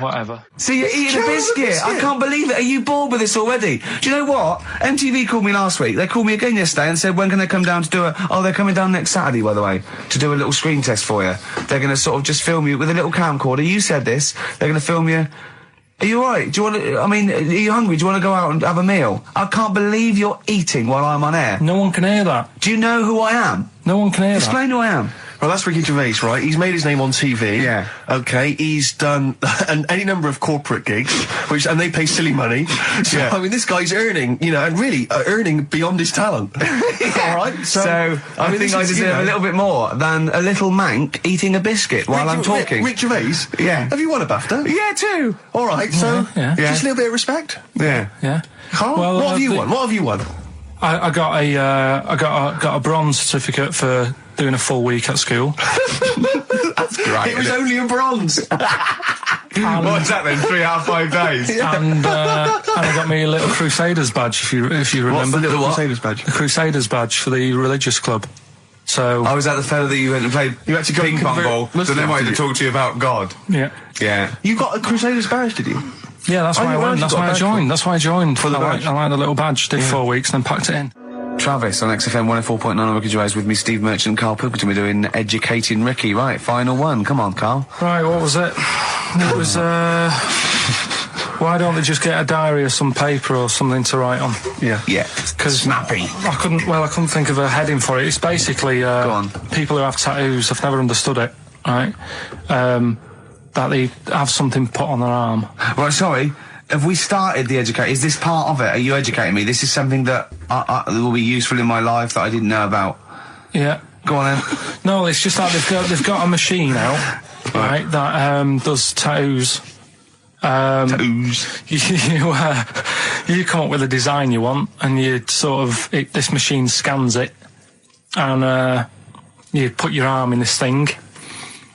Whatever. So you're eating a biscuit? I can't believe it. Are you bored with this already? Do you know what? MTV called me last week. They called me again yesterday and said, when can they come down to do a... Oh, they're coming down next Saturday, by the way, to do a little screen test for you. They're going to sort of just film you with a little camcorder. You said this. They're going to film you... Are you alright? Do you want to... I mean, are you hungry? Do you want to go out and have a meal? I can't believe you're eating while I'm on air. No one can hear that. Do you know who I am? No one can hear that. Explain who I am. Well, that's Ricky Gervais, right? He's made his name on TV. Yeah. Okay, he's done any number of corporate gigs, and they pay silly money. So, Yeah. I mean, this guy's earning, you know, and really earning beyond his talent. Yeah. All right? So I think I deserve a little bit more than a little mank eating a biscuit while I'm talking. Rick Gervais? Yeah. Have you won a BAFTA? Yeah, too. All right, so Yeah. just a little bit of respect. Yeah. Yeah. Carl, Well, what have you won? What have you won? I got a bronze certificate for doing a full week at school. That's great. It was only a bronze. What's that then? 3 out of 5 days? And I got me a little Crusaders badge, if you remember. What's the little what? Crusaders badge? The Crusaders badge for the religious club. So Oh, was that the fella that you went and played You had to go ping and pong convert ball? So Muslims, then wanted did to you? talk to you about God. yeah, Yeah. You got a Crusaders badge, did you? yeah, that's Oh, why I you went. actually That's got a why I badge joined. That's why I joined. For the badge? I like the little badge. Did 4 weeks, then packed it in. Travis on XFM 104.9 Ricky Gervais with me, Steve Merchant and Karl Pilkington. We're doing Educating Ricky. Right, final one. Come on, Karl. Right, what was it? It was why don't they just get a diary or some paper or something to write on? Yeah. Yeah. Because Snappy. I couldn't think of a heading for it. It's basically Go on. people who have tattoos. I've never understood it. Right, that they have something put on their arm. Right, sorry. Have we started the educate? Is this part of it? Are you educating me? This is something that will be useful in my life that I didn't know about. Yeah. Go on then. No, it's just that they've got a machine out, right, that does tattoos. Tattoos. You come up with a design you want, and you sort of this machine scans it, and you put your arm in this thing,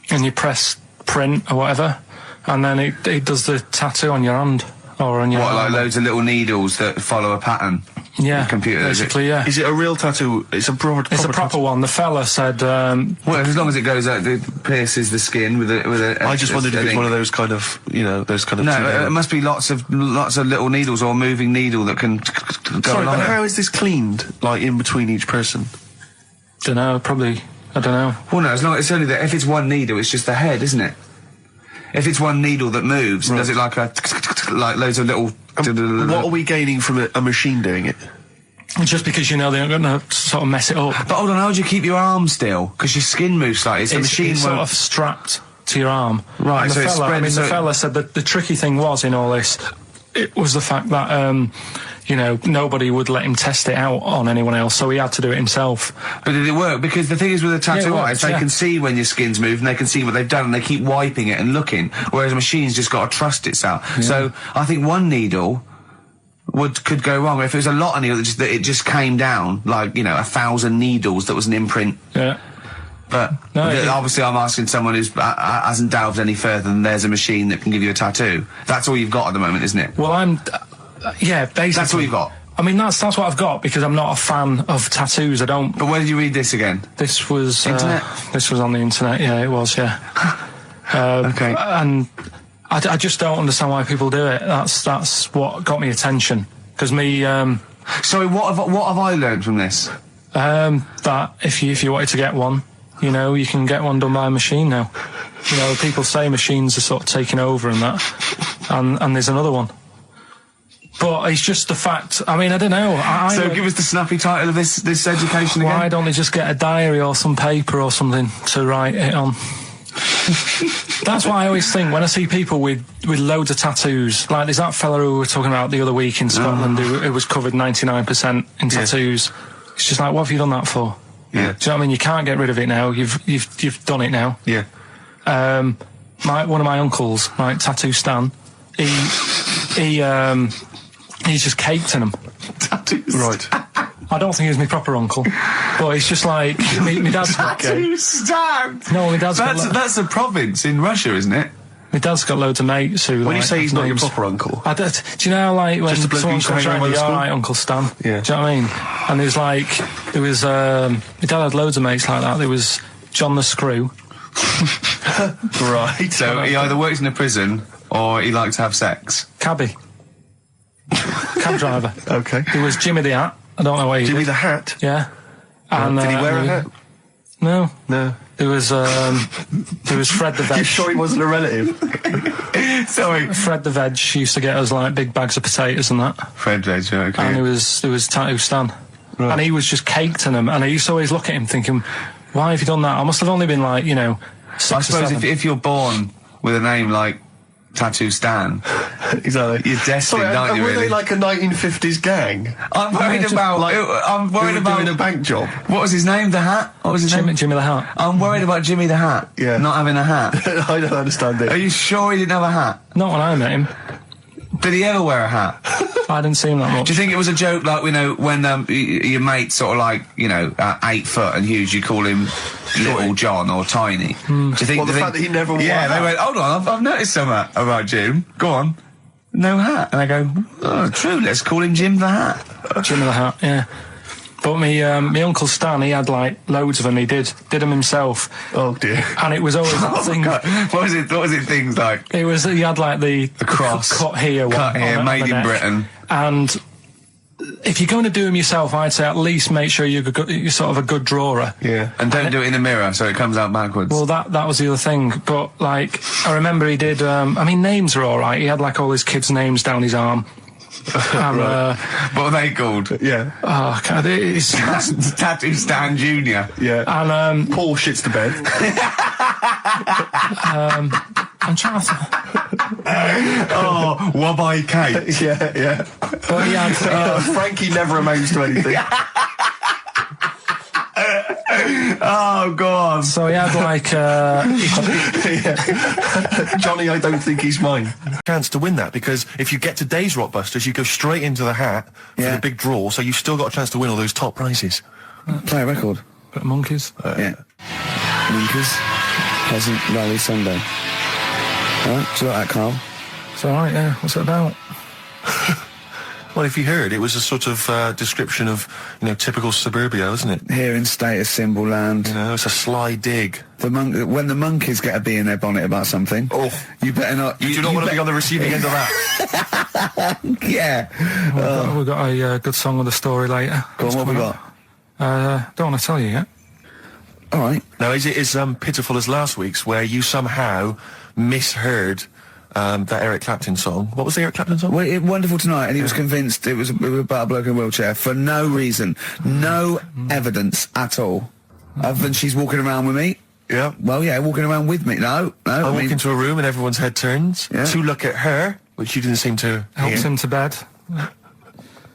and you press print or whatever, and then it does the tattoo on your hand or on your What, like arm. loads of little needles that follow a pattern? Yeah, The computer, is it? basically, yeah. Is it a real tattoo? It's a proper It's a proper one. The fella said, Well, as long as it goes out, it pierces the skin with a. I just wondered if it's one of those kind of, you know, those kind of... No, it must be lots of little needles or a moving needle that can go Sorry, along but it. how is this cleaned, like, in between each person? don't know, probably, I don't know. Well, no, as long it's only that. If it's one needle, it's just the head, isn't it? If it's one needle that moves, and does it like like loads of little. What are we gaining from a machine doing it? Just because you know they're not going to sort of mess it up. But hold on, how do you keep your arm still? Because your skin moves slightly. It's a machine. It's sort won't- of strapped to your arm. Right, And so the it's fella, spread- I mean, so the it- fella said that the tricky thing was in all this, it was the fact that, you know, nobody would let him test it out on anyone else, so he had to do it himself. But did it work? Because the thing is with a tattoo Yeah, it works, artist, they yeah. can see when your skin's moved and they can see what they've done and they keep wiping it and looking, whereas a machine's just got to trust itself. So I think one needle could go wrong. If it was a lot of needles, that it just came down, like, you know, 1,000 needles, that was an imprint. Yeah. But No, obviously I'm asking someone who hasn't delved any further than there's a machine that can give you a tattoo. That's all you've got at the moment, isn't it? Well, yeah, basically. That's all you've got. I mean, that's what I've got, because I'm not a fan of tattoos. I don't... But where did you read this again? This was... Internet? This was on the internet, yeah, it was, yeah. Okay. And I just don't understand why people do it. That's what got me attention. Because me... Sorry, what have I learned from this? that if you wanted to get one, you know, you can get one done by a machine now. You know, people say machines are sort of taking over and that, and there's another one. But it's just the fact. I mean, I don't know. So give us the snappy title of this education again. Why don't they just get a diary or some paper or something to write it on? That's what I always think when I see people with loads of tattoos. Like there's that fella who we were talking about the other week in Scotland who was covered 99% in tattoos. It's just like, what have you done that for? Yeah. Do you know what I mean? You can't get rid of it now. You've done it now. Yeah. One of my uncles, like Tattoo Stan, he's just caked in them. Tattoos. Right. I don't think he's my proper uncle, but it's just like my dad's got. Tattoo Stan. No, my dad's got. That's a province in Russia, isn't it? My dad's got loads of mates who. When you like, say he's have not your names. proper uncle, Do you know how, like, when Just a bloke someone who used to comes hang around around, with you're the alright, Uncle Stan? Yeah. Do you know what I mean? And there was, my dad had loads of mates like that. There was John the Screw. right? So he either works in a prison or he liked to have sex? Cabby. Cab driver. Okay. There was Jimmy the Hat. I don't know why he Jimmy did. the Hat? Yeah. And, Did he wear a hat? No. No. There was Fred the Veg. You sure he wasn't a relative? Sorry. Fred the Veg used to get us like big bags of potatoes and that. Fred Veg, okay. And there was Tattoo Stan. Right. And he was just caked in them. And I used to always look at him thinking, why have you done that? I must have only been like, 6 I or suppose 7. if you're born with a name like Tattoo Stan, Exactly. you're destined, aren't you, were really? they like a 1950s gang? I'm worried about... I'm worried about... doing a bank job. What was his name, the Hat? What was his name? Jimmy the Hat. I'm worried about Jimmy the Hat. Yeah. Not having a hat. I don't understand it. Are you sure he didn't have a hat? Not when I met him. Did he ever wear a hat? I didn't see him that much. Do you think it was a joke, like, when your mate's sort of like, 8 foot and huge, you call him Little John or Tiny? Do you think... Well, the fact that he never wore a Yeah, hat. they went, hold on, I've noticed something about Jim. Go on. No hat. And I go, oh, true, let's call him Jim the Hat. Jimmy the Hat, yeah. But me Uncle Stan, he had like loads of them. He did them himself. Oh dear. And it was always that thing. God. What was it things like? He had like the cross. cut here, Cut here, on made the in neck. Britain. And if you're going to do them yourself, I'd say at least make sure you're sort of a good drawer. Yeah. And don't do it in the mirror so it comes out backwards. Well, that was the other thing. But like, I remember he did. Names are all right. He had like all his kids' names down his arm. And, what were they called? Yeah. Oh, God, it's Tattoo Stan Jr. Yeah. and Paul shits to bed. I'm trying to. Oh, Wabbai Kate. Yeah. But he had. Frankie never amounts to anything. Oh, God. So he had like. Johnny, I don't think he's mine. Chance to win that, because if you get today's Rockbusters, you go straight into the hat for the big draw, so you've still got a chance to win all those top prizes. Play a record. Bit of monkeys. Yeah. Monkeys. Pleasant Valley Sunday. Alright, do you like that, Karl? It's alright, yeah. What's it about? Well, if you heard, it was a sort of description of, typical suburbia, isn't it? Here in status symbol land. It's a sly dig. When the monkeys get a bee in their bonnet about something, you better not... You do not want to be on the receiving end of that. Yeah. We've got a good song with a story later. Go on, what we got? Don't want to tell you yet. Alright. Now, is it as pitiful as last week's, where you somehow misheard that Eric Clapton song? What was the Eric Clapton song? Well, Wonderful Tonight, and he was convinced it was about a bloke in a wheelchair for no reason. No evidence at all. Other than she's walking around with me. Yeah. Well, yeah, walking around with me. No. I walk into a room and everyone's head turns to look at her, which you didn't seem to Helps hear. him to bed.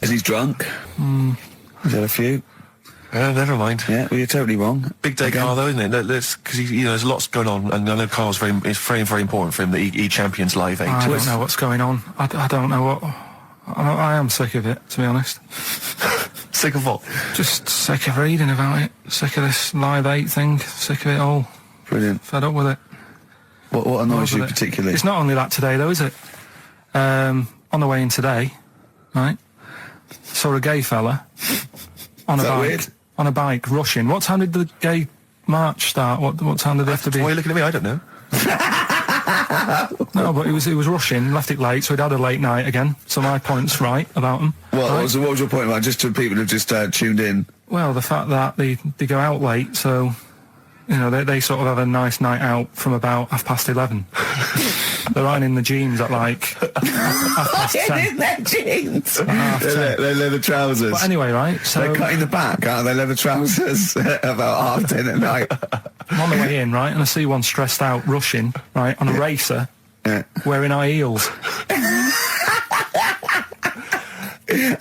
Is he drunk? He's had a few. Never mind. Yeah, well, you're totally wrong. Big day, Karl, though, isn't it? Because there's lots going on, and I know Karl's it's very, very important for him that he champions Live 8. I don't know what's going on. I don't know what... I am sick of it, to be honest. Sick of what? Just sick of reading about it. Sick of this Live 8 thing. Sick of it all. Brilliant. Fed up with it. What annoys you It. particularly? It's not only that today, though, is it? On the way in today, right, saw a gay fella on a Is that bike. weird? On a bike, rushing. What time did the gay march start? What time did they have to be? Why are you looking at me? I don't know. No, but he was rushing, left it late, so he'd had a late night again. So my point's right about him. What was your point about, just to people who've just tuned in? Well, the fact that they go out late, so they sort of have a nice night out from about 11:30. They're riding in the jeans at like 10:30. In their jeans. They're leather trousers. But anyway, right, so They're cutting the back, aren't they? Leather trousers about 10:30 at night. I'm on the way in, right, and I see one stressed out, rushing, right, on a racer, wearing high heels.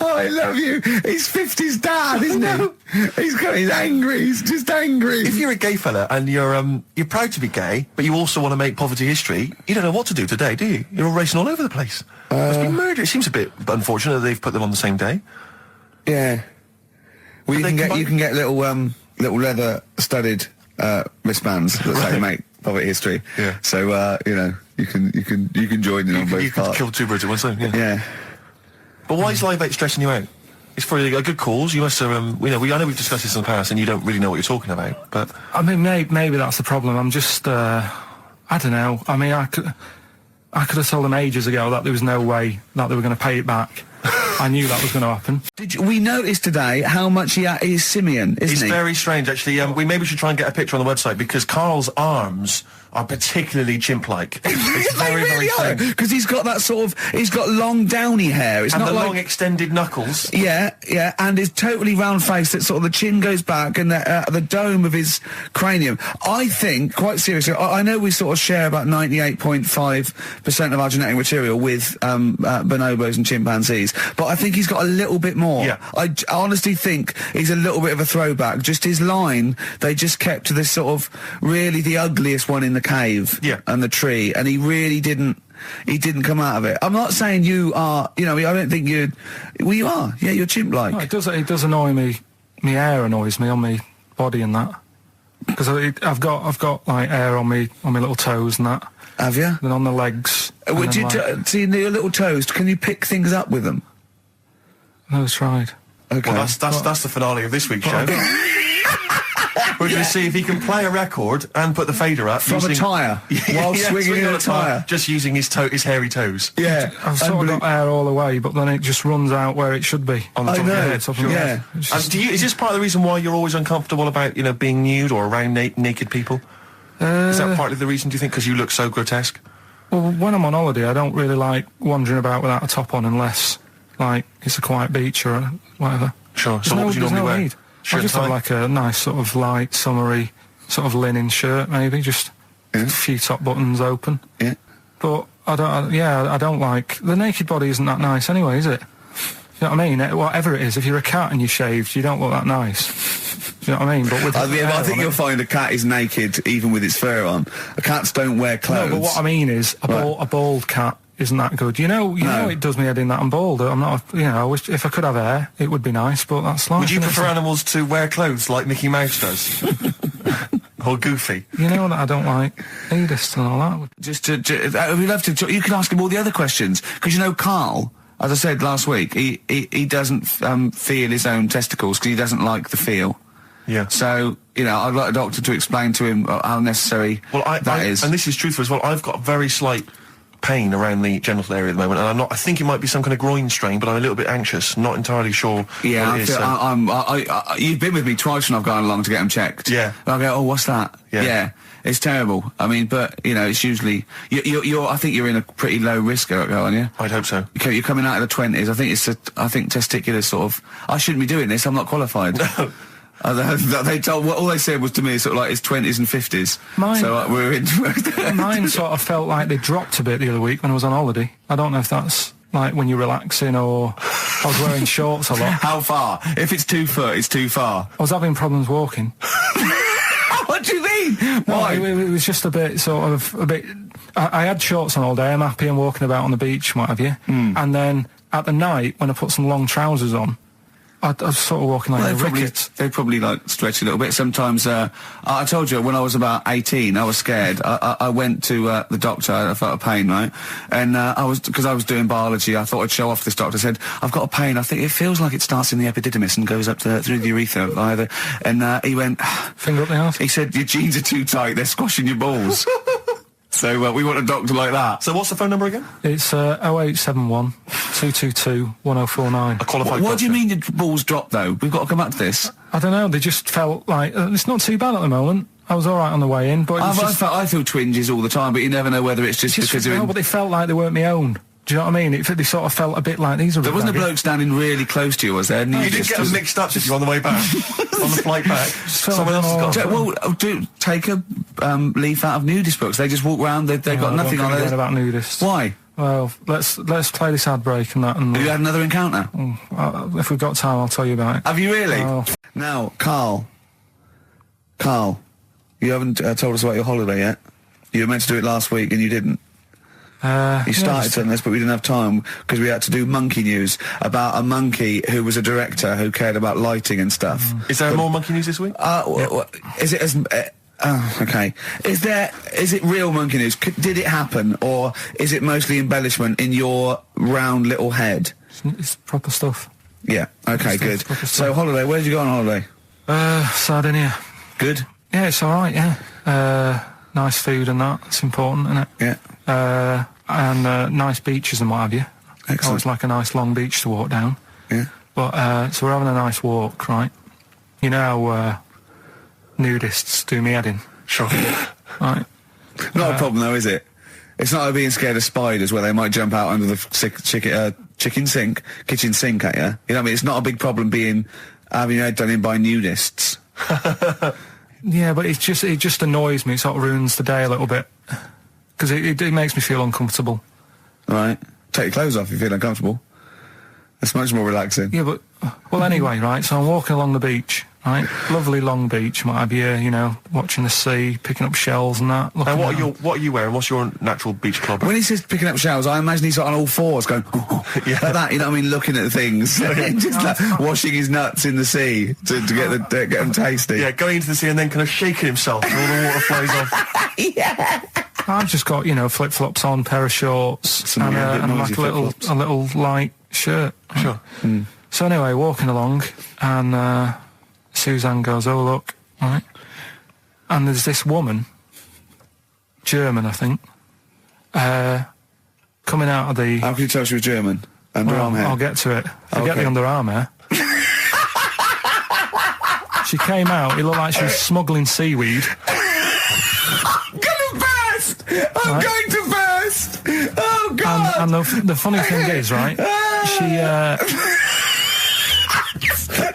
Oh, I love you. He's 50's dad, isn't he? He's angry. He's just angry. If you're a gay fella and you're proud to be gay, but you also want to make poverty history, you don't know what to do today, do you? You're all racing all over the place. Must be murder. It seems a bit unfortunate that they've put them on the same day. Yeah. Well, But you can get little leather studded wristbands that say make poverty history. Yeah. So you can join in on both You could parts. kill two birds with one stone. Yeah. Yeah. But why is Live 8 stressing you out? It's for a good cause. You must have, I know we've discussed this in the past, and you don't really know what you're talking about. But I mean, maybe that's the problem. I'm just, I don't know. I mean, I could have told them ages ago that there was no way that they were going to pay it back. I knew that was going to happen. We noticed today how much he is simian, isn't He's he? very strange, actually. We maybe should try and get a picture on the website, because Karl's arms are particularly chimp-like. It's very, very strange. Because he's got that sort of, he's got long downy hair. It's And not the like, long extended knuckles. yeah, and his totally round face that sort of the chin goes back and the dome of his cranium. I think, quite seriously, I know we sort of share about 98.5% of our genetic material with bonobos and chimpanzees, but I think he's got a little bit more. Yeah. I honestly think he's a little bit of a throwback. Just his line, they just kept to this sort of really the ugliest one in the cave and the tree, and he really didn't come out of it. I'm not saying you are, I don't think you are. Yeah, you're chimp-like. No, it does annoy me. My hair annoys me on my body and that. Because I've got like hair on me little toes and that. Have you? Then on the legs. Would you see your little toes? Can you pick things up with them? No, it's tried. Okay. Well, that's the finale of this week's show. We're going to see if he can play a record and put the fader up From a tyre, while swinging in a tyre. Just using his hairy toes. Yeah. I've sort of got hair all the way, but then it just runs out where it should be. On the top of your head. Top of your head. And is this part of the reason why you're always uncomfortable about, being nude or around naked people? Is that partly the reason, do you think, because you look so grotesque? Well, when I'm on holiday, I don't really like wandering about without a top on unless, like, it's a quiet beach or whatever. Sure. So what would you normally wear? Need. I just have like a nice sort of light, summery, sort of linen shirt, maybe, just a few top buttons open. Yeah. But I don't like... The naked body isn't that nice anyway, is it? You know what I mean? Whatever it is, if you're a cat and you're shaved, you don't look that nice. Do you know what I mean? But with I think you'll find a cat is naked even with its fur on. Cats don't wear clothes. No, but what I mean is, a bald cat isn't that good. You know, it does me head in that I'm bald. I'm not, I wish if I could have hair, it would be nice, but that's life. Would you prefer animals to wear clothes like Mickey Mouse does? Or Goofy? You know that I don't like nudist and all that. We'd love to. You can ask him all the other questions, because Karl, as I said last week, he doesn't feel his own testicles because he doesn't like the feel. Yeah. So, I'd like a doctor to explain to him how necessary that is. And this is truthful as well. I've got very slight pain around the genital area at the moment, and I think it might be some kind of groin strain, but I'm a little bit anxious, not entirely sure yeah, what it is. You've been with me twice when I've gone along to get them checked. Yeah. And I go, oh, what's that? Yeah. It's terrible. I mean, but, it's usually... I think you're in a pretty low risk, aren't you? I'd hope so. You're coming out of the 20s. I think testicular sort of... I shouldn't be doing this, I'm not qualified. No. They told all they said was to me sort of like his 20s and 50s. We're in. Mine sort of felt like they dropped a bit the other week when I was on holiday. I don't know if that's like when you're relaxing or I was wearing shorts a lot. How far? If it's 2 foot, it's too far. I was having problems walking. What do you mean? Why? No, it was just a bit. I had shorts on all day. I'm happy. I'm walking about on the beach, what have you. And then at the night when I put some long trousers on, I was sort of walking like a ricket. They probably like stretch a little bit. Sometimes, I told you when I was about 18, I was scared. I went to the doctor. I felt a pain, right? And because I was doing biology, I thought I'd show off this doctor. I said, I've got a pain. I think it feels like it starts in the epididymis and goes up through the urethra either. And he went, finger up the arse. He said, your jeans are too tight. They're squashing your balls. So we want a doctor like that. So what's the phone number again? It's 0871 222 1049. A qualified What do you mean your balls dropped, though? We've got to come back to this. I don't know, they just felt like... it's not too bad at the moment. I was all right on the way in, but... I feel twinges all the time, but you never know whether it's just because they're... No, but they felt like they weren't my own. Do you know what I mean? They sort of felt a bit like these are... There wasn't a bloke standing really close to you, was there? No, you didn't get them mixed up, did you, on the way back? On the flight back? Someone else has got... Well, take a leaf out of nudist books. They just walk around, they've got nothing on it. About nudists. Why? Well, let's play this ad break and that. And have you had another encounter? If we've got time, I'll tell you about it. Have you really? Oh. Now, Karl, you haven't told us about your holiday yet. You were meant to do it last week and you didn't. You started on this, but we didn't have time because we had to do monkey news about a monkey who was a director who cared about lighting and stuff. Is there more monkey news this week? Is it as... okay. Is it real monkey news? Did it happen, or is it mostly embellishment in your round little head? It's proper stuff. Yeah. Okay. Good. So holiday. Where did you go on holiday? Sardinia. Good. Yeah, it's all right. Yeah. Nice food and that. It's important, isn't it? Yeah. and nice beaches and what have you. Excellent. Always like a nice long beach to walk down. Yeah. But, so we're having a nice walk, right? You know how nudists do me head in? Sure. Right. Not a problem though, is it? It's not like being scared of spiders where they might jump out under the kitchen sink at you. You know what I mean? It's not a big problem having your head done in by nudists. Yeah, but it just annoys me. It sort of ruins the day a little bit. Because it makes me feel uncomfortable. Right. Take your clothes off if you feel uncomfortable. That's much more relaxing. Yeah, but... Well, anyway, right, so I'm walking along the beach, right? Lovely long beach, might have you know, watching the sea, picking up shells and that. And what are you wearing? What's your natural beach club? When he says picking up shells, I imagine he's on all fours going, like that, you know what I mean, looking at things. Just like washing his nuts in the sea to get them tasty. Yeah, going into the sea and then kind of shaking himself and all the water flows off. Yeah. I've just got, you know, flip-flops on, pair of shorts, and like a little light shirt. Sure. Mm. So anyway, walking along, and Suzanne goes, "Oh, look," right? And there's this woman, German, I think, coming out of the... How can you tell she was German? Underarm hair? I'll get to it. Forget Okay. the underarm hair. She came out, it looked like she was smuggling seaweed. I'm gonna burst! I'm going to burst! Oh, God! And the funny thing is, right, she...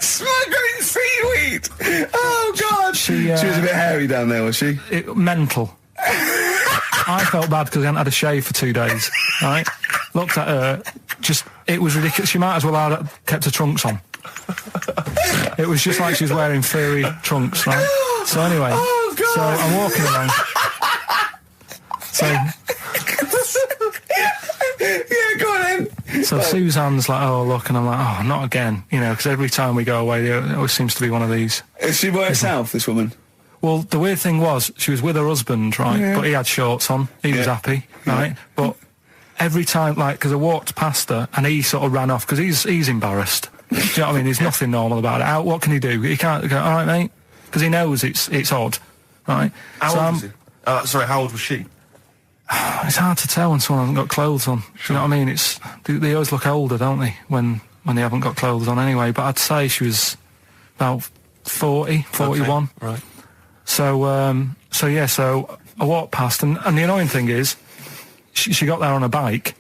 Smuggling seaweed! Oh, God! She was a bit hairy down there, was she? Mental. I felt bad because I hadn't had a shave for 2 days, right? Looked at her, it was ridiculous. She might as well have kept her trunks on. It was just like she was wearing furry trunks, right? So anyway, so I'm walking along. So... Yeah, go on then. So Suzanne's like, "Oh, look," and I'm like, "Oh, not again," you know, because every time we go away, there always seems to be one of these. Is she by herself, this woman? Well, the weird thing was, she was with her husband, right, Yeah. but he had shorts on, he was happy, right, but every time, like, because I walked past her, and he sort of ran off, because he's embarrassed. Do you know what I mean? There's nothing normal about it. What can he do? He can't go, "All right, mate," because he knows it's odd, right? How old was he? Sorry, how old was she? It's hard to tell when someone hasn't got clothes on. Sure. Do you know what I mean? They always look older, don't they, when they haven't got clothes on anyway. But I'd say she was about 40, 41. Okay, right. So I walked past, and the annoying thing is, she got there on a bike,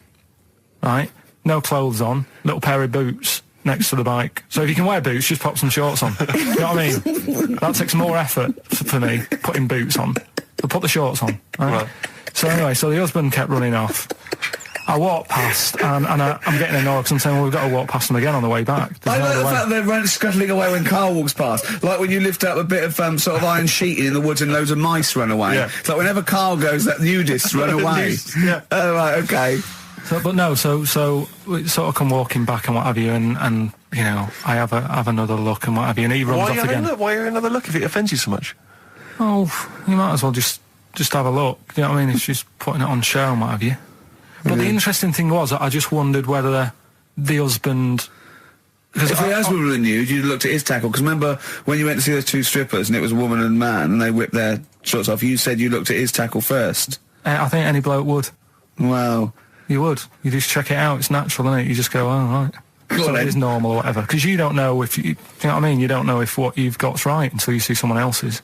right? No clothes on, little pair of boots next to the bike. So if you can wear boots, just pop some shorts on. You know what I mean? That takes more effort for me, putting boots on. But put the shorts on, right? So anyway, so the husband kept running off. I walked past, and I'm getting annoyed because I'm saying, "Well, we've got to walk past them again on the way back." I like the fact that they're scuttling away when Karl walks past. Like when you lift up a bit of sort of iron sheeting in the woods and loads of mice run away. Yeah. It's like whenever Karl goes, that nudists run away. Yeah. Oh, right, okay. So we sort of come walking back and what have you, and you know, I have another look and what have you, and he runs off again. Why are you another look if it offends you so much? Oh, you might as well just have a look. You know what I mean? If she's putting it on show and what have you. But the interesting thing was, I just wondered whether the husband... If the husband were nude, you'd looked at his tackle. Because remember, when you went to see those two strippers, and it was a woman and man, and they whipped their shorts off, you said you looked at his tackle first. I think any bloke would. Wow. You would. You just check it out. It's natural, isn't it? You just go, "Oh, right." So it is normal or whatever. Because you don't know if... you know what I mean? You don't know if what you've got's right until you see someone else's.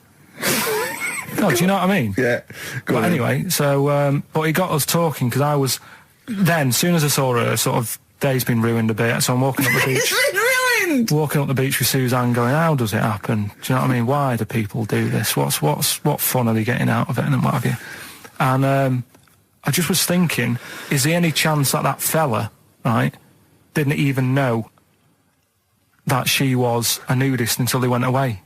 No, do you know what I mean? Yeah. But anyway, so, but he got us talking, because I was... Then, as soon as I saw her, sort of, day's been ruined a bit, so I'm walking up the beach... It's been ruined! Walking up the beach with Suzanne going, "How does it happen? Do you know what I mean? Why do people do this? What fun are they getting out of it, and what have you?" And, I just was thinking, is there any chance that fella, right, didn't even know that she was a nudist until they went away?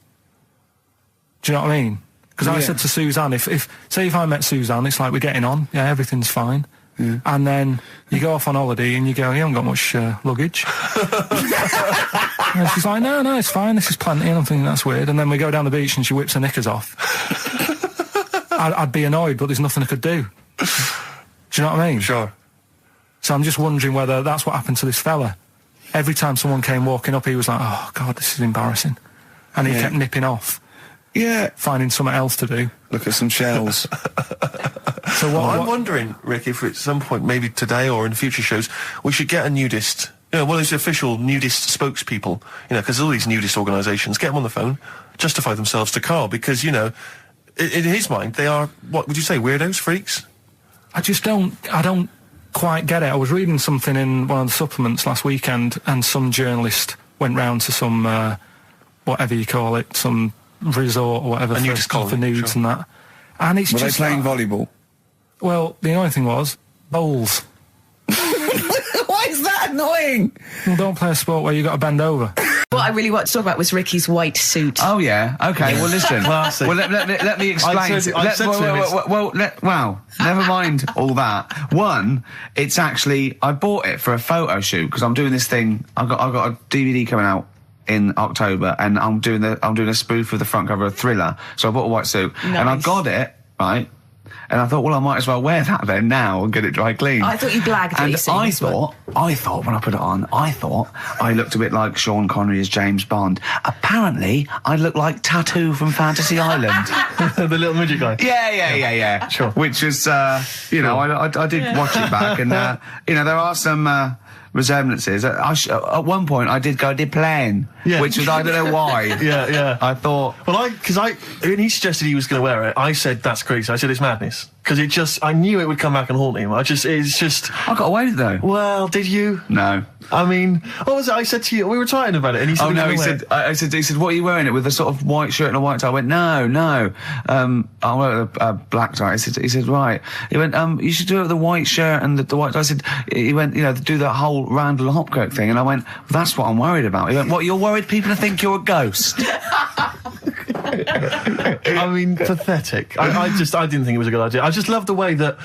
Do you know what I mean? Because I said to Suzanne, if I met Suzanne, it's like we're getting on, yeah, everything's fine. Yeah. And then you go off on holiday and you go, "You haven't got much luggage." And she's like, no, it's fine, this is plenty. And I'm thinking, that's weird. And then we go down the beach and she whips her knickers off. I'd be annoyed, but there's nothing I could do. Do you know what I mean? Sure. So I'm just wondering whether that's what happened to this fella. Every time someone came walking up, he was like, "Oh, God, this is embarrassing." And he kept nipping off. Yeah. finding something else to do. Look at some shells. So I'm wondering, Rick, if at some point, maybe today or in future shows, we should get a nudist, one of those official nudist spokespeople, because all these nudist organisations, get them on the phone, justify themselves to Karl, because, in his mind, they are, what would you say, weirdos, freaks? I don't quite get it. I was reading something in one of the supplements last weekend, and some journalist went round to some, whatever you call it, some resort or whatever for nudes and that. And it's Were just... they playing volleyball? Well, the only thing was, bowls. Why is that annoying? Well, don't play a sport where you got to bend over. What I really want to talk about was Ricky's white suit. Oh, yeah. Okay, well, listen. Classic. Well, let me explain. Wow. Never mind all that. One, it's actually... I bought it for a photo shoot, because I'm doing this thing... I've got a DVD coming out in October, and I'm doing a spoof of the front cover of Thriller, so I bought a white suit. Nice. And I got it, right... And I thought, well, I might as well wear that then now and get it dry clean. I thought you blagged it. And I thought when I put it on, I looked a bit like Sean Connery as James Bond. Apparently, I looked like Tattoo from Fantasy Island. The little midget guy. Yeah. Sure. Which was, I did watch it back, and there are some resemblances. At one point, I did plan, which was, I don't know why. Yeah. I thought... Well, when he suggested he was going to wear it, I said, that's crazy. I said, it's madness. Because I knew it would come back and haunt him. I got away with it, though. Well, did you? No. I mean, what was it I said to you? We were chatting about it, and he said... Oh, no, he said, what are you wearing it with? A sort of white shirt and a white tie? I went, no. I wear a black tie. He said, right. He went, you should do it with the white shirt and the white tie. He went, do that whole Randall Hopkirk thing. And I went, that's what I'm worried about. He went, what, you're worried people think you're a ghost? I mean, pathetic. I didn't think it was a good idea. I just love the way that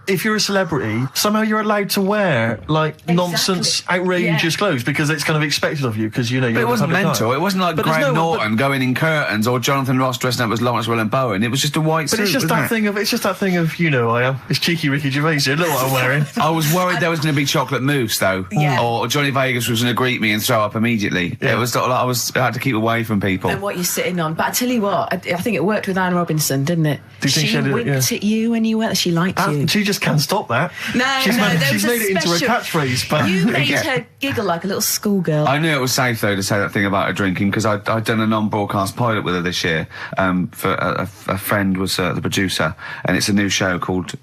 if you're a celebrity, somehow you're allowed to wear, nonsense, outrageous clothes because it's kind of expected of you, because, you're But it wasn't mental. It wasn't like Graham Norton going in curtains or Jonathan Ross dressing up as Lawrence Llewellyn-Bowen. It was just a white suit, But it's just that thing of, I am. It's cheeky Ricky Gervais here. Look what I'm wearing. I was worried there was going to be chocolate mousse, though. Yeah. Or Johnny Vegas was going to greet me and throw up immediately. Yeah. It was sort of I had to keep away from people. And what you're sitting on. But I tell you what, I think it worked with Anne Robinson, didn't it? Do you think she did it? winked at you when you went. She liked you. She just can't stop that. She's made it into a catchprise. But you made her giggle like a little schoolgirl. I knew it was safe, though, to say that thing about her drinking, because I'd done a non-broadcast pilot with her this year. For a friend was the producer, and it's a new show called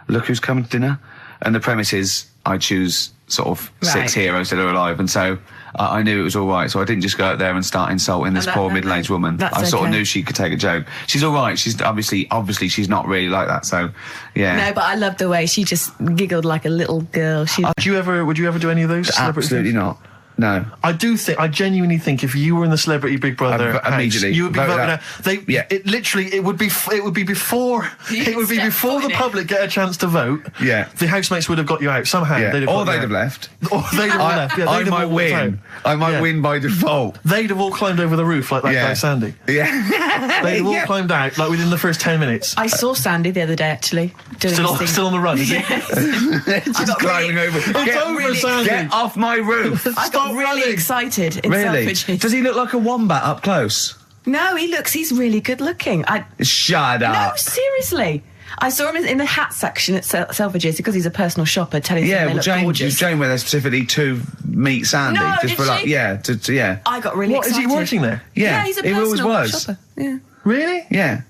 Look Who's Coming to Dinner. And the premise is I choose sort of 6 heroes that are alive, and so I knew it was all right, so I didn't just go out there and start insulting this poor middle-aged woman. I sort of knew she could take a joke. She's all right. She's obviously she's not really like that, so yeah. No, but I love the way she just giggled like a little girl. Would you ever do any of those? Absolutely not. No. I genuinely think if you were in the Celebrity Big Brother house, immediately you would be voted out. It would be before the public get a chance to vote. Yeah. The housemates would have got you out somehow. Yeah. They'd have left. Or they'd have left. Yeah, I might win. I might win by default. They'd have all climbed over the roof like that guy Sandy. Yeah. They'd have all climbed out like within the first 10 minutes. I saw Sandy the other day, actually. Still on the run, is he? Just climbing over. Sandy. Get off my roof. I got really excited in Selfridges. Does he look like a wombat up close? No, he's really good looking. Shut up. No, seriously. I saw him in the hat section at Selfridges because he's a personal shopper telling them they look gorgeous. Jane went there specifically to meet Sandy. No, just for she? Yeah. I got really excited. Is he working there? Yeah, he's a he always personal was. shopper. Yeah. Really? Yeah.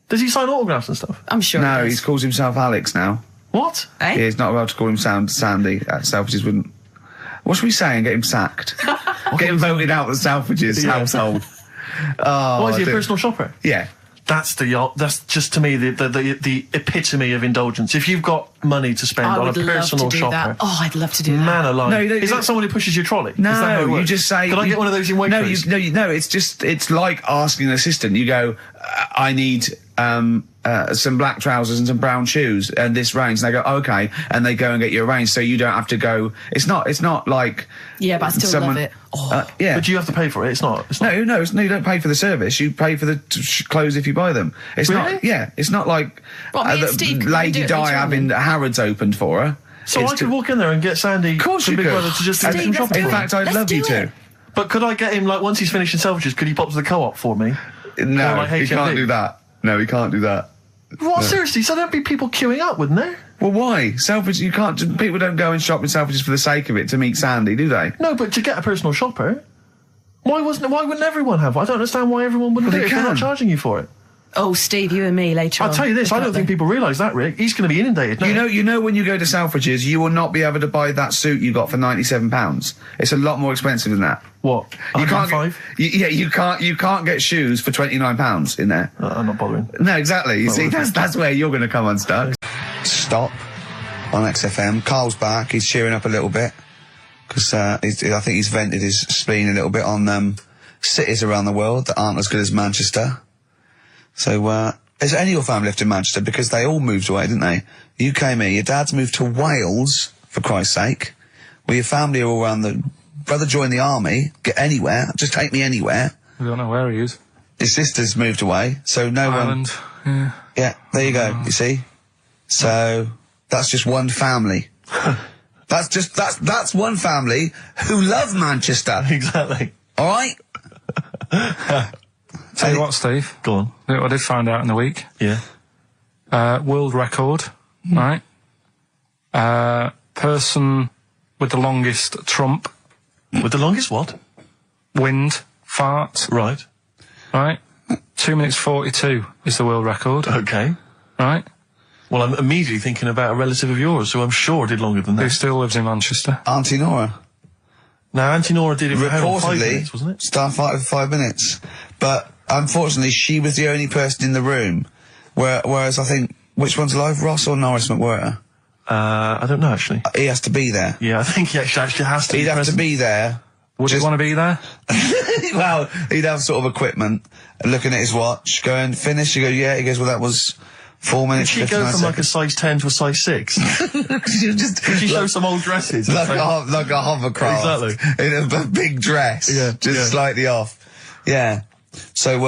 Does he sign autographs and stuff? I'm sure No, he he calls himself Alex now. What? Yeah, he's not allowed to call him Sandy at Selfridges. Wouldn't. What should we say and get him sacked? Get him voted out of the Selfridges household. Why is he a personal shopper? Yeah. That's just to me the epitome of indulgence. If you've got money to spend on a personal shopper, that. Oh, I'd love to do that. Man alive! No, is that someone who pushes your trolley? No, is that how it works? you just say. Can I get one of those in Waitrose? No. It's like asking an assistant. You go, I need some black trousers and some brown shoes and this range, and they go, okay, and they go and get you a range, so you don't have to go. It's not like but I still love it. Yeah, but you have to pay for it. It's not. No, you don't pay for the service. You pay for the clothes if you buy them. It's really? not. Yeah, it's not like Lady Di having Harrods opened for her. So I could walk in there and get Sandy, of course you Big could. Brother, to just do some shopping. In fact, I'd love you to. But could I get him, like, once he's finished in Selfridges, could he pop to the Co-op for me? No, like he can't HMV? do that. No, he can't do that. What, seriously? So there'd be people queuing up, wouldn't there? Well, why? Selfridge, you can't... People don't go and shop in Selfridges for the sake of it, to meet Sandy, do they? No, but to get a personal shopper, why wouldn't everyone have one? I don't understand why everyone wouldn't Well, do they it if they're not can. charging you for it. Oh, Steve, you and me later on. I'll tell you this, I don't think people realise that, Rick. He's going to be inundated now. You know when you go to Selfridges, you will not be able to buy that suit you got for £97. It's a lot more expensive than that. What? You can't 105? you can't get shoes for £29 in there. I'm not bothering. No, exactly. You see, that's where you're going to come unstuck. Stop on XFM. Karl's back. He's cheering up a little bit because I think he's vented his spleen a little bit on cities around the world that aren't as good as Manchester. So, is any of your family left in Manchester? Because they all moved away, didn't they? You came here. Your dad's moved to Wales, for Christ's sake. Well, your family are all around brother joined the army. Get anywhere. Just take me anywhere. I don't know where he is. His sister's moved away, so no Ireland. Yeah. Yeah, there you go. You see? So, that's just one family. That's one family who love Manchester. Exactly. All right? Tell you what, Steve. Go on. What I did find out in the week. Yeah. World record, right? Person with the longest trump, With the longest what? wind, fart, Right. right? 2 minutes 42 is the world record, Okay. right? Well, I'm immediately thinking about a relative of yours who I'm sure did longer than Who that. still lives in Manchester. Auntie Nora. Now, Auntie Nora did it for how long? 5 Reportedly, minutes, wasn't it? Starfighter for 5 minutes. But, unfortunately, she was the only person in the room. Whereas I think, which one's alive, Ross or Norris McWhirter? I don't know, actually. He has to be there. Yeah, I think he actually has to He'd be have to present. be there. Would you want to be there? Well, he'd have sort of equipment, looking at his watch, going, finish, you go, yeah, he goes, well, that was 4 minutes, Did she go 59 from like a seconds. size 10 to a size 6? Did She showed some old dresses. like a hovercraft. Exactly. In a big dress. Yeah, Just yeah. slightly off. Yeah. So,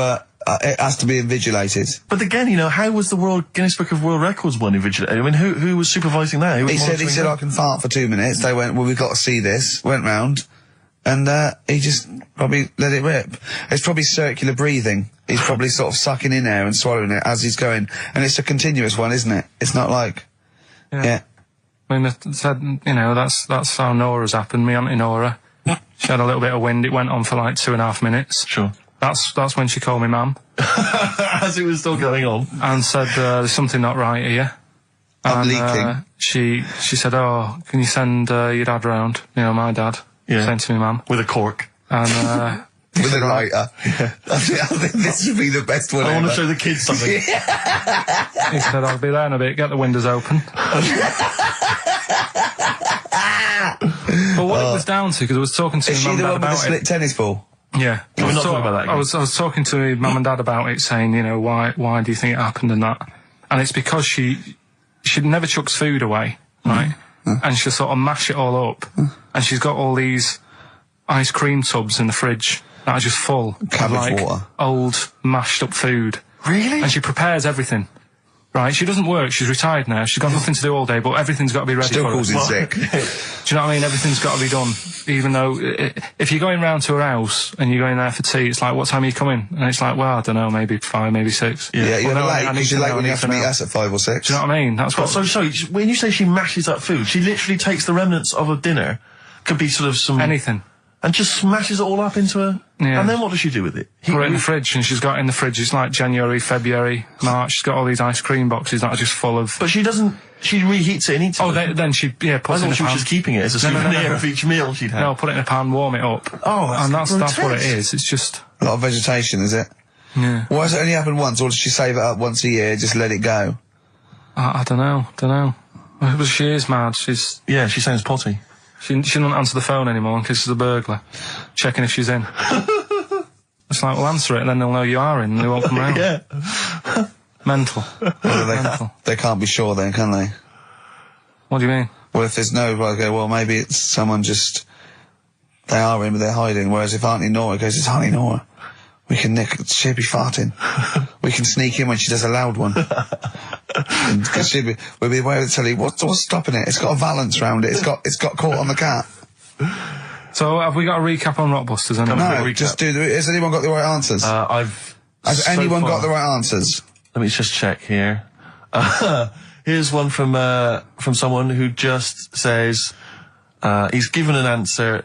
it has to be invigilated. But again, how was the Guinness Book of World Records one invigilated? I mean, who was supervising that? Who was He said, monitoring that? I can fart for 2 minutes. They went, well, we've got to see this. Went round. And, he just probably let it rip. It's probably circular breathing. He's probably sort of sucking in air and swallowing it as he's going. And it's a continuous one, isn't it? It's not like, yeah. I mean, it said, that's how Nora's happened. Me Auntie Nora. She had a little bit of wind. It went on for like 2.5 minutes. Sure. That's when she called me mum As it was still going on. and said, there's something not right here. I'm And, leaking. She said, oh, can you send your dad round? My dad. Yeah. Saying to me mum. With a cork. And, With a lighter. I think this would be the best one I want ever. to show the kids something. he said, I'll be there in a bit, get the windows open. But what it was down to, because I was talking to Is my she mum the and one dad with the about split it. tennis ball? Yeah. We're not talking about that again. I was talking to my mum and dad about it, saying, why do you think it happened and that? And it's because she never chucks food away, right? And she'll sort of mash it all up. And she's got all these ice cream tubs in the fridge that are just full Cabbage of water. old mashed up food. Really? And she prepares everything. Right, she doesn't work, she's retired now, she's got nothing to do all day, but everything's got to be ready Still for her. calls in sick. Do you know what I mean? Everything's got to be done. Even though, if you're going round to her house and you're going there for tea, it's like, what time are you coming? And it's like, well, I don't know, maybe 5, maybe 6. Yeah, you're Well, no, late, I need because to you're late know, when I you need have to to meet know. us at 5 or 6. Do you know what I mean? That's what... So, when you say she mashes up food, she literally takes the remnants of a dinner, could be sort of some... Anything. And just smashes it all up into a... Yeah. And then what does she do with it? Put it in the fridge, and she's got in the fridge, it's like January, February, March, she's got all these ice cream boxes that are just full of... But she doesn't... She reheats it and eats it. Oh, then she, puts I it in thought a she was pan. just keeping it as a No, no, souvenir no, no. of each meal she'd had. No, put it in a pan, warm it up. Oh, that's And that's what it grotesque. is, it's just... A lot of vegetation, is it? Yeah. Why has it only happened once, or does she save it up once a year, just let it go? I don't know. Well, she is mad, Yeah, she sounds potty. She doesn't answer the phone anymore in case there's a burglar. Checking if she's in. It's like, well, answer it and then they'll know you are in and they won't come round. Yeah. Mental. Well, they can't be sure then, can they? What do you mean? Well, if there's no, I go, well, maybe it's someone just... They are in, but they're hiding. Whereas if Auntie Nora goes, it's Auntie Nora, we can nick... She'll be farting. We can sneak in when she does a loud one. Because we'll be aware to tell you, what's stopping it? It's got a valance round it. It's got caught on the cat. So have we got a recap on Rockbusters? No, just has anyone got the right answers? I've Has So anyone far. got the right answers? Let me just check here. Here's one from someone who just says, he's given an answer.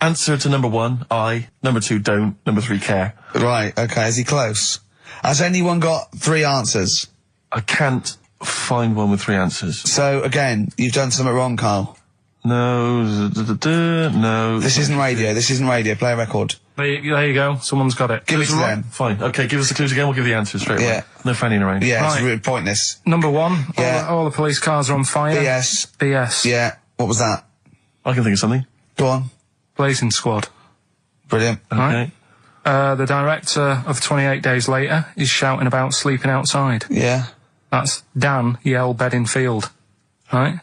Answer to number 1, I. Number 2, don't. Number 3, care. Right, okay, is he close? Has anyone got 3 answers? I can't find one with 3 answers. So, again, you've done something wrong, Karl. No, no. This isn't radio, play a record. There you go. Someone's got it. Give it to them. Fine. Okay, give us the clues again, we'll give the answers straight away. Yeah. No fanning around. Yeah, it's Right. really pointless. Number 1. Yeah. All the police cars are on fire. BS. BS. Yeah, what was that? I can think of something. Go on. Blazing Squad. Brilliant. Okay. Right. The director of 28 Days Later is shouting about sleeping outside. Yeah. That's Dan Yell Bedingfield. Right?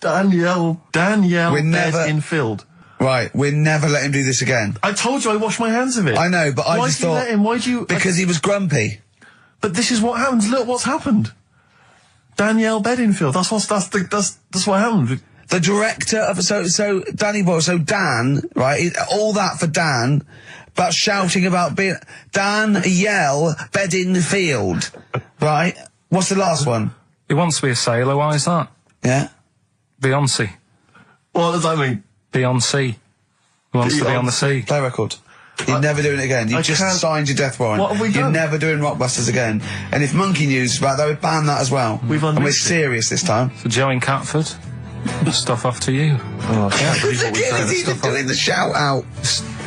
Danielle We're never- Infield. Right, we'll never let him do this again. I told you I washed my hands of it. I know, but I Why just did you thought... let him? Why do you... Because he was grumpy. But this is what happens. Look what's happened. Danielle Bedingfield. That's what happened. The director of... So Danny Boyle, so Dan, right, all that for Dan, but shouting about being... Dan Yell Bedingfield, right? What's the last one? He wants to be a sailor. Why is that? Yeah? Beyonce. What does that mean? Beyonce. He wants to be on the sea. Play a record. You're never doing it again. You I just can't- signed your death warrant. What have we You're done? never doing Rockbusters again. And if Monkey News is back, they would ban that as well. We've and we're unleashed it. serious this time. So Joe in Catford. Stuff off to you. Oh, I can't believe what we've done. He's even doing the shout out.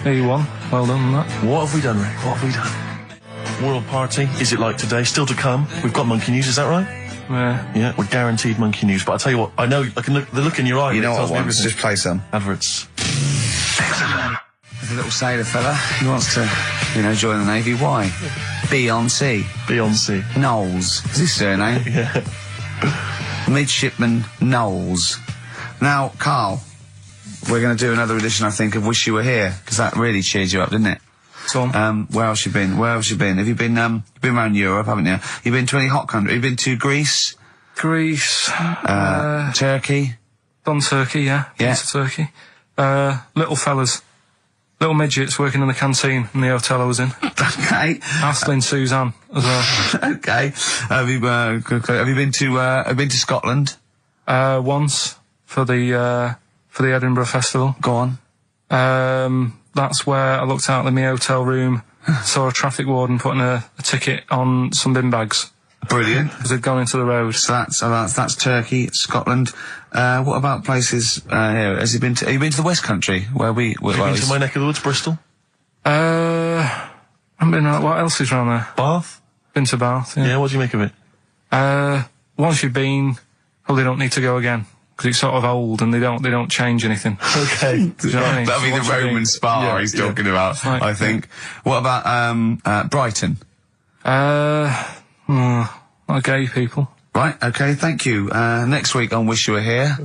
There you won. Well done on that. What have we done, Rick? What have we done? World Party, is it like today? Still to come. We've got Monkey News, is that right? Yeah. Yeah, we're guaranteed Monkey News. But I tell you what, I know, I can look, the look in your eye. You know Rick, what tells I me want? everything. Just play some. Adverts. There's a little sailor fella. He wants to, join the Navy. Why? Beyonce. Knowles. Is his surname? Yeah. Midshipman Knowles. Now, Karl, we're going to do another edition, I think, of Wish You Were Here, because that really cheered you up, didn't it? So on. Where else you been? Have you been? You've been around Europe, haven't you? You've been to any hot country? You've been to Greece? Greece. Turkey? Done Turkey, yeah. Yeah. Been to Turkey. Little fellas. Little midgets working in the canteen in the hotel I was in. Okay. Astley and Suzanne as well. Okay. Have you been to Scotland? Once for the Edinburgh Festival. Go on. That's where I looked out in my hotel room, saw a traffic warden putting a ticket on some bin bags Brilliant. because they'd gone into the road. So that's Turkey, Scotland. What about places here? Have you been to the West Country where Have you been to my neck of the woods, Bristol? I haven't been around. What else is around there? Bath? Been to Bath, yeah. Yeah, what do you make of it? Once you've been, probably don't need to go again because it's sort of old and they don't change anything. Okay. Do you know what I mean? That'll be Once the you've Roman been- spa Yeah, he's yeah. talking about, Right. I think. What about Brighton? Not gay people. Right, okay, thank you. Next week on Wish You Were Here,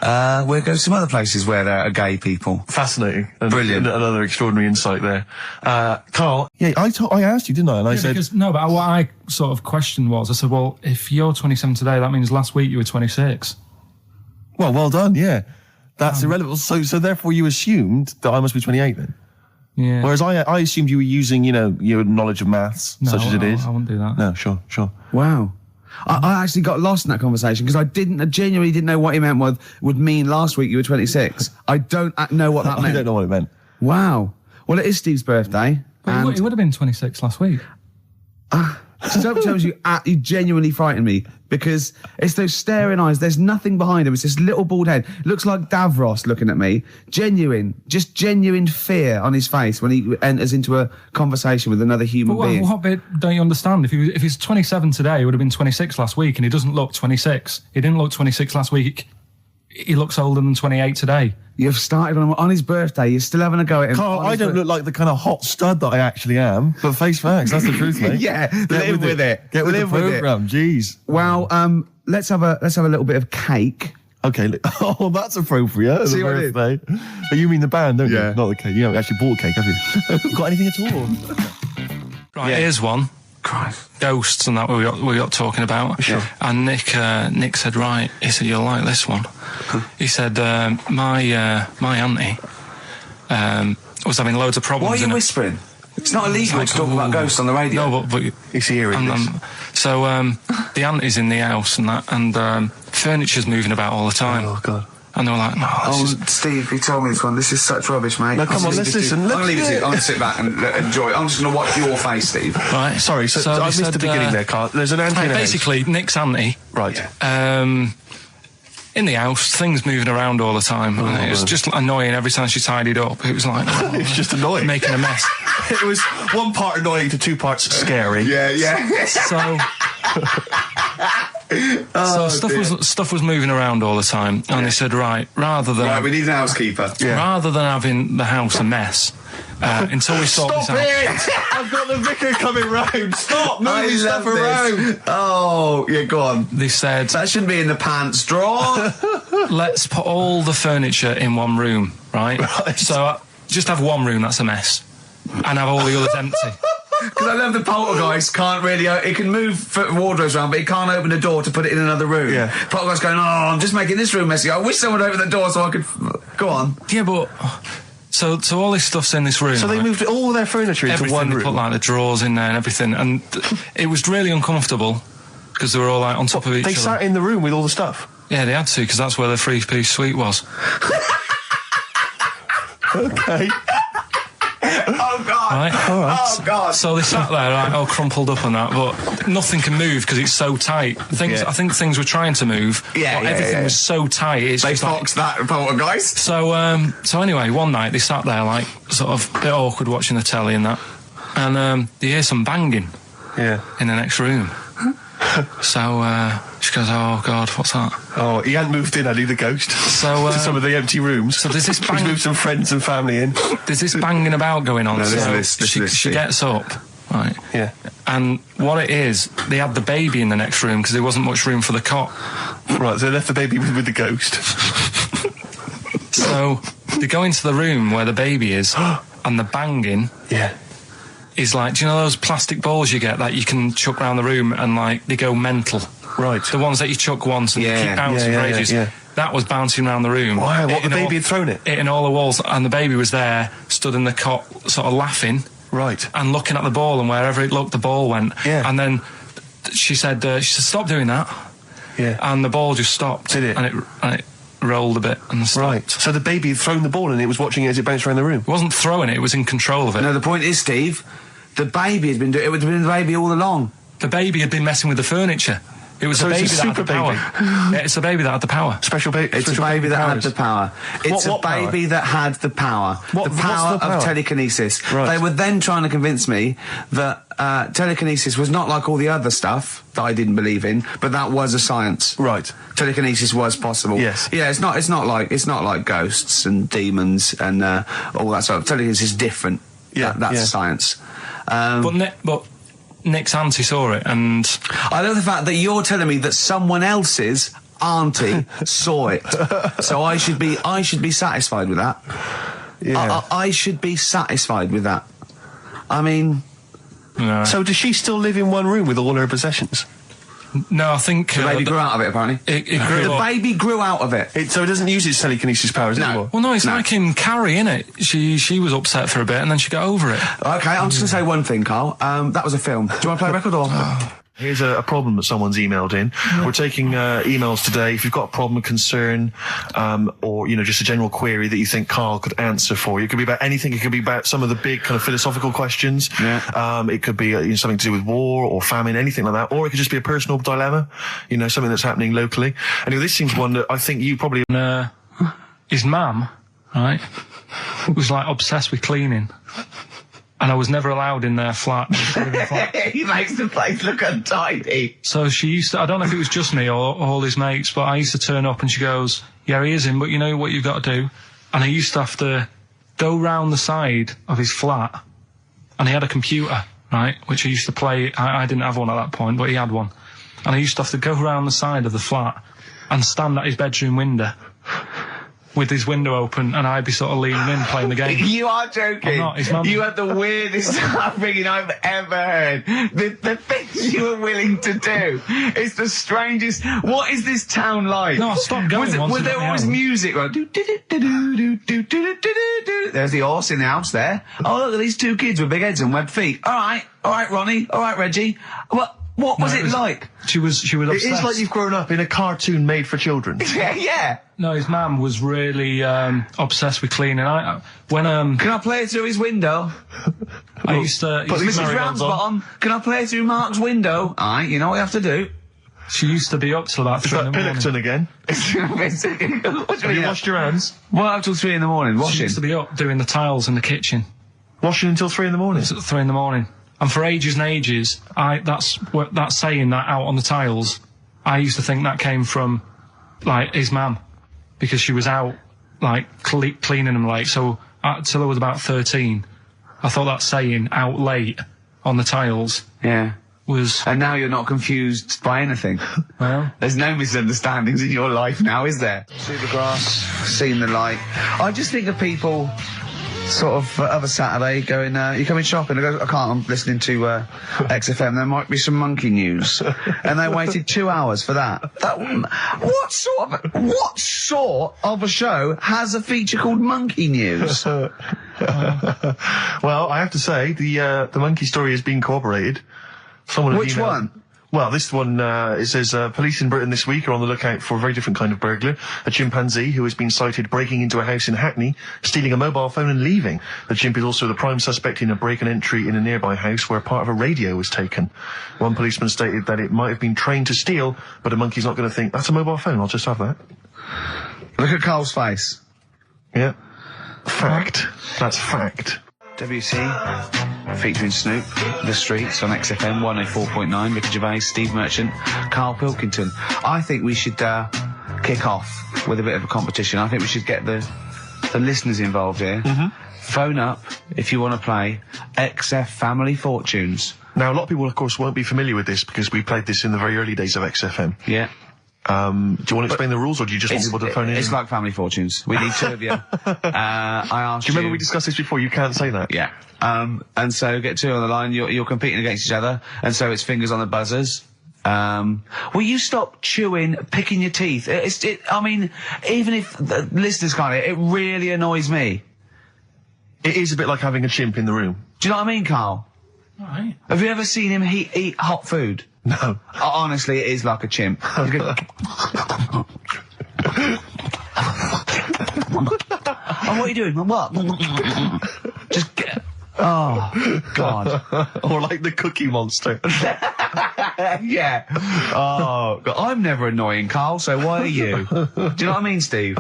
we'll go to some other places where there are gay people. Fascinating. And Brilliant. Another extraordinary insight there. Karl. Yeah, I asked you, didn't I? And I said... But what I sort of questioned was, I said, well, if you're 27 today, that means last week you were 26. Well done, yeah. That's irrelevant. So therefore you assumed that I must be 28 then? Yeah. Whereas I assumed you were using, your knowledge of maths, No, such as it is. I wouldn't do that. No, sure. Wow. I actually got lost in that conversation because I genuinely didn't know what he meant would mean last week you were 26. I don't know what that meant. I don't know what it meant. Wow. Well, it is Steve's birthday. But he would have been 26 last week. Stuff tells you genuinely frightened me because it's those staring eyes. There's nothing behind him. It's this little bald head. Looks like Davros looking at me. Genuine fear on his face when he enters into a conversation with another human But being. what bit don't you understand? If he's 27 today, he would have been 26 last week, and he doesn't look 26. He didn't look 26 last week. He looks older than 28 today. You've started on his birthday. You're still having a go at him. Karl, I don't look like the kind of hot stud that I actually am, but face facts, that's the truth, mate. Yeah, live with it. Get with Live the with it. programme, jeez. Well, let's have a little bit of cake. Okay, oh, that's appropriate. See The what I did? birthday. But you mean the band, don't Yeah. you? Not the cake. You haven't actually bought cake, have you? Got anything at all? Right, Yeah. here's one. Christ. Ghosts and that we got talking about. Sure. And Nick said, right, he said, you'll like this one. He said, my auntie was having loads of problems. Why are you in her- whispering? It's not illegal to talk about ghosts on the radio. No, but He's hearing this. so the auntie's in the house and that, and furniture's moving about all the time. Oh, God. And they were like, no, Steve, he told me this one. This is such rubbish, mate. No, come on, let's listen. I'm going to leave it to you. I'm going to sit back and enjoy it. I'm just going to watch your face, Steve. Right. Sorry, so I missed the beginning there, Carl. There's an auntie in the house. Basically, Nick's auntie. Right. In the house, things moving around all the time. And it was just annoying every time she tidied up. It was like... It's just annoying. Making a mess. It was one part annoying to two parts scary. Yeah. So stuff was moving around all the time, and they said, right, we need an housekeeper. Rather than having the house a mess, until we sort this out. Stop it! I've got the vicar coming round. Stop moving stuff around. Oh, yeah, go on. They said That shouldn't be in the pants drawer. let's put all the furniture in one room, right? So just have one room that's a mess, and have all the others empty. Because I love the poltergeist can't really... it can move wardrobes around, but it can't open the door to put it in another room. Yeah. Poltergeist going, I'm just making this room messy. I wish someone would open the door so I could... Go on. Yeah, but... So all this stuff's in this room. So they moved all their furniture into everything, one room. They put like the drawers in there and everything, and it was really uncomfortable because they were all like on top of each other. They sat in the room with all the stuff. Yeah, they had to, because that's where the 3-piece suite was. Okay. Oh, God. Right? All right. Oh, God. So they sat there, like, all crumpled up and that, but nothing can move because it's so tight. I think things were trying to move, but everything was so tight. It's They just foxed that poltergeist. So anyway, one night they sat there, like, sort of a bit awkward watching the telly and that, and they hear some banging in the next room. So she goes, oh God, what's that? Oh, he hadn't moved in, had he, the ghost? So to some of the empty rooms. So there's this He's moved some friends and family in. There's this banging about going on. No, so she gets up, right? Yeah. And what it is, they had the baby in the next room because there wasn't much room for the cot. Right, so they left the baby with the ghost. So they go into the room where the baby is, and the banging is like, do you know those plastic balls you get that you can chuck around the room and like they go mental? Right. The ones that you chuck once and they keep bouncing for ages. Yeah. That was bouncing around the room. Wow, what, the baby had thrown it? Hitting all the walls, and the baby was there, stood in the cot, sort of laughing. Right. And looking at the ball, and wherever it looked, the ball went. Yeah. And then she said, stop doing that. Yeah. And the ball just stopped. Did it? And it rolled a bit and stopped. Right. So the baby had thrown the ball and it was watching it as it bounced around the room? It wasn't throwing it, it was in control of it. No, the point is, Steve, the baby has been doing... It would have been the baby all along. The baby had been messing with the furniture. It was So the baby it's a that had super the power. Yeah, it's the baby that had the power. Special baby. It's a baby that had the power. It's What a baby that had the power. What- the power what's the power? of telekinesis. Right. They were then trying to convince me that telekinesis was not like all the other stuff that I didn't believe in, but that was a science. Right. Telekinesis was possible. Yes. Yeah, it's not like ghosts and demons and all that stuff. Telekinesis is different. Yeah, That's yeah. science. But Nick's auntie saw it, and I love the fact that you're telling me that someone else's auntie saw it. So I should be satisfied with that. Yeah. I should be satisfied with that. I mean, no. So does she still live in one room with all her possessions? No, I think the baby grew out of it, apparently. It grew The up. baby grew out of it. So it doesn't use its telekinesis powers anymore? Well, no, it's like in Carrie, innit? She was upset for a bit, and then she got over it. Okay, I'm just going to say one thing, Karl. That was a film. Do you want to play a record or...? Here's a problem that someone's emailed in. We're taking emails today. If you've got a problem, a concern, or, just a general query that you think Karl could answer for you. It could be about anything. It could be about some of the big kind of philosophical questions. Yeah. It could be something to do with war or famine, anything like that. Or it could just be a personal dilemma, something that's happening locally. Anyway, this seems one that I think you probably... His mum, right, was like obsessed with cleaning. And I was never allowed in their flat. He makes the place look untidy. So she used to, I don't know if it was just me or all his mates, but I used to turn up and she goes, yeah, he is in, but you know what you've got to do? And I used to have to go round the side of his flat, and he had a computer, right, which I used to play. I didn't have one at that point, but he had one. And I used to have to go round the side of the flat and stand at his bedroom window with his window open, and I'd be sort of leaning in playing the game. You are joking. I'm not, his mum. You had the weirdest upbringing I've ever heard. The things you were willing to do. It's the strangest. What is this town like? No, I stopped going once. Was there always music? Like, there's the horse in the house there. Oh, look at these two kids with big heads and webbed feet. All right, Ronnie. All right, Reggie. What was it like? She was obsessed. It is like you've grown up in a cartoon made for children. Yeah. No, his mum was really obsessed with cleaning. Can I play it through his window? I used to... Mrs. Ramsbottom, can I play it through Mark's window? Aye, you know what you have to do. She used to be up till about 3 in the morning. Pilkington again. Have you washed your hands? What, up till 3 in the morning? Washing? She used to be up doing the tiles in the kitchen. Washing until 3 in the morning? It's at 3 in the morning. And for ages and ages, that saying that out on the tiles, I used to think that came from, like, his mum. Because she was out, like, cleaning them late. So, till I was about 13, I thought that saying, out late, on the tiles... Yeah. Was... And now you're not confused by anything. Well... There's no misunderstandings in your life now, is there? See the grass, seen the light. I just think of people... sort of a Saturday going, you coming shopping? I go, I can't, I'm listening to XFM, there might be some monkey news. And they waited 2 hours for that. What sort of a show has a feature called Monkey News? Well, I have to say, the monkey story has been corroborated. Which one? Well, this one, it says, police in Britain this week are on the lookout for a very different kind of burglar. A chimpanzee who has been sighted breaking into a house in Hackney, stealing a mobile phone and leaving. The chimp is also the prime suspect in a break and entry in a nearby house where part of a radio was taken. One policeman stated that it might have been trained to steal, but a monkey's not going to think, that's a mobile phone, I'll just have that. Look at Karl's face. Yeah. Fact. That's fact. WC, featuring Snoop, The Streets on XFM 104.9, Ricky Gervais, Steve Merchant, Karl Pilkington. I think we should kick off with a bit of a competition. I think we should get the listeners involved here. Phone up if you want to play XF Family Fortunes. Now, a lot of people, of course, won't be familiar with this because we played this in the very early days of XFM. Yeah. Do you want to explain the rules, or do you just want people to phone in? It's like Family Fortunes. We need two of you. I asked you... Do you remember we discussed this before? You can't say that. Yeah. And so get two on the line. You're competing against each other, and so it's fingers on the buzzers. Will you stop chewing, picking your teeth? I mean, even if the listeners can't, it really annoys me. It is a bit like having a chimp in the room. Do you know what I mean, Karl? Right. Have you ever seen him eat hot food? No. Honestly, it is like a chimp. Oh, what are you doing? What? Just get... Oh, God. Or like the Cookie Monster. Yeah. Oh, God. I'm never annoying, Karl, so why are you? Do you know what I mean, Steve?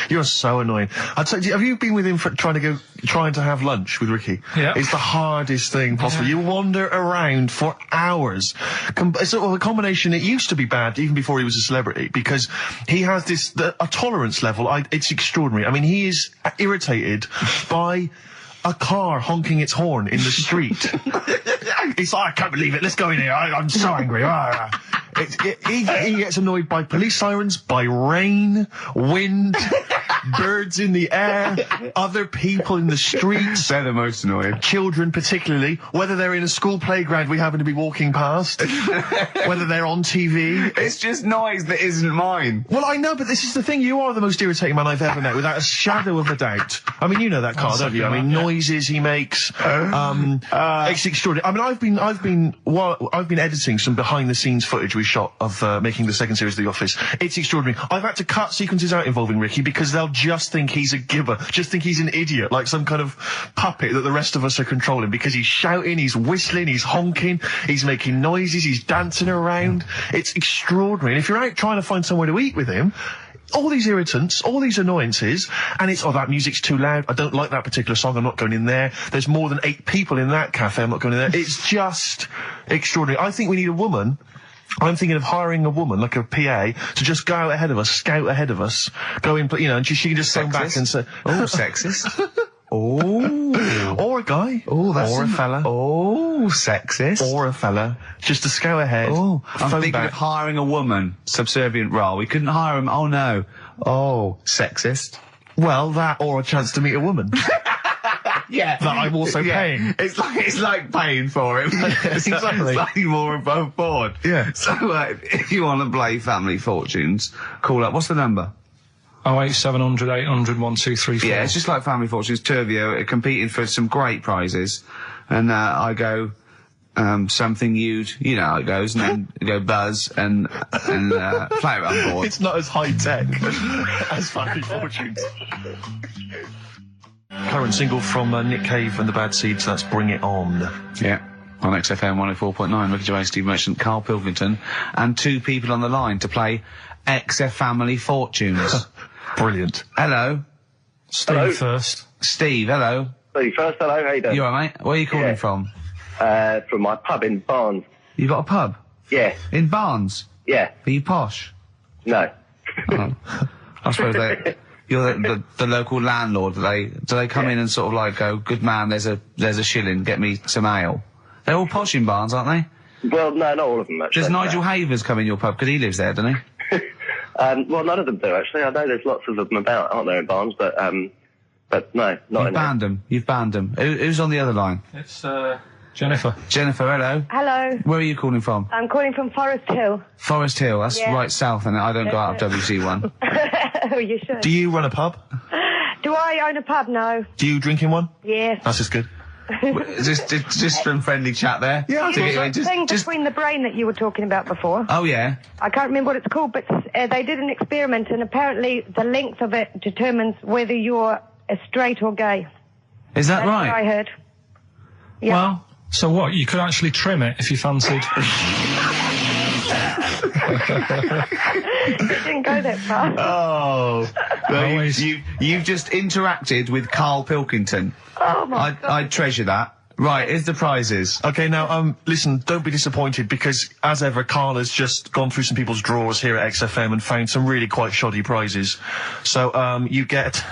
You're so annoying. I'd say, have you been with him for trying to have lunch with Ricky? Yeah. It's the hardest thing possible. Yeah. You wander around for hours. It's sort of a combination. It used to be bad even before he was a celebrity because he has a tolerance level. It's extraordinary. I mean, he is irritated by a car honking its horn in the street. It's like, I can't believe it. Let's go in here. I'm so angry. He gets annoyed by police sirens, by rain, wind, birds in the air, other people in the streets. They're the most annoying. Children particularly, whether they're in a school playground we happen to be walking past, whether they're on TV. It's just noise that isn't mine. Well, I know, but this is the thing. You are the most irritating man I've ever met, without a shadow of a doubt. I mean, you know that, Karl, don't you? I mean, noises he makes. It's extraordinary. I mean, I've been editing some behind-the-scenes footage we shot of making the second series of The Office. It's extraordinary. I've had to cut sequences out involving Ricky because they'll just think he's a gibber, just think he's an idiot, like some kind of puppet that the rest of us are controlling, because he's shouting, he's whistling, he's honking, he's making noises, he's dancing around. It's extraordinary. And if you're out trying to find somewhere to eat with him, all these irritants, all these annoyances, and it's, oh, that music's too loud, I don't like that particular song, I'm not going in there, there's more than 8 people in that cafe, I'm not going in there. It's just extraordinary. I think we need a woman. I'm thinking of hiring a woman, like a PA, to just go out ahead of us, scout ahead of us, go in, you know, and she can just phone back and say, oh, sexist. Oh. Or a guy. Oh, that's or a fella. Oh, sexist. Or a fella. Just to scout ahead. Oh, I'm thinking back. of hiring a woman, subservient role. We couldn't hire him. Oh, no. Oh, sexist. Well, that or a chance to meet a woman. Yeah. That I'm also paying. It's like paying for it. It's Exactly. slightly more above board. Yeah. So, if you want to play Family Fortunes, call up. What's the number? 08700 800 1234. Yeah, it's just like Family Fortunes. Two of you competing for some great prizes. And, I go, something you know how it goes, and then you go Buzz and play it on board. It's not as high tech as Family Fortunes. Current single from Nick Cave and the Bad Seeds, that's Bring It On. Yeah. On XFM 104.9, Ricky Gervais, Steve Merchant, Karl Pilkington, and two people on the line to play XF Family Fortunes. Brilliant. Hello. Steve Hello. first. Steve, hello. Steve first, hello, how you doing? You alright, mate? Where are you calling Yeah. from? From my pub in Barnes. You got a pub? Yeah, In Barnes? yeah, Are you posh? no. Oh. I suppose you're the local landlord. Do they come in and sort of like go, good man, there's a shilling, get me some ale? They're all posh in Barnes, aren't they? Well, no, not all of them, actually. Does Nigel Havers come in your pub? Because he lives there, doesn't he? Well, none of them do, actually. I know there's lots of them about, aren't there, in Barnes, but no, not You've in banned them. You've banned them. Who's on the other line? It's, Jennifer. Jennifer, hello. Hello, Where are you calling from? I'm calling from Forest Hill. Forest Hill. That's Yeah. right south, and I don't go out of WC1. Oh, you should. Do you run a pub? Do I own a pub? No. Do you drink in one? Yes. That's just good. just from friendly chat there. Yeah, To get you in, That thing between the brain that you were talking about before. Oh yeah. I can't remember what it's called, but they did an experiment, and apparently the length of it determines whether you're straight or gay. Is that That's what I right? heard. Yeah. Well, so what? You could actually trim it if you fancied. It didn't go that far. Oh. Well, Always. you've just interacted with Karl Pilkington. Oh my God. I treasure that. Right, here's the prizes. Okay, now, listen, don't be disappointed because, as ever, Karl has just gone through some people's drawers here at XFM and found some really quite shoddy prizes. So, you get,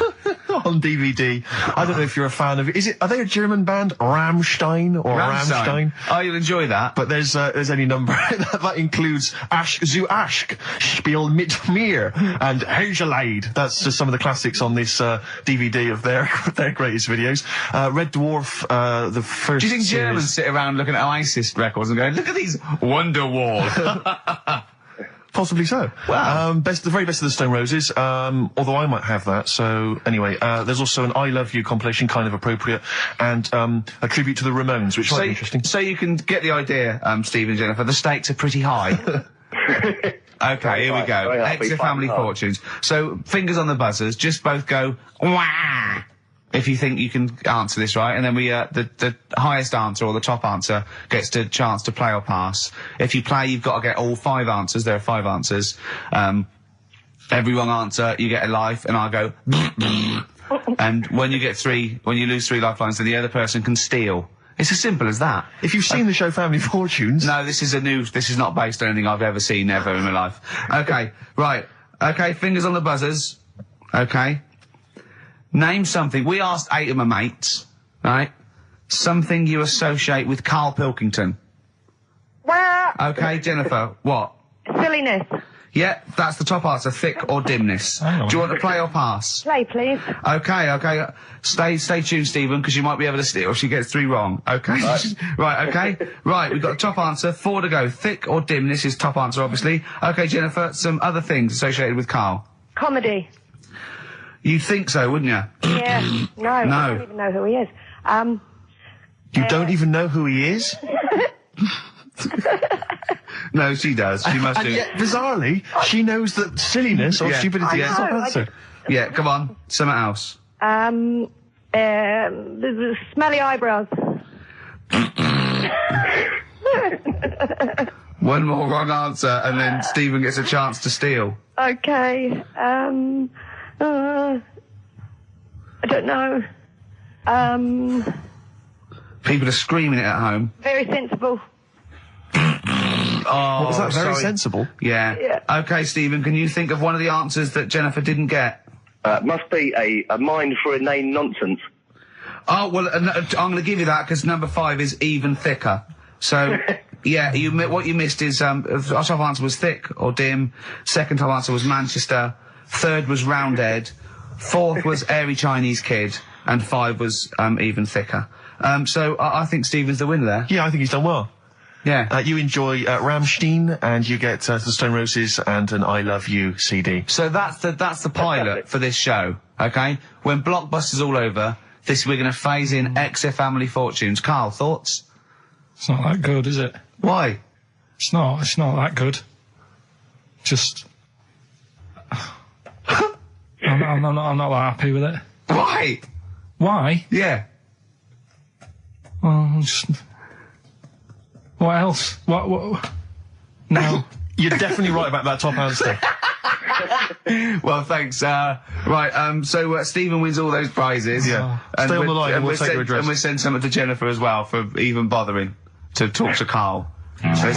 on DVD, I don't know if you're a fan of it, are they a German band? Rammstein or Rammstein? Oh, you'll enjoy that. But there's any number that includes Asch zu Asch, Spiel mit mir, and Hergelade. That's just some of the classics on this DVD of their greatest videos. Red Dwarf, the first. Do you think series. Germans sit around looking at ISIS records and going, look at these Wonderwall? Possibly so. Wow. The very best of the Stone Roses, although I might have that. So, anyway, there's also an I Love You compilation, kind of appropriate, and a tribute to the Ramones, which might be interesting. So you can get the idea, Steve and Jennifer, the stakes are pretty high. Okay, here we go. Very happy, Extra Family fighting hard. Fortunes. So, fingers on the buzzers, just both go, wah! If you think you can answer this right, and then we, the highest answer or the top answer gets the chance to play or pass. If you play, you've got to get all 5 answers. There are 5 answers. Every wrong answer, you get a life, and I go, and when you lose 3 lifelines, then the other person can steal. It's as simple as that. If you've seen the show Family Fortunes, No, this is not based on anything I've ever seen ever in my life. Okay, right. Okay, fingers on the buzzers. Okay. Name something. We asked 8 of my mates, right? Something you associate with Karl Pilkington. Well, Okay, Jennifer, what? silliness. Yeah, that's the top answer, thick or dimness. Hang on. Do you want to play or pass? Play, please. Okay. Stay tuned, Stephen, because you might be able to steal if she gets 3 wrong. Okay? Right, okay. Right, we've got the top answer, 4 to go. Thick or dimness is top answer, obviously. Okay, Jennifer, some other things associated with Karl. Comedy. You'd think so, wouldn't you? Yeah. No, I don't even know who he is. you don't even know who he is? No, she does. She must And do. yet, bizarrely, she knows that silliness or Yeah. stupidity is I the top know, I answer. Yeah, come on. Something else. The smelly eyebrows. One more wrong answer, and then Stephen gets a chance to steal. Okay. I don't know. People are screaming it at home. Very sensible. Oh, Was that very sorry. sensible? Yeah. Yeah. Okay, Stephen, can you think of one of the answers that Jennifer didn't get? Must be a mind for inane nonsense. Oh, well, I'm going to give you that because number 5 is even thicker. So, yeah, what you missed is, our top answer was thick or dim. Second top answer was Manchester. Third was Roundhead. 4th was Airy Chinese Kid, and 5 was Even Thicker. So I think Stephen's the winner there. Yeah, I think he's done well. Yeah. You enjoy Rammstein, and you get the Stone Roses and an I Love You CD. So that's the pilot for this show, okay? When Blockbuster's all over, we're going to phase in XF Family Fortunes. Karl, thoughts? It's not that good, is it? Why? It's not that good. Just... I'm not that happy with it. Why? Why? Yeah. Well, just... What else? What? No. You're definitely right about that top answer. Well, thanks. Right, so Stephen wins all those prizes. Yeah. Stay on the line and we'll take your address. And we'll send something to Jennifer as well for even bothering to talk to Karl. So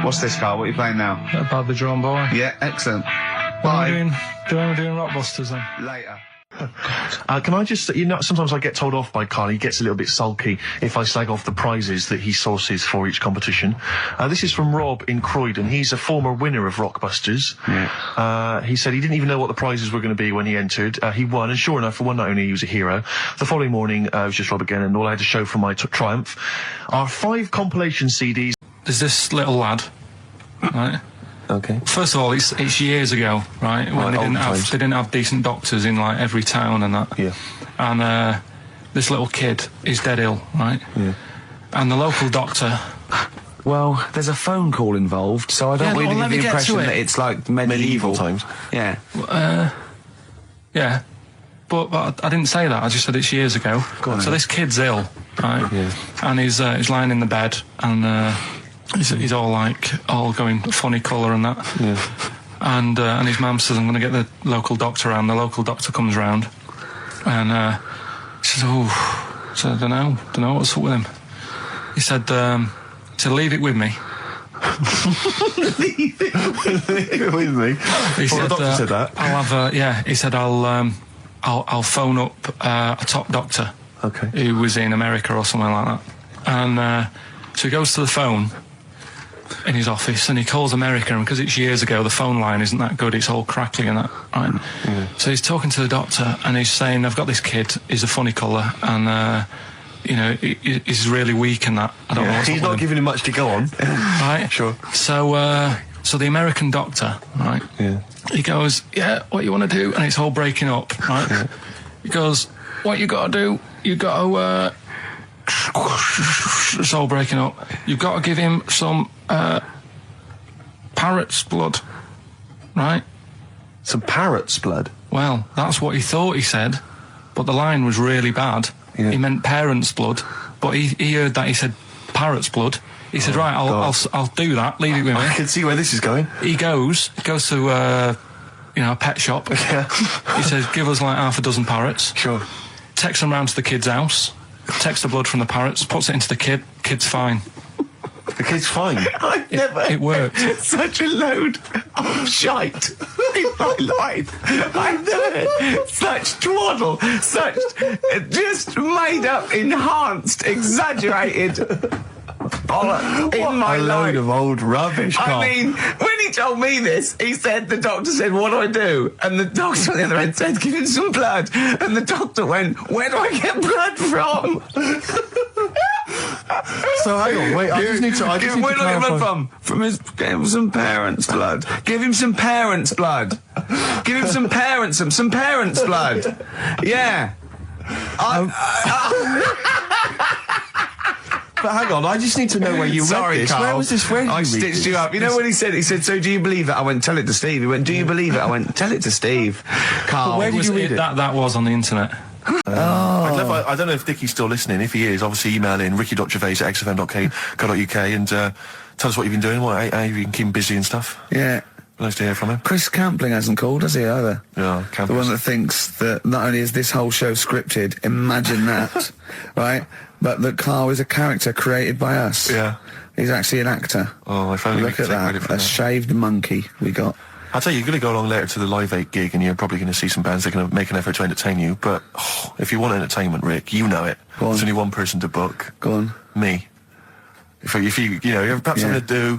what's this, Karl? What are you playing now? Badly Drawn Boy. Yeah, excellent. What am I doing? We're doing Rockbusters then? Later. Can I just, sometimes I get told off by Karl. He gets a little bit sulky if I slag off the prizes that he sources for each competition. This is from Rob in Croydon. He's a former winner of Rockbusters. Yeah. He said he didn't even know what the prizes were going to be when he entered. He won, and sure enough, for one night only, he was a hero. The following morning, it was just Rob again, and all I had to show for my triumph are 5 compilation CDs. There's this little lad, right? Okay. First of all, it's years ago, right? When they didn't have decent doctors in like every town and that. Yeah. And this little kid is dead ill, right? Yeah. And the local doctor. Well, there's a phone call involved, so I don't really get the impression that it's like medieval times. Yeah. Yeah. But I didn't say that. I just said it's years ago. So this kid's ill, right? Yeah. And he's lying in the bed and. He's all going funny colour and that. Yeah. And his mum says, I'm going to get the local doctor round. The local doctor comes round and he says, I don't know what's up with him. He said, leave it with me. Leave it with me? He said, the doctor said that? I'll have he said, I'll phone up a top doctor. Okay. Who was in America or something like that. And so he goes to the phone in his office and he calls America, and because it's years ago the phone line isn't that good, it's all crackly and that, right? So he's talking to the doctor and he's saying, I've got this kid, he's a funny colour and he's really weak and that. I don't know what's he's not giving him much to go on. Right? Sure. So the American doctor, right? Yeah. He goes, yeah, what you want to do? And it's all breaking up, right? Yeah. He goes, what you got to do, you got to it's all breaking up. You've got to give him some parrot's blood, right? Some parrot's blood? Well, that's what he thought he said, but the line was really bad. Yeah. He meant parent's blood, but he heard that he said parrot's blood. He said, right, I'll do that. Leave it with me. I can see where this is going. He goes to a pet shop. Yeah. He says, give us like half a dozen parrots. Sure. Takes them round to the kid's house. Takes the blood from the parrots, puts it into the kid. Kid's fine. The kid's fine. I've never it worked. Such a load of shite in my life. I've never heard such twaddle, such just made up, enhanced, exaggerated bollocks in my life. A load of old rubbish, Karl. I mean, when he told me this, the doctor said, what do I do? And the doctor on the other end said, give him some blood. And the doctor went, where do I get blood from? So hang on, wait, I just need to where do I get blood from? Give him some parents' blood. Give him some parents' blood. Give him some parents' blood. Yeah. But hang on, I just need to know where you read this. Karl. Where was this? Where did I stitched you up. You know what he said? He said, so do you believe it? I went, tell it to Steve. He went, do you believe it? I went, tell it to Steve. Karl. But where did you read it? That was on the internet. I don't know if Dickie's still listening. If he is, obviously email in ricky.gervais@xfm.co.uk and tell us what you've been doing, how you've been keeping busy and stuff. Yeah. Nice to hear from him. Chris Campling hasn't called, has he, either? Yeah, Campling. The one that thinks that not only is this whole show scripted, imagine that, right? But that Karl is a character created by us. Yeah. He's actually an actor. Oh, if only we could take credit for that. A shaved monkey we got. I'll tell you, you're going to go along later to the Live 8 gig and you're probably going to see some bands that are going to make an effort to entertain you, but if you want entertainment, Rick, you know it. There's only one person to book. Go on. Me. If you you're perhaps having to do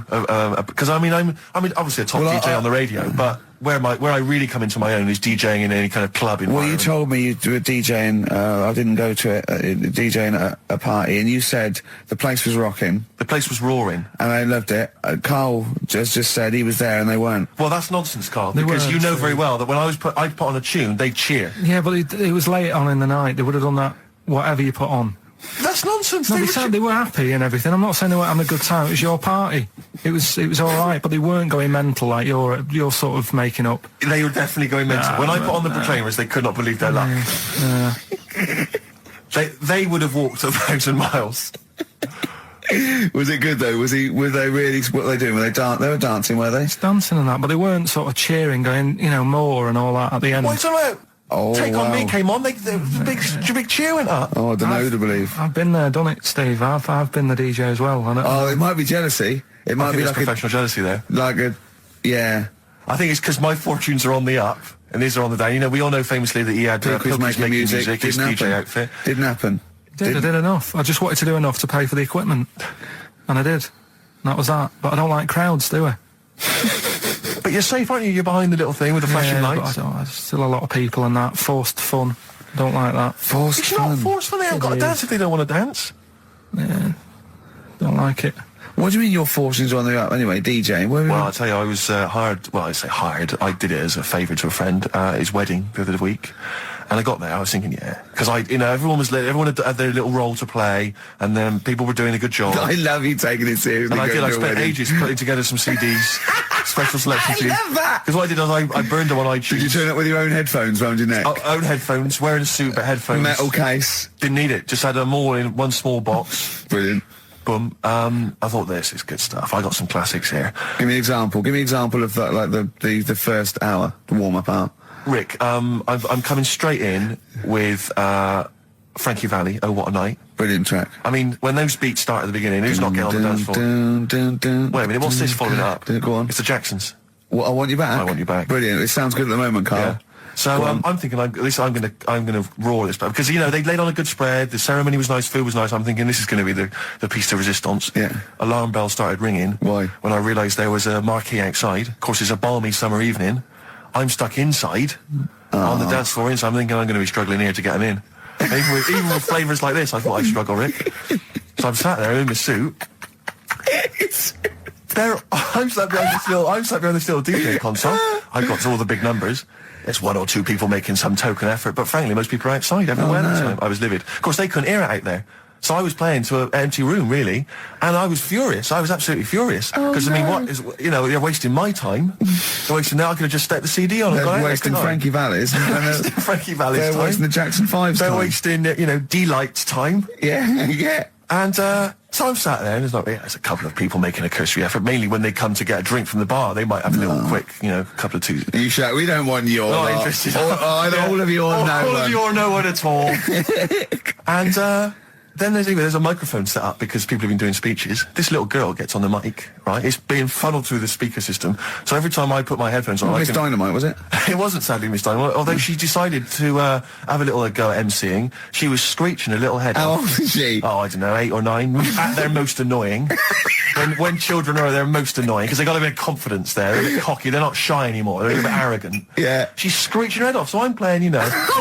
because I'm obviously a top DJ on the radio, but where I really come into my own is DJing in any kind of club environment. Well, you told me you were DJing. I didn't go to it. DJing at a party, and you said the place was rocking. The place was roaring, and I loved it. Karl just said he was there, and they weren't. Well, that's nonsense, Karl, because you know very well that when I put on a tune, they cheer. Yeah, but it was late on in the night. They would have done that whatever you put on. That's nonsense. No, they were happy and everything. I'm not saying they weren't having a good time. It was your party. It was all right, but they weren't going mental like you're sort of making up. They were definitely going mental. When I put on the Proclaimers, they could not believe their luck. They would have walked 1,000 miles. Was it good though? Were they really? What were they doing? They were dancing, were they? Dancing and that, but they weren't sort of cheering, going, more and all that at the end. What's about? Take On Me came on. The big cheer went up. Oh, I don't know who to believe. I've been there, done it, Steve. I've been the DJ as well. It might be jealousy. It might be like professional jealousy there. Yeah. I think it's because my fortunes are on the up and his are on the down. We all know famously that he had Pilkington making music. His DJ outfit didn't happen. I did enough. I just wanted to do enough to pay for the equipment, and I did. And that was that. But I don't like crowds, do I? But you're safe, aren't you? You're behind the little thing with the flashing lights. But there's still a lot of people and that. Forced fun. Don't like that. Forced fun? It's not forced fun. They haven't got to dance if they don't want to dance. Yeah. Don't like it. What do you mean your fortunes are on the up? Anyway, DJing. Well, I'll tell you, I was hired. Well, I say hired. I did it as a favour to a friend. His wedding the other week. And I got there, I was thinking, because everyone had their little role to play, and then people were doing a good job. I love you taking it seriously. And I spent ages putting together some CDs, special selection CDs. I love that! Because what I did was I burned them on iTunes. Did you turn up with your own headphones round your neck? Own headphones, wearing a suit, but headphones. Metal case. Didn't need it, just had them all in one small box. Brilliant. Boom. I thought this is good stuff. I got some classics here. Give me an example. Give me an example of that, like the first hour, the warm-up hour. Rick, I'm coming straight in with Frankie Valli, Oh What a Night. Brilliant track. I mean, when those beats start at the beginning, who's not getting on the dance floor? Wait a minute, what's this following up? Go on. It's the Jacksons. What, I Want You Back? I Want You Back. Brilliant. It sounds good at the moment, Karl. Yeah. So I'm thinking, at least I'm gonna roar this, because they laid on a good spread. The ceremony was nice, food was nice. I'm thinking this is going to be the piece de resistance. Yeah. Alarm bell started ringing. Why? When I realised there was a marquee outside. Of course, it's a balmy summer evening. I'm stuck inside on the dance floor, so I'm thinking I'm going to be struggling here to get them in. Even with flavours like this, I thought I'd struggle, Rick. So I'm sat there in my suit. I'm sat behind this little DJ console. I've got all the big numbers. There's one or two people making some token effort, but frankly, most people are outside everywhere. That time. I was livid. Of course, they couldn't hear it out there. So I was playing to an empty room, really, and I was furious. I was absolutely furious. Because, I mean, what is, they're wasting my time. They're wasting, now I could have just stuck the CD on and gone out. They're wasting Frankie Valli's. Frankie Valli's time. They're wasting the Jackson 5's time. They're wasting, D-Light's time. Yeah, yeah. And, so I'm sat there, and there's a couple of people making a cursory effort. Mainly when they come to get a drink from the bar, they might have a little quick, couple of two. You shout, we don't want your not interested. All of your no one. All of your no one at all. And, then there's a microphone set up because people have been doing speeches. This little girl gets on the mic, right? It's being funneled through the speaker system. So every time I put my headphones on, Miss Dynamite, was it? It wasn't sadly Miss Dynamite, although she decided to have a little go at MCing. She was screeching a little head off. How old is she? Oh, I don't know, 8 or 9. At their most annoying. when children are their most annoying, because they got a bit of confidence there. They're a bit cocky. They're not shy anymore. They're a bit arrogant. Yeah. She's screeching her head off. So I'm playing, and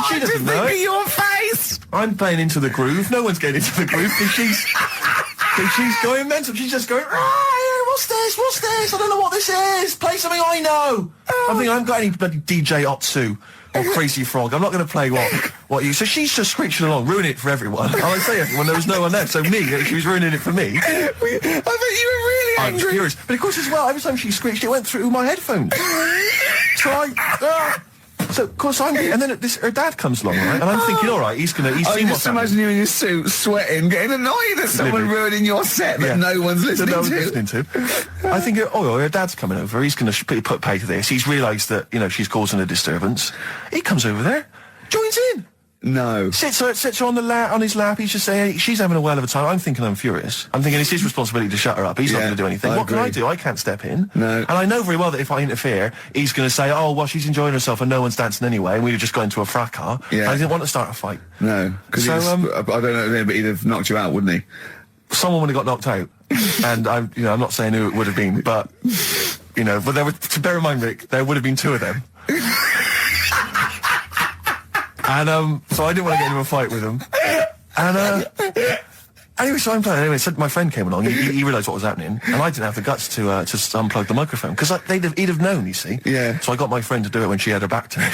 she doesn't know. Think of your face. I'm playing into the groove. No one's getting into the groove because she's going mental. She's just going, what's this? I don't know what this is. Play something I know. I'm thinking I haven't got any bloody DJ Otsu or Crazy Frog. I'm not going to play what you... So she's just screeching along, ruining it for everyone. I say everyone, there was no one there. So me, she was ruining it for me. I bet you were really angry. I'm furious. But of course as well, every time she screeched, it went through my headphones. So So, of course, and then her dad comes along, right? And I'm thinking, all right, he's seen what's happening. Just imagine you in your suit, sweating, getting annoyed at someone ruining your set that no one's listening to. I think, her dad's coming over. He's going to put pay to this. He's realised that, she's causing a disturbance. He comes over there, joins in. No. Sits her on his lap. He's just saying, she's having a whale of a time. I'm thinking I'm furious. I'm thinking it's his responsibility to shut her up. He's not going to do anything. What can I do? I can't step in. No. And I know very well that if I interfere, he's going to say, oh, well, she's enjoying herself and no one's dancing anyway, and we'd have just got into a fracas. Yeah. And I didn't want to start a fight. No. Because I don't know, but he'd have knocked you out, wouldn't he? Someone would have got knocked out. And I'm not saying who it would have been, but but to bear in mind, Rick, there would have been 2 of them. And so I didn't want to get into a fight with them. And anyway, so I'm playing. Anyway, so my friend came along. He realised what was happening, and I didn't have the guts to unplug the microphone because he'd have known. You see. Yeah. So I got my friend to do it when she had her back to me.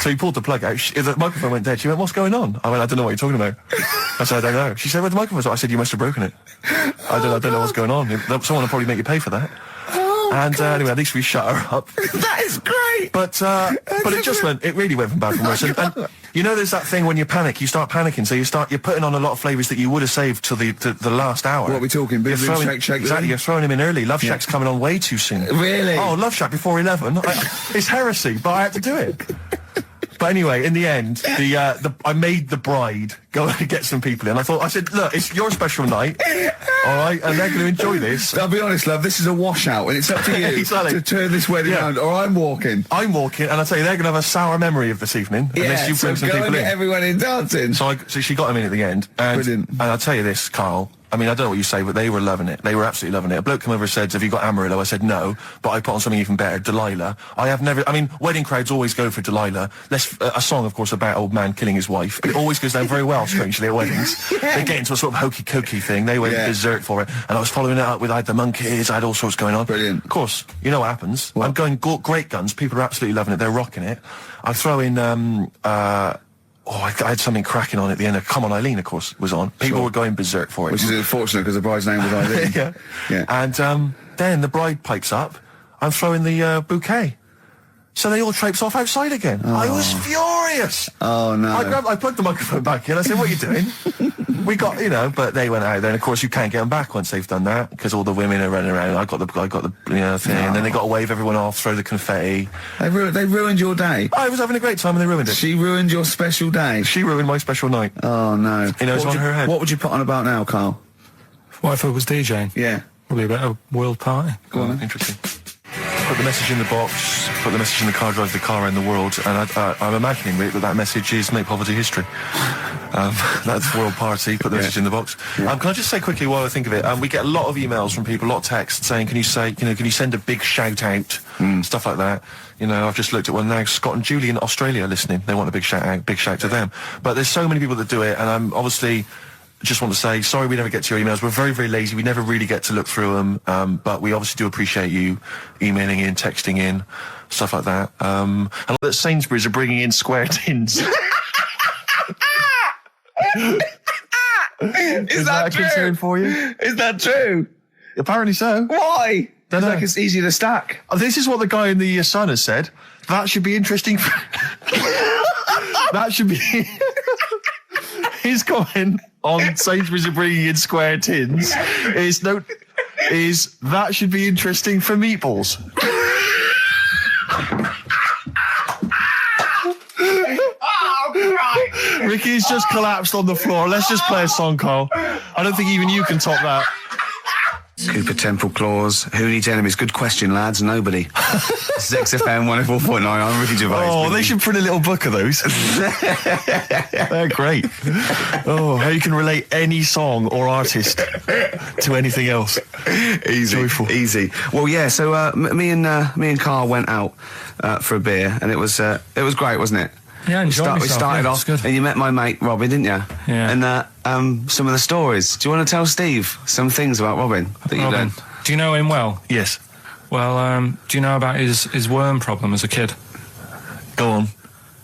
So he pulled the plug out. The microphone went dead. She went, "What's going on?" I went, "I don't know what you're talking about." I said, "I don't know." She said, "Where's the microphone?" I said, "You must have broken it." I don't know what's going on. Someone will probably make you pay for that. Anyway, at least we shut her up. That is great. But it really went from bad from worse. And there's that thing when you panic, you start panicking, so you're putting on a lot of flavours that you would have saved till the last hour. What are we talking? Boom, boom, shake. Exactly, you're throwing him in early. Love Shack's coming on way too soon. Really? Oh, Love Shack before 11. It's heresy, but I had to do it. But anyway, in the end, I made the bride go and get some people in. I said, look, it's your special night, all right, and they're going to enjoy this. I'll be honest, love, this is a washout, and it's up to you exactly. to turn this wedding around, or I'm walking. And I tell you, they're going to have a sour memory of this evening, unless you bring some people in. Get everyone in dancing. So she got him in at the end, and I'll tell you this, Karl. I mean, I don't know what you say, but they were loving it. They were absolutely loving it. A bloke came over and said, "Have you got Amarillo?" I said, "No," but I put on something even better, Delilah. Wedding crowds always go for Delilah. A song, of course, about old man killing his wife. But it always goes down very well, strangely, at weddings. They get into a sort of hokey-cokey thing. They went berserk for it. And I was following it up with, I had the monkeys, I had all sorts going on. Brilliant. Of course, you know what happens. What? I'm going great guns. People are absolutely loving it. They're rocking it. I throw in, I had something cracking on at the end. Come On Eileen, of course, was on. People were going berserk for it. Which is unfortunate because the bride's name was Eileen. Yeah. And then the bride pipes up. I'm throwing the bouquet. So they all traipse off outside again. I was furious. Oh, no. I plugged the microphone back in. I said, "What are you doing?" We got, but they went out there. And, of course, you can't get them back once they've done that because all the women are running around. I got the thing. And then they got to wave everyone off, throw the confetti. They ruined your day. I was having a great time and they ruined it. She ruined your special day. She ruined my special night. Oh, no. It's on her head. What would you put on about now, Karl? What if I was DJing? Yeah. Probably a bit of world party. Go on. Interesting. Put the message in the box, put the message in the car, drive the car around the world, and I'm imagining, Rick, that message is make poverty history. That's world party, put the message in the box. Can I just say quickly while I think of it, we get a lot of emails from people, a lot of texts saying, can you send a big shout out, stuff like that. I've just looked at one now, Scott and Julie in Australia listening, they want a big shout out, big shout to them. But there's so many people that do it, and I'm obviously just want to say, sorry we never get to your emails. We're very, very lazy. We never really get to look through them. But we obviously do appreciate you emailing in, texting in, stuff like that. And that Sainsbury's are bringing in square tins. Is that true? Concern for you? Is that true? Apparently so. Why? Don't know. Like it's easy to stack. This is what the guy in the Sun has said. That should be interesting. That should be... His comment on Sainsbury's are bringing in square tins is that should be interesting for meatballs. Ricky's just collapsed on the floor. Let's just play a song, Karl. I don't think even you can top that. Cooper Temple Claws. Who needs enemies? Good question, lads. Nobody. This is XFM 104.9. I'm Ricky Gervais. Oh, they should print a little book of those. They're great. Oh, how you can relate any song or artist to anything else. Easy. Joyful. Easy. Well, yeah, so me and Karl went out for a beer, and it was great, wasn't it? Yeah, I enjoyed myself. We started off, good. and you met my mate Robin, didn't you? Yeah. And some of the stories. Do you want to tell Steve some things about Robin that you learned? Do you know him well? Yes. Well, do you know about his worm problem as a kid? Go on.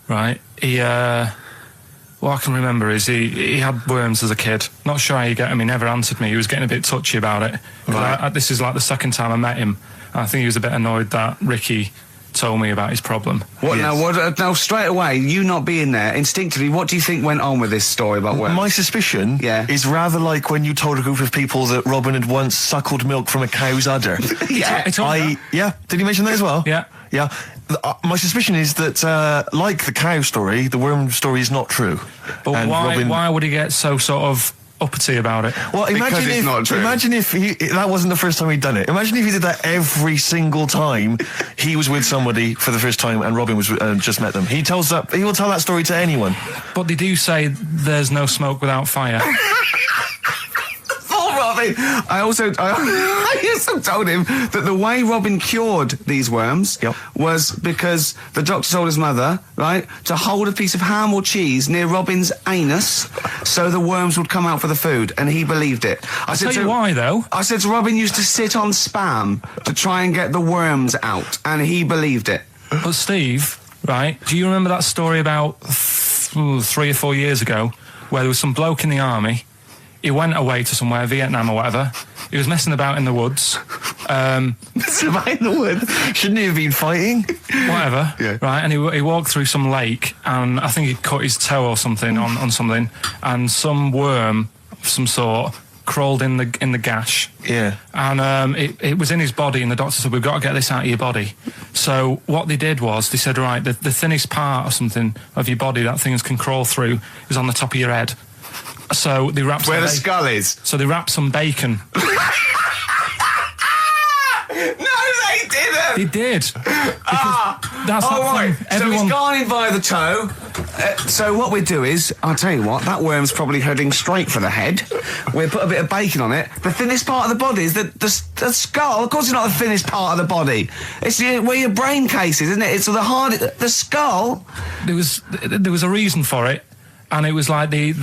Right. He, what I can remember is he had worms as a kid. Not sure how you get him. He never answered me. He was getting a bit touchy about it. Right. This is like the second time I met him. And I think he was a bit annoyed that Ricky told me about his problem. What Yes. now? Straight away, you not being there, instinctively, what do you think went on with this story about worms? My suspicion is rather like when you told a group of people that Robin had once suckled milk from a cow's udder. Did he mention that as well? Yeah. Yeah. My suspicion is that, like the cow story, the worm story is not true. But and why would he get so sort of uppity about it? Well, imagine if that wasn't the first time he'd done it. Imagine if he did that every single time he was with somebody for the first time and Robin was just met them. He will tell that story to anyone. But they do say there's no smoke without fire. Oh, I also told him that the way Robin cured these worms was because the doctor told his mother, right, to hold a piece of ham or cheese near Robin's anus so the worms would come out for the food, and he believed it. I'll tell you why, though. I said to Robin used to sit on spam to try and get the worms out, and he believed it. But Steve, right, do you remember that story about 3 or 4 years ago where there was some bloke in the army? He went away to somewhere, Vietnam or whatever. He was messing about in the woods. Messing about in the woods? Shouldn't he have been fighting? Whatever. Yeah. Right, and he walked through some lake, and I think he cut his toe or something on something, and some worm of some sort crawled in the gash. Yeah. And it was in his body, and the doctor said, we've got to get this out of your body. So what they did was, they said, right, the thinnest part or something of your body that things can crawl through is on the top of your head. So they wrapped where the skull is. So they wrapped some bacon. No, they didn't. They did. That's right. Everyone... So he's gone in by the toe. So what we do is, I'll tell you what, that worm's probably heading straight for the head. We'll put a bit of bacon on it. The thinnest part of the body is the skull. Of course it's not the thinnest part of the body. It's where your brain case is, isn't it? It's the skull. There was a reason for it. And it was like they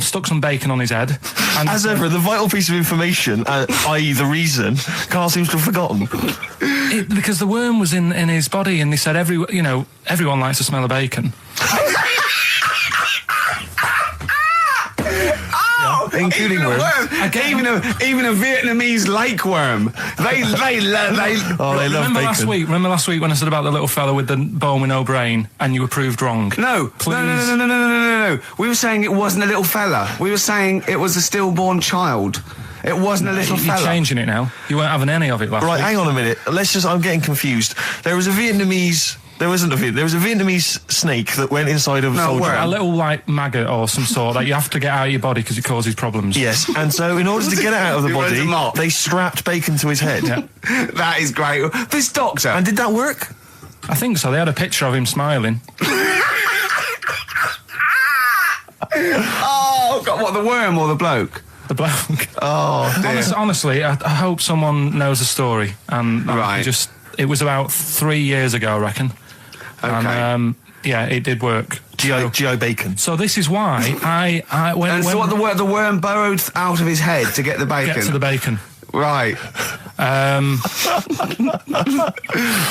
stuck some bacon on his head. And as ever, the vital piece of information, i.e. the reason, Karl seems to have forgotten. Because the worm was in his body, and they said everyone likes to smell of bacon. Including worms. Even a Vietnamese lake worm. They love bacon. Remember last week when I said about the little fella with the bone with no brain, and you were proved wrong? No. Please. No. We were saying it wasn't a little fella. We were saying it was a stillborn child. It wasn't a little fella. You're changing it now. You weren't having any of it last week. Right, hang on a minute. I'm getting confused. There was a Vietnamese snake that went inside of a soldier. A little, like, maggot or some sort that you have to get out of your body because it causes problems. Yes, and so in order to get it out of the body, they strapped bacon to his head. Yeah. That is great. This doctor... And did that work? I think so. They had a picture of him smiling. Oh, God, what, the worm or the bloke? The bloke. Oh, dear. Honestly, I hope someone knows the story. And right. It was about 3 years ago, I reckon. Okay. And, yeah, it did work. GI bacon. So this is why the worm burrowed out of his head to get the bacon? Get to the bacon. Right.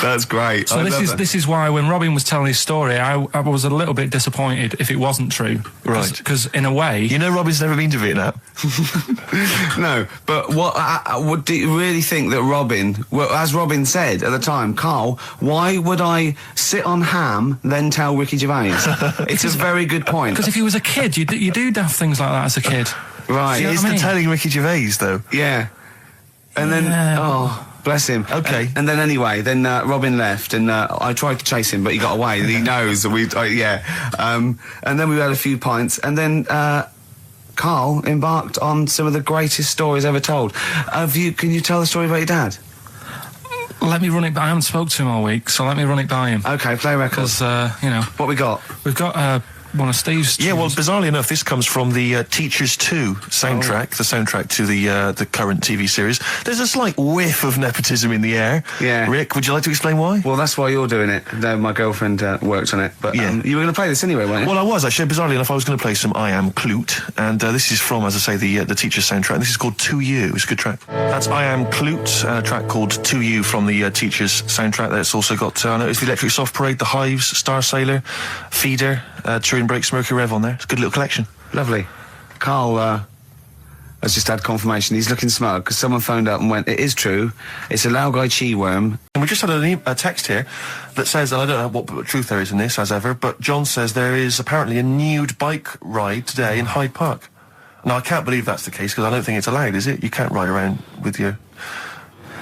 That's great. So this is why when Robin was telling his story, I was a little bit disappointed if it wasn't true. Right. Because in a way... You know Robin's never been to Vietnam. No, but what do you really think that Robin... Well, as Robin said at the time, Karl, why would I sit on ham, then tell Ricky Gervais? It's a very good point. Because if he was a kid, you do daft things like that as a kid. Right. He is telling Ricky Gervais, though. Yeah. And then, oh, bless him. Okay. And then anyway, Robin left, and I tried to chase him, but he got away. He knows that and then we had a few pints, and then Karl embarked on some of the greatest stories ever told. Can you tell the story about your dad? Let me run it by. I haven't spoke to him all week, so let me run it by him. Okay, play records. Because what we got? We've got one of Steve's. Yeah, well, bizarrely enough, this comes from the Teachers 2 soundtrack, the soundtrack to the current TV series. There's a slight whiff of nepotism in the air. Yeah. Rick, would you like to explain why? Well, that's why you're doing it. No, my girlfriend worked on it. But you were going to play this anyway, weren't you? Well, I was, actually. Bizarrely enough, I was going to play some I Am Clute, and this is from, as I say, the Teachers soundtrack. This is called To You. It's a good track. That's I Am Clute, and a track called To You from the Teachers soundtrack. That's also got, I noticed the Electric Soft Parade, The Hives, Star Sailor, Feeder, Turin Breaks, Mercury Rev on there. It's a good little collection. Lovely. Karl has just had confirmation. He's looking smug because someone phoned up and went, it is true. It's a Laogai chi worm. And we just had a text here that says, and I don't know what truth there is in this, as ever, but John says there is apparently a nude bike ride today in Hyde Park. Now, I can't believe that's the case because I don't think it's allowed, is it? You can't ride around with your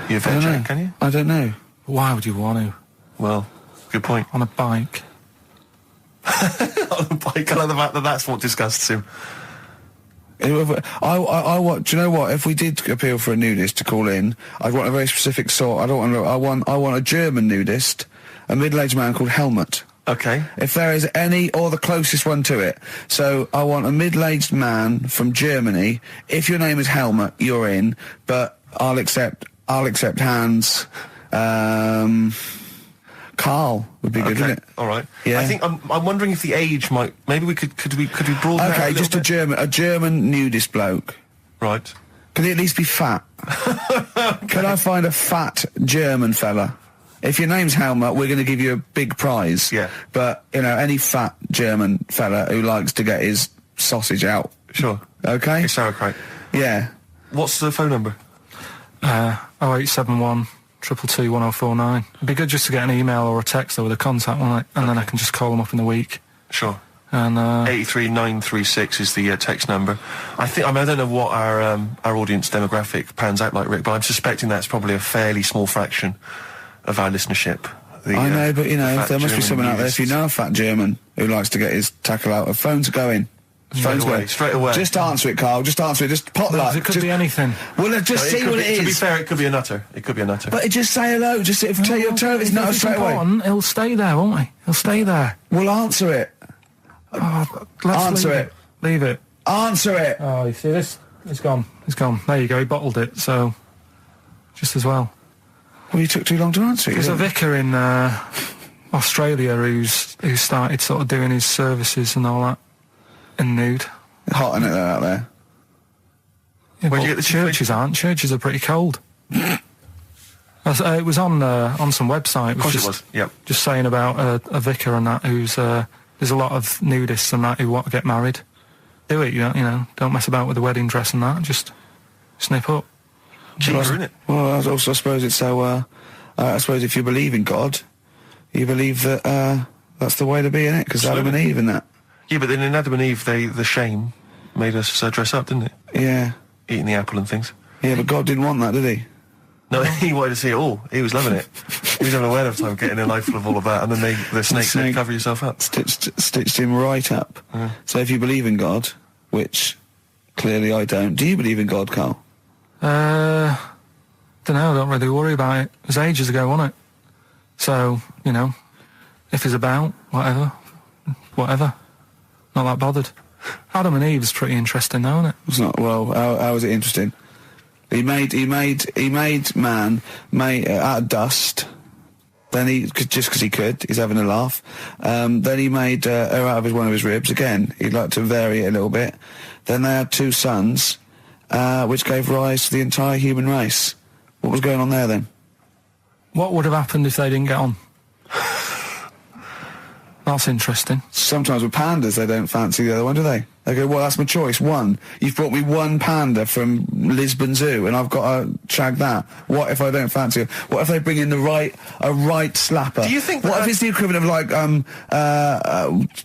veg out, can you? I don't know. Why would you want to? Well, good point. On a bike. On a bike, I like the fact that that's what disgusts him. I want. Do you know what? If we did appeal for a nudist to call in, I'd want a very specific sort. I want a German nudist, a middle-aged man called Helmut. Okay. If there is any, or the closest one to it. So I want a middle-aged man from Germany. If your name is Helmut, you're in. But I'll accept Hans. Carl would be good, wouldn't it? All right. Yeah. I think I'm wondering if the age might. Maybe we could we broaden that Okay, a just little bit? a German nudist bloke. Right. Can he at least be fat? Can I find a fat German fella? If your name's Helmut, we're going to give you a big prize. Yeah. But, you know, any fat German fella who likes to get his sausage out. Sure. Okay? It's sauerkraut. Yeah. What's the phone number? 0871 222 1049. It'd be good just to get an email or a text over the contact, wouldn't it? And then I can just call them up in the week. Sure. And 83936 is the text number. I don't know what our audience demographic pans out like, Rick, but I'm suspecting that's probably a fairly small fraction of our listenership. I know, but, you know, fat there must be German someone out there. If you nudists. know a fat German who likes to get his tackle out, phones are going. Phones going. Straight away. Just answer it, Carl. Just answer it. Just pot luck. it could be anything. Well, just No, see what it is. To be fair, it could be a nutter. It could be a nutter. But just say hello. Just tell your turn. It's not If straight away. important, he'll stay there, won't he? He'll stay there. Well, answer it. Let's Answer leave it. Leave it. Answer it. Oh, you see this? It's gone. It's gone. There you go. He bottled it, so just as well. Well, you took too long to answer it. There's a vicar in Australia who's started sort of doing his services and all that in nude. Hot, isn't it, out there? Yeah, Where'd but you get the churches aren't. Churches are pretty cold. It was on some website. Of course it was. Yep. Just saying about a vicar and that who's there's a lot of nudists and that who want to get married. Do it, you know. Don't mess about with the wedding dress and that. Just snip up. Cheaper, isn't it? Well, I suppose it's so. I suppose if you believe in God, you believe that that's the way to be, innit? Because Adam and Eve and that. Yeah, but then in Adam and Eve, the shame made us dress up, didn't it? Yeah. Eating the apple and things. Yeah, but God didn't want that, did he? No, he wanted to see it all. He was loving it. He was having a whale of a time getting a life full of all of that, and then the snake said, cover yourself up. Stitched him right up. So if you believe in God, which clearly I don't, do you believe in God, Karl? Don't know. I don't really worry about it. It was ages ago, wasn't it? So you know, if it's about whatever, not that bothered. Adam and Eve's pretty interesting, though, isn't it? It's not. Well, how is it interesting? He made man out of dust. Then just because he could, he's having a laugh. Then he made her out of one of his ribs. Again, he'd like to vary it a little bit. Then they had 2 sons, which gave rise to the entire human race. What was going on there then? What would have happened if they didn't get on? That's interesting. Sometimes with pandas, they don't fancy the other one, do they? They go, well, that's my choice. One. You've brought me one panda from Lisbon Zoo, and I've got to shag that. What if I don't fancy it? What if they bring in a right slapper? Do you think What that- if it's the equivalent of like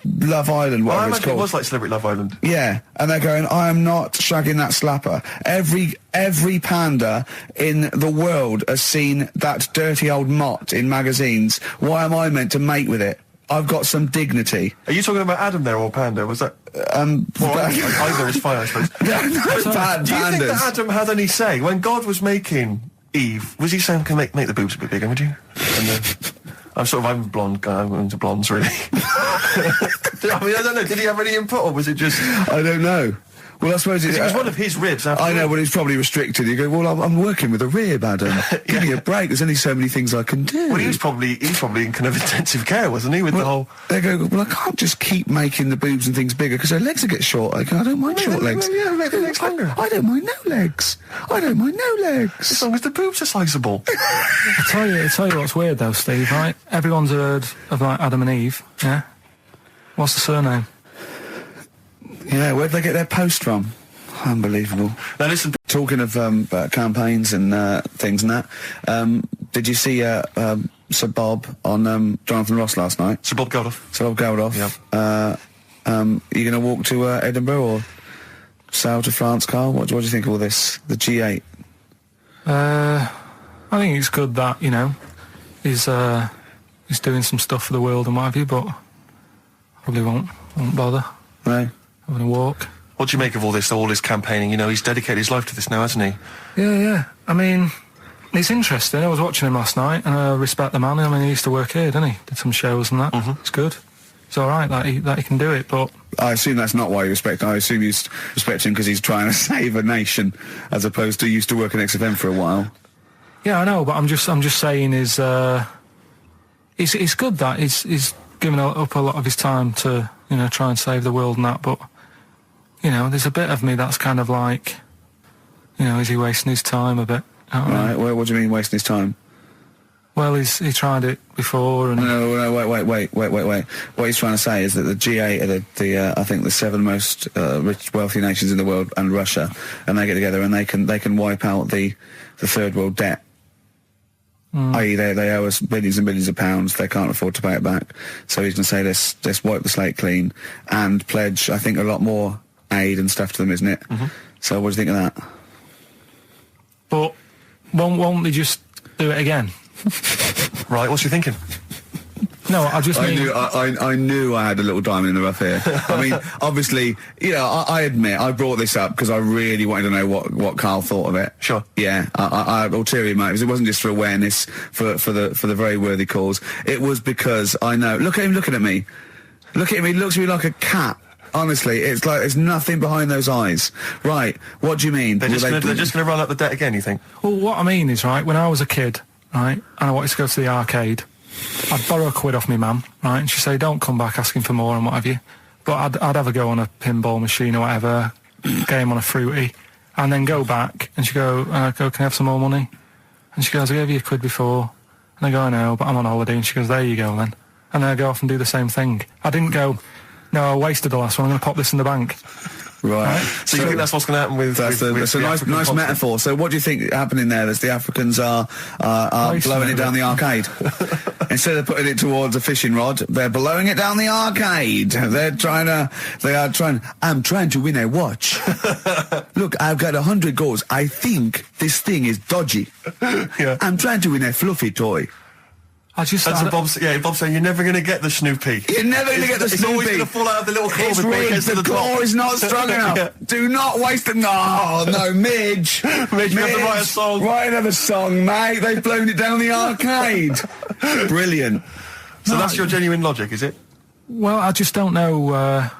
Love Island, Well, I whatever it's imagine it called? was like Celebrity Love Island. Yeah, and they're going, I am not shagging that slapper. Every panda in the world has seen that dirty old mott in magazines. Why am I meant to mate with it? I've got some dignity. Are you talking about Adam there or Panda? Was that? Well, either is fine, I suppose. No, Do you think pandas. that Adam had any say when God was making Eve? Was he saying, "Can make the boobs a bit bigger, would you?" And I'm a blonde guy. I'm into blondes, really. I mean, I don't know. Did he have any input, or was it just? I don't know. Well, I suppose It was one of his ribs. After I know, all. but it's probably restricted. You go, well, I'm working with a rib, Adam. Give me a break. There's only so many things I can do. Well, he was probably in kind of intensive care, wasn't he? With the whole. They go, well, I can't just keep making the boobs and things bigger because their legs will get shorter. I don't mind short legs. Yeah, make the legs longer. I don't mind no legs. I don't mind no legs. As long as the boobs are sliceable. I tell you what's weird though, Steve. Right? Everyone's heard of like Adam and Eve. Yeah. What's the surname? Yeah, where'd they get their post from? Unbelievable. Now listen. Talking of campaigns and things and that, did you see Sir Bob on Jonathan Ross last night? Sir Bob Geldof. Sir Bob Geldof. Yep. Are you going to walk to Edinburgh or sail to France, Karl? What do you think of all this? The G8? I think it's good that he's doing some stuff for the world and what have you, but probably won't bother. No. Having a walk. What do you make of all this campaigning? He's dedicated his life to this now, hasn't he? Yeah. I mean, It's interesting. I was watching him last night, and I respect the man. I mean, he used to work here, didn't he? Did some shows and that. It's good. It's all right that he can do it, but... I assume that's not why you respect him. I assume you respect him because he's trying to save a nation, as opposed to used to work in XFM for a while. Yeah, I know, but I'm just saying it's good that he's given up a lot of his time to, you know, try and save the world and that, but, you know, there's a bit of me that's kind of like, you know, is he wasting his time a bit? Right, well, what do you mean wasting his time? Well, he tried it before, and... No, wait. What he's trying to say is that the G8 are I think the 7 most rich, wealthy nations in the world, and Russia, and they get together and they can wipe out the third world debt. I.e., they owe us billions and billions of pounds. They can't afford to pay it back. So he's going to say, let's wipe the slate clean and pledge, I think, a lot more aid and stuff to them, isn't it? So what do you think of that? But won't they just do it again? Right, what's you thinking? No, I just mean... I knew I had a little diamond in the rough here. I mean, obviously, you know, I admit, I brought this up because I really wanted to know what Karl thought of it. Sure. Yeah, I had ulterior motives. It wasn't just for awareness, for the very worthy cause. It was because I know... Look at him looking at me. Look at him, he looks at me like a cat. Honestly, it's like there's nothing behind those eyes. Right, what do you mean? They're just going to run up the debt again, you think? Well, what I mean is, right, when I was a kid, right, and I wanted to go to the arcade, I'd borrow £1 off my mum, right, and she'd say, don't come back asking for more and what have you. But I'd have a go on a pinball machine or whatever, game on a fruity, and then go back, and she'd go, can I have some more money? And she goes, I gave you £1 before. And I go, I know, but I'm on holiday. And she goes, there you go then. And then I go off and do the same thing. I didn't go, no, I wasted the last one, I'm going to pop this in the bank. Right. So you think that's what's going to happen with... That's a nice metaphor. So what do you think happening there? Is the Africans are blowing it down the arcade? Instead of putting it towards a fishing rod, they're blowing it down the arcade. I'm trying to win a watch. Look, I've got 100 goals. I think this thing is dodgy. Yeah. I'm trying to win a fluffy toy. Bob's saying you're never going to get the Snoopy. You're never going to get the Snoopy. It's always going to fall out of the little claw It's before it rigged. gets to The the top. claw is not strong enough. Yeah. Do not waste it. No, Midge. Midge, you have to write a song. Write another song, mate. They've blown it down the arcade. Brilliant. So that's your genuine logic, is it? Well, I just don't know...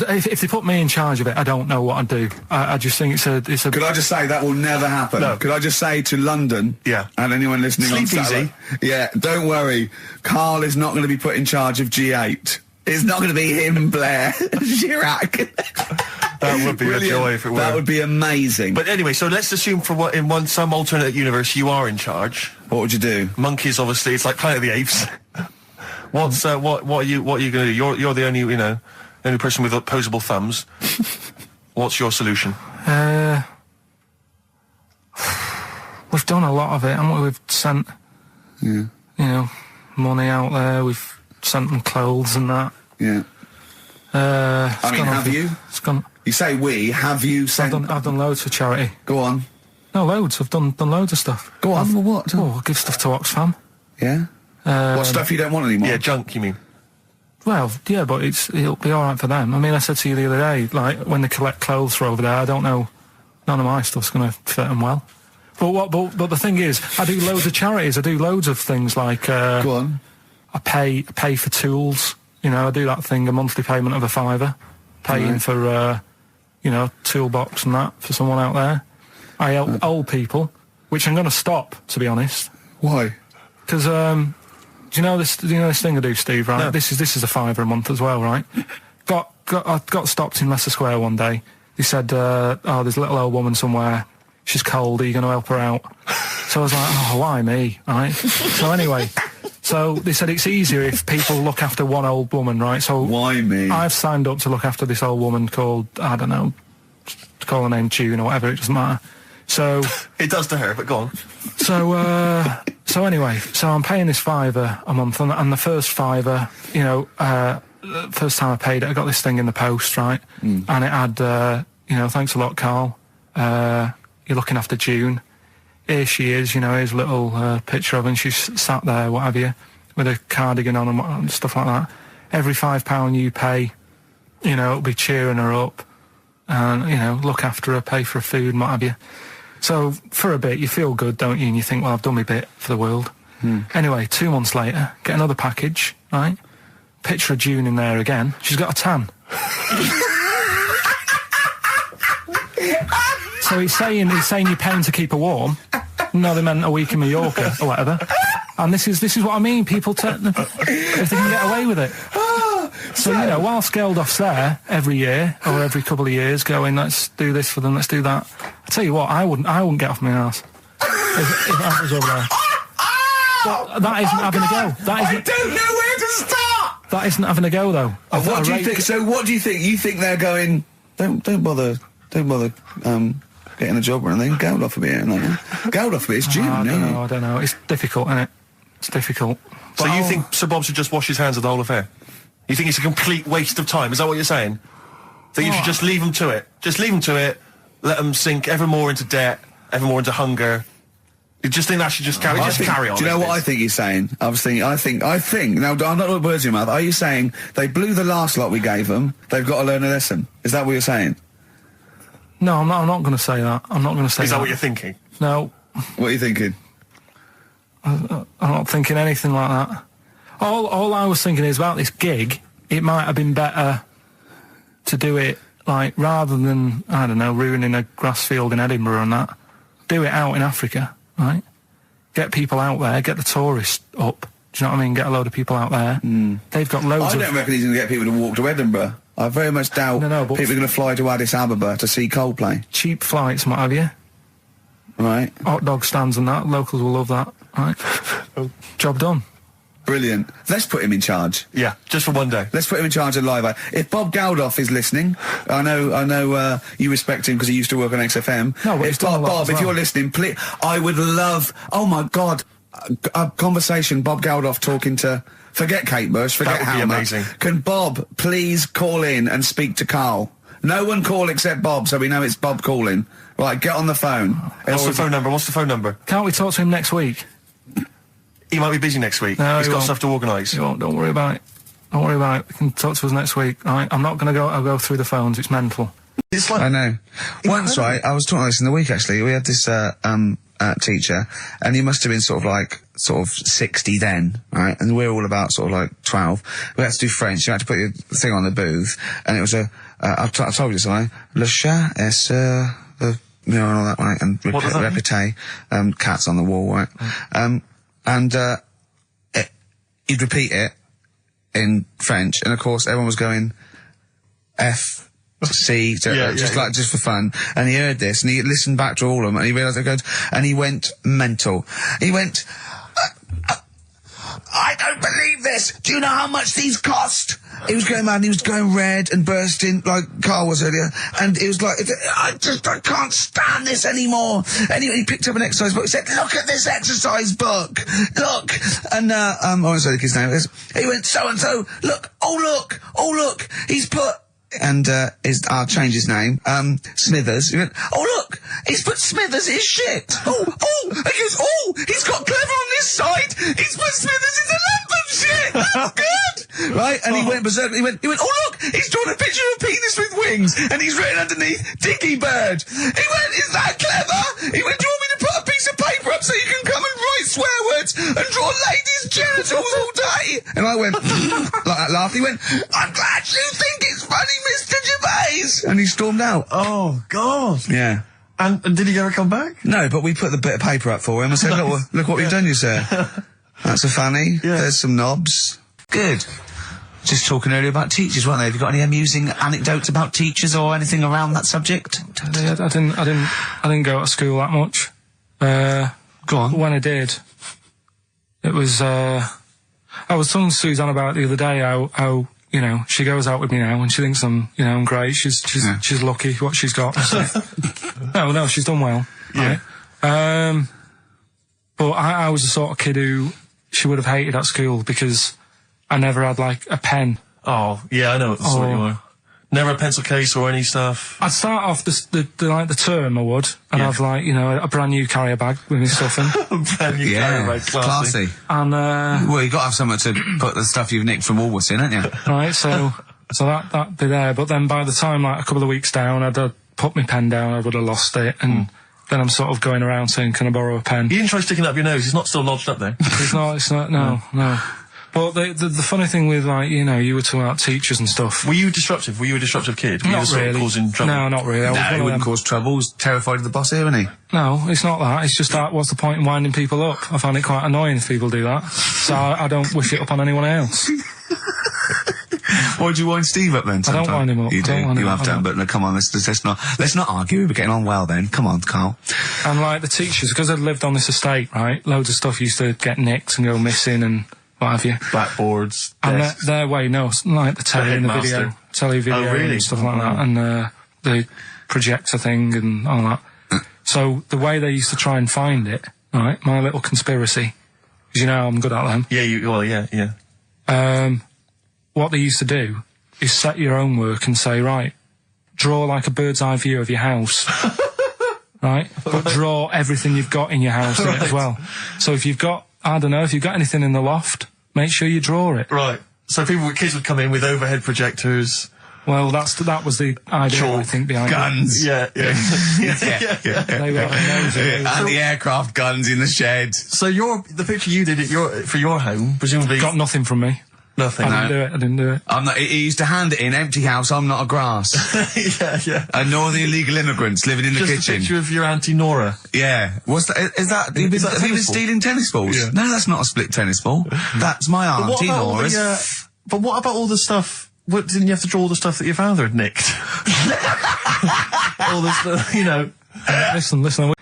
if they put me in charge of it, I don't know what I'd do. I just think it's a... Could I just say that will never happen? No. Could I just say to London, yeah, and anyone listening Sleep on Saturday, easy. Yeah, don't worry. Karl is not going to be put in charge of G8. It's not going to be him, Blair Chirac. That would be Brilliant. a joy if it were. That would be amazing. But anyway, so let's assume in some alternate universe you are in charge. What would you do? Monkeys, obviously, it's like Planet of the Apes. What are you going to do? You're the only person with opposable thumbs. What's your solution? We've done a lot of it, haven't we? We've sent, you know, money out there. We've sent them clothes and that. Yeah. Have you? It's gone. You say we. Have you sent? I've done loads for charity. Go on. No, loads. I've done loads of stuff. Go on. For what? Oh, I give stuff to Oxfam. Yeah. What stuff you don't want anymore? Yeah, junk. You mean? Well, yeah, but it'll be all right for them. I mean, I said to you the other day, like when they collect clothes for over there, I don't know, none of my stuff's going to fit them well. But the thing is, I do loads of charities. I do loads of things like. Go on. I pay for tools. You know, I do that thing, a monthly payment of £5, paying for toolbox and that for someone out there. I help old people, which I'm going to stop, to be honest. Why? Because do you know this thing I do, Steve? Right, no. this is a £5 a month as well, right? I got stopped in Leicester Square one day. They said, there's a little old woman somewhere. She's cold. Are you going to help her out? So I was like, oh, why me? Right. So anyway, so they said it's easier if people look after one old woman, right? So why me? I've signed up to look after this old woman called, I don't know, call her name June or whatever. It doesn't matter. So it does to her, but go on. So anyway, so I'm paying this £5 a month, and the first £5, first time I paid it, I got this thing in the post, right? And it had, thanks a lot, Karl. You're looking after June. Here she is, here's a little picture of her, and she's sat there, what have you, with a cardigan on and stuff like that. Every £5 you pay, it'll be cheering her up, and, look after her, pay for her food and what have you. So for a bit, you feel good, don't you? And you think, well, I've done my bit for the world. Anyway, 2 months later, get another package, right? Picture of June in there again. She's got a tan. So he's saying you're paying to keep her warm. No, they meant a week in Mallorca or whatever. And this is what I mean. People if they can get away with it. So you know, whilst Geldof's there every year or every couple of years, going, let's do this for them, let's do that. I tell you what, I wouldn't get off my arse if I was over there. But that isn't having a go. I don't know where to start. That isn't having a go though. What do you think? So what do you think? You think they're going? Don't bother. Getting a job or anything. Geldof will be here. Geldof will be. It's June. I don't know. It's difficult, isn't it? It's difficult. So you think Sir Bob should just wash his hands of the whole affair? You think it's a complete waste of time? Is that what you're saying? That you should just leave them to it? Just leave them to it. Let them sink ever more into debt, ever more into hunger. You just think that should just carry on? Do you know what I think he's saying? I think. Now, I'm not putting words in your mouth. Are you saying they blew the last lot we gave them? They've got to learn a lesson. Is that what you're saying? No, I'm not going to say that. I'm not going to say that. Is that what you're thinking? No. What are you thinking? I'm not thinking anything like that. All I was thinking is about this gig, it might have been better to do it, like, rather than, I don't know, ruining a grass field in Edinburgh and that, do it out in Africa, right? Get people out there, get the tourists up, do you know what I mean? Get a load of people out there. They've got loads I don't reckon he's going to get people to walk to Edinburgh. I very much doubt people are going to fly to Addis Ababa to see Coldplay. Cheap flights and what have you. Right. Hot dog stands and that, locals will love that, right? Job done. Brilliant. Let's put him in charge. Yeah, just for one day. Let's put him in charge of Live Aid. If Bob Geldof is listening, I know you respect him because he used to work on XFM. No, but Bob, if you're listening, please, I would love, oh my God, a conversation, Bob Geldof talking to, forget Kate Bush, forget That would be Halma. amazing. Can Bob please call in and speak to Karl? No one call except Bob, so we know it's Bob calling. Right, get on the phone. What's the phone number? Can't we talk to him next week? He might be busy next week. No, He's got won't. stuff to organise. He won't. Don't worry about it. Don't worry about it. We can talk to us next week. All right? I'm not going to go. I'll go through the phones. It's mental. It's like I know. Once, right, I was talking about this in the week, actually. We had this, teacher, and he must have been sort of 60 then, right? And we're all about sort of like 12. We had to do French. You had to put your thing on the booth, and it was I've told you something. Le chat est and all that, right? And répété, cats on the wall, right? He'd repeat it in French, and of course everyone was going F, C, just for fun. And he heard this, and he listened back to all of them, and he realised it goes, and he went mental. He went, I don't believe this. Do you know how much these cost? He was going mad, he was going red and bursting like Karl was earlier, and it was like, I can't stand this anymore. Anyway, he picked up an exercise book, he said, look at this exercise book, look. And, I won't say the kid's name, he went, so-and-so, look, oh look, he's put, and I'll change his name, Smithers. He went, oh look, he's put Smithers in shit. Oh, he goes, he's got Clever on this side. He's put Smithers in the London shit. That's good. Right? And he went berserk. He went, oh look, he's drawn a picture of a penis with wings, and he's written underneath, Dicky Bird. He went, is that clever? He went, do you want me to put a piece of paper up so you can come and write swear words and draw ladies' genitals all day? And I went, like that laugh. He went, I'm glad you think it's funny, Mr. Gervais. And he stormed out. Oh, God. Yeah. And did he ever come back? No, but we put the bit of paper up for him and said, look what we've done, you sir. That's a fanny. Yeah. There's some knobs. Good. Just talking earlier about teachers, weren't they? Have you got any amusing anecdotes about teachers or anything around that subject? I didn't go to school that much. Go on. When I did, it was, I was telling Suzanne about it the other day how, you know, she goes out with me now and she thinks I'm great. She's lucky what she's got. No, she's done well. Yeah. Right? But I was the sort of kid who she would have hated at school because I never had, like, a pen. Oh, yeah, I know what the sort you are. Never a pencil case or any stuff? I'd start off the term, I would, and have, like, you know, a brand new carrier bag with my stuff in. Brand new carrier bag, classy. And, well, you got to have somewhere to put the stuff you've nicked from Woolworths in, haven't you? Right, so that'd be there. But then by the time, like, a couple of weeks down, I'd put my pen down, I would have lost it, and then I'm sort of going around saying, can I borrow a pen? You didn't try sticking it up your nose. It's not still lodged up there. It's not, no. But the funny thing with, like, you know, you were talking about teachers and stuff. Were you disruptive? Were you a disruptive kid? Were you Not the sort of really. causing trouble? No, not really. I was No, one he of wouldn't them- cause trouble. He's terrified of the boss here, isn't he? No, it's not that. It's just that, what's the point in winding people up? I find it quite annoying if people do that. So I don't wish it up on anyone else. Why'd you wind Steve up then? I don't sometime? wind him up. You I do. don't wind You him have up. done, but no, come on, let's not argue. We were getting on well then. Come on, Karl. And, like, the teachers, because I'd lived on this estate, right, loads of stuff used to get nicked and go missing and what have you. Blackboards, And desks. their way, no, like the telly and the video. headmaster. Telly, video, Oh, really? and stuff like that. And the projector thing and all that. So the way they used to try and find it, right, my little conspiracy, because you know I'm good at them. Yeah, What they used to do is set your own work and say, right, draw like a bird's eye view of your house. Right? But draw everything you've got in your house in it as well. So if you've got, I don't know, if you've got anything in the loft, make sure you draw it. Right. So kids would come in with overhead projectors. Well, that was the idea, Chalk, I think, behind Guns. Yeah. Yeah. it. They were amazing. Anti-aircraft guns in the shed. So the picture you did for your home, presumably Got nothing from me. nothing. I didn't do it. I'm not. He used to hand it in empty house. I'm not a grass. yeah. And nor the illegal immigrants living in the Just a kitchen. picture of your Auntie Nora. Yeah. What's that? Is that? Have you Is that a been tennis ball? stealing tennis balls? Yeah. No, that's not a split tennis ball. That's my auntie Nora's. But what about all the stuff? What, didn't you have to draw all the stuff that your father had nicked? All this, Listen.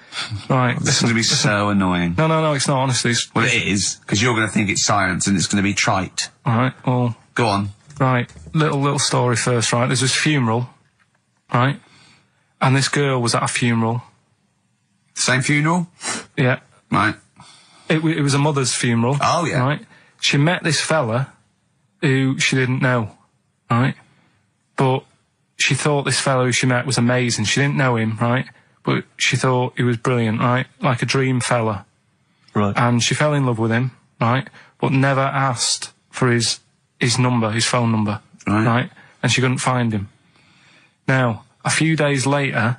Right. This is going to be so annoying. No, it's not, honestly. Well, it is, because you're going to think it's science and it's going to be trite. Alright, well, Go on. right. Little story first, right? There's this funeral, right? And this girl was at a funeral. Same funeral? Yeah. Right. It was a mother's funeral. Oh, yeah. Right? She met this fella who she didn't know, right? But she thought this fellow who she met was amazing. She didn't know him, right? But she thought he was brilliant, right? Like a dream fella. right. And she fell in love with him, right? But never asked for his number, his phone number, Right. And she couldn't find him. Now, a few days later,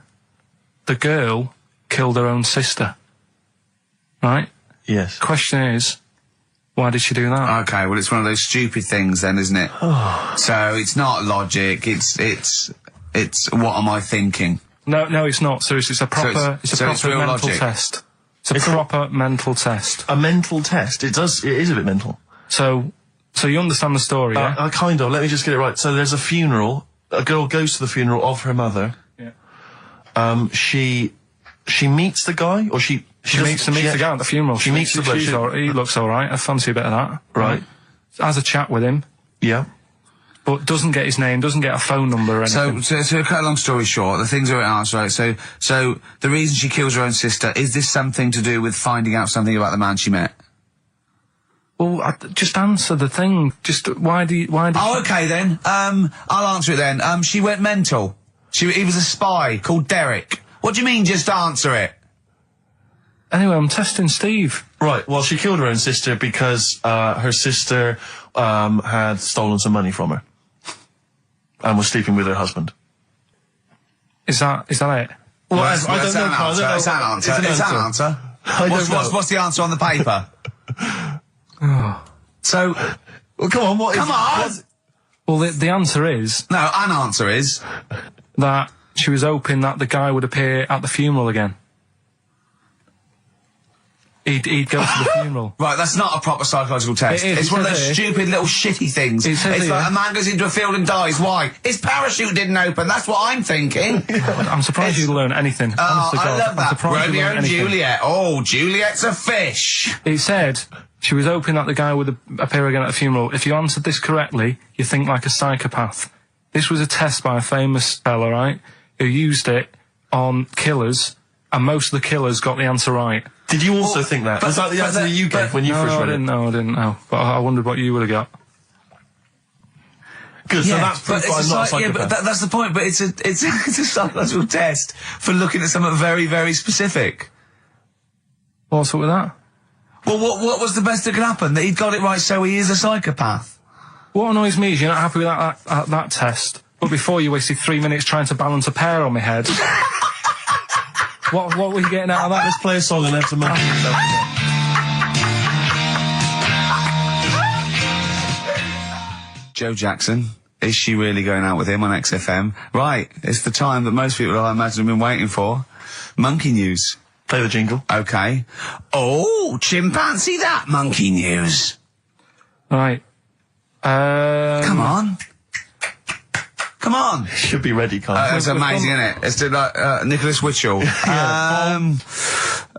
the girl killed her own sister, right? Yes. Question is, why did she do that? Okay, well, it's one of those stupid things then, isn't it? So it's not logic, it's what am I thinking? No, it's not. Seriously, it's a proper, it's proper real mental logic. test. It's a proper mental test. A mental test. It is a bit mental. So you understand the story, yeah? Kind of. Let me just get it right. So there's a funeral. A girl goes to the funeral of her mother. Yeah. She meets the guy, or she meets the guy at the funeral. She meets the bloke. He looks alright. I fancy a bit of that. Right. Has a chat with him, Yeah. but doesn't get his name, doesn't get a phone number or anything. So to cut a long story short, the things are asked, right? So the reason she kills her own sister, is this something to do with finding out something about the man she met? Well, just answer the thing. Just why do you? Oh, okay then. I'll answer it then. She went mental. He was a spy called Derek. What do you mean, just answer it? Anyway, I'm testing Steve. Right. Well, she killed her own sister because her sister had stolen some money from her and was sleeping with her husband. Is that it? Well, That's an answer. It's an answer. It's an answer. I don't know. What's the answer on the paper? So, Well, come on. What is? come on! Well, the answer is No, an answer is... that she was hoping that the guy would appear at the funeral again. He'd go to the funeral. Right, that's not a proper psychological test. It is, It's one of it those says here. stupid little shitty things. It says It's like here. a man goes into a field and dies. Why? His parachute didn't open. That's what I'm thinking. I'm surprised you learn anything. Oh, Honest to I God, love I'm that. surprised you Romeo learn and anything. Juliet. Oh, Juliet's a fish. It said she was hoping that the guy would appear again at the funeral. If you answered this correctly, you think like a psychopath. This was a test by a famous fella, right, who used it on killers, and most of the killers got the answer right. Did you also think that? Was that the answer that you gave when you first read I didn't know. But I wondered what you would have got. Good. So that's proof I'm not a psychopath. Yeah, but that's the point. But it's a psychological test for looking at something very, very specific. What's up with that? Well, what was the best that could happen? That he'd got it right, so he is a psychopath. What annoys me is you're not happy with that test, but before you wasted 3 minutes trying to balance a pear on my head. What were you getting out of that? Let's play a song and have some monkey yourself. Joe Jackson. Is she really going out with him on XFM? Right, it's the time that most people, I imagine, have been waiting for. Monkey news. Play the jingle. Okay. Oh, chimpanzee that monkey news. Right. Come on. Come on. Should be ready, Karl. It's amazing, isn't it? It's like Nicholas Witchell.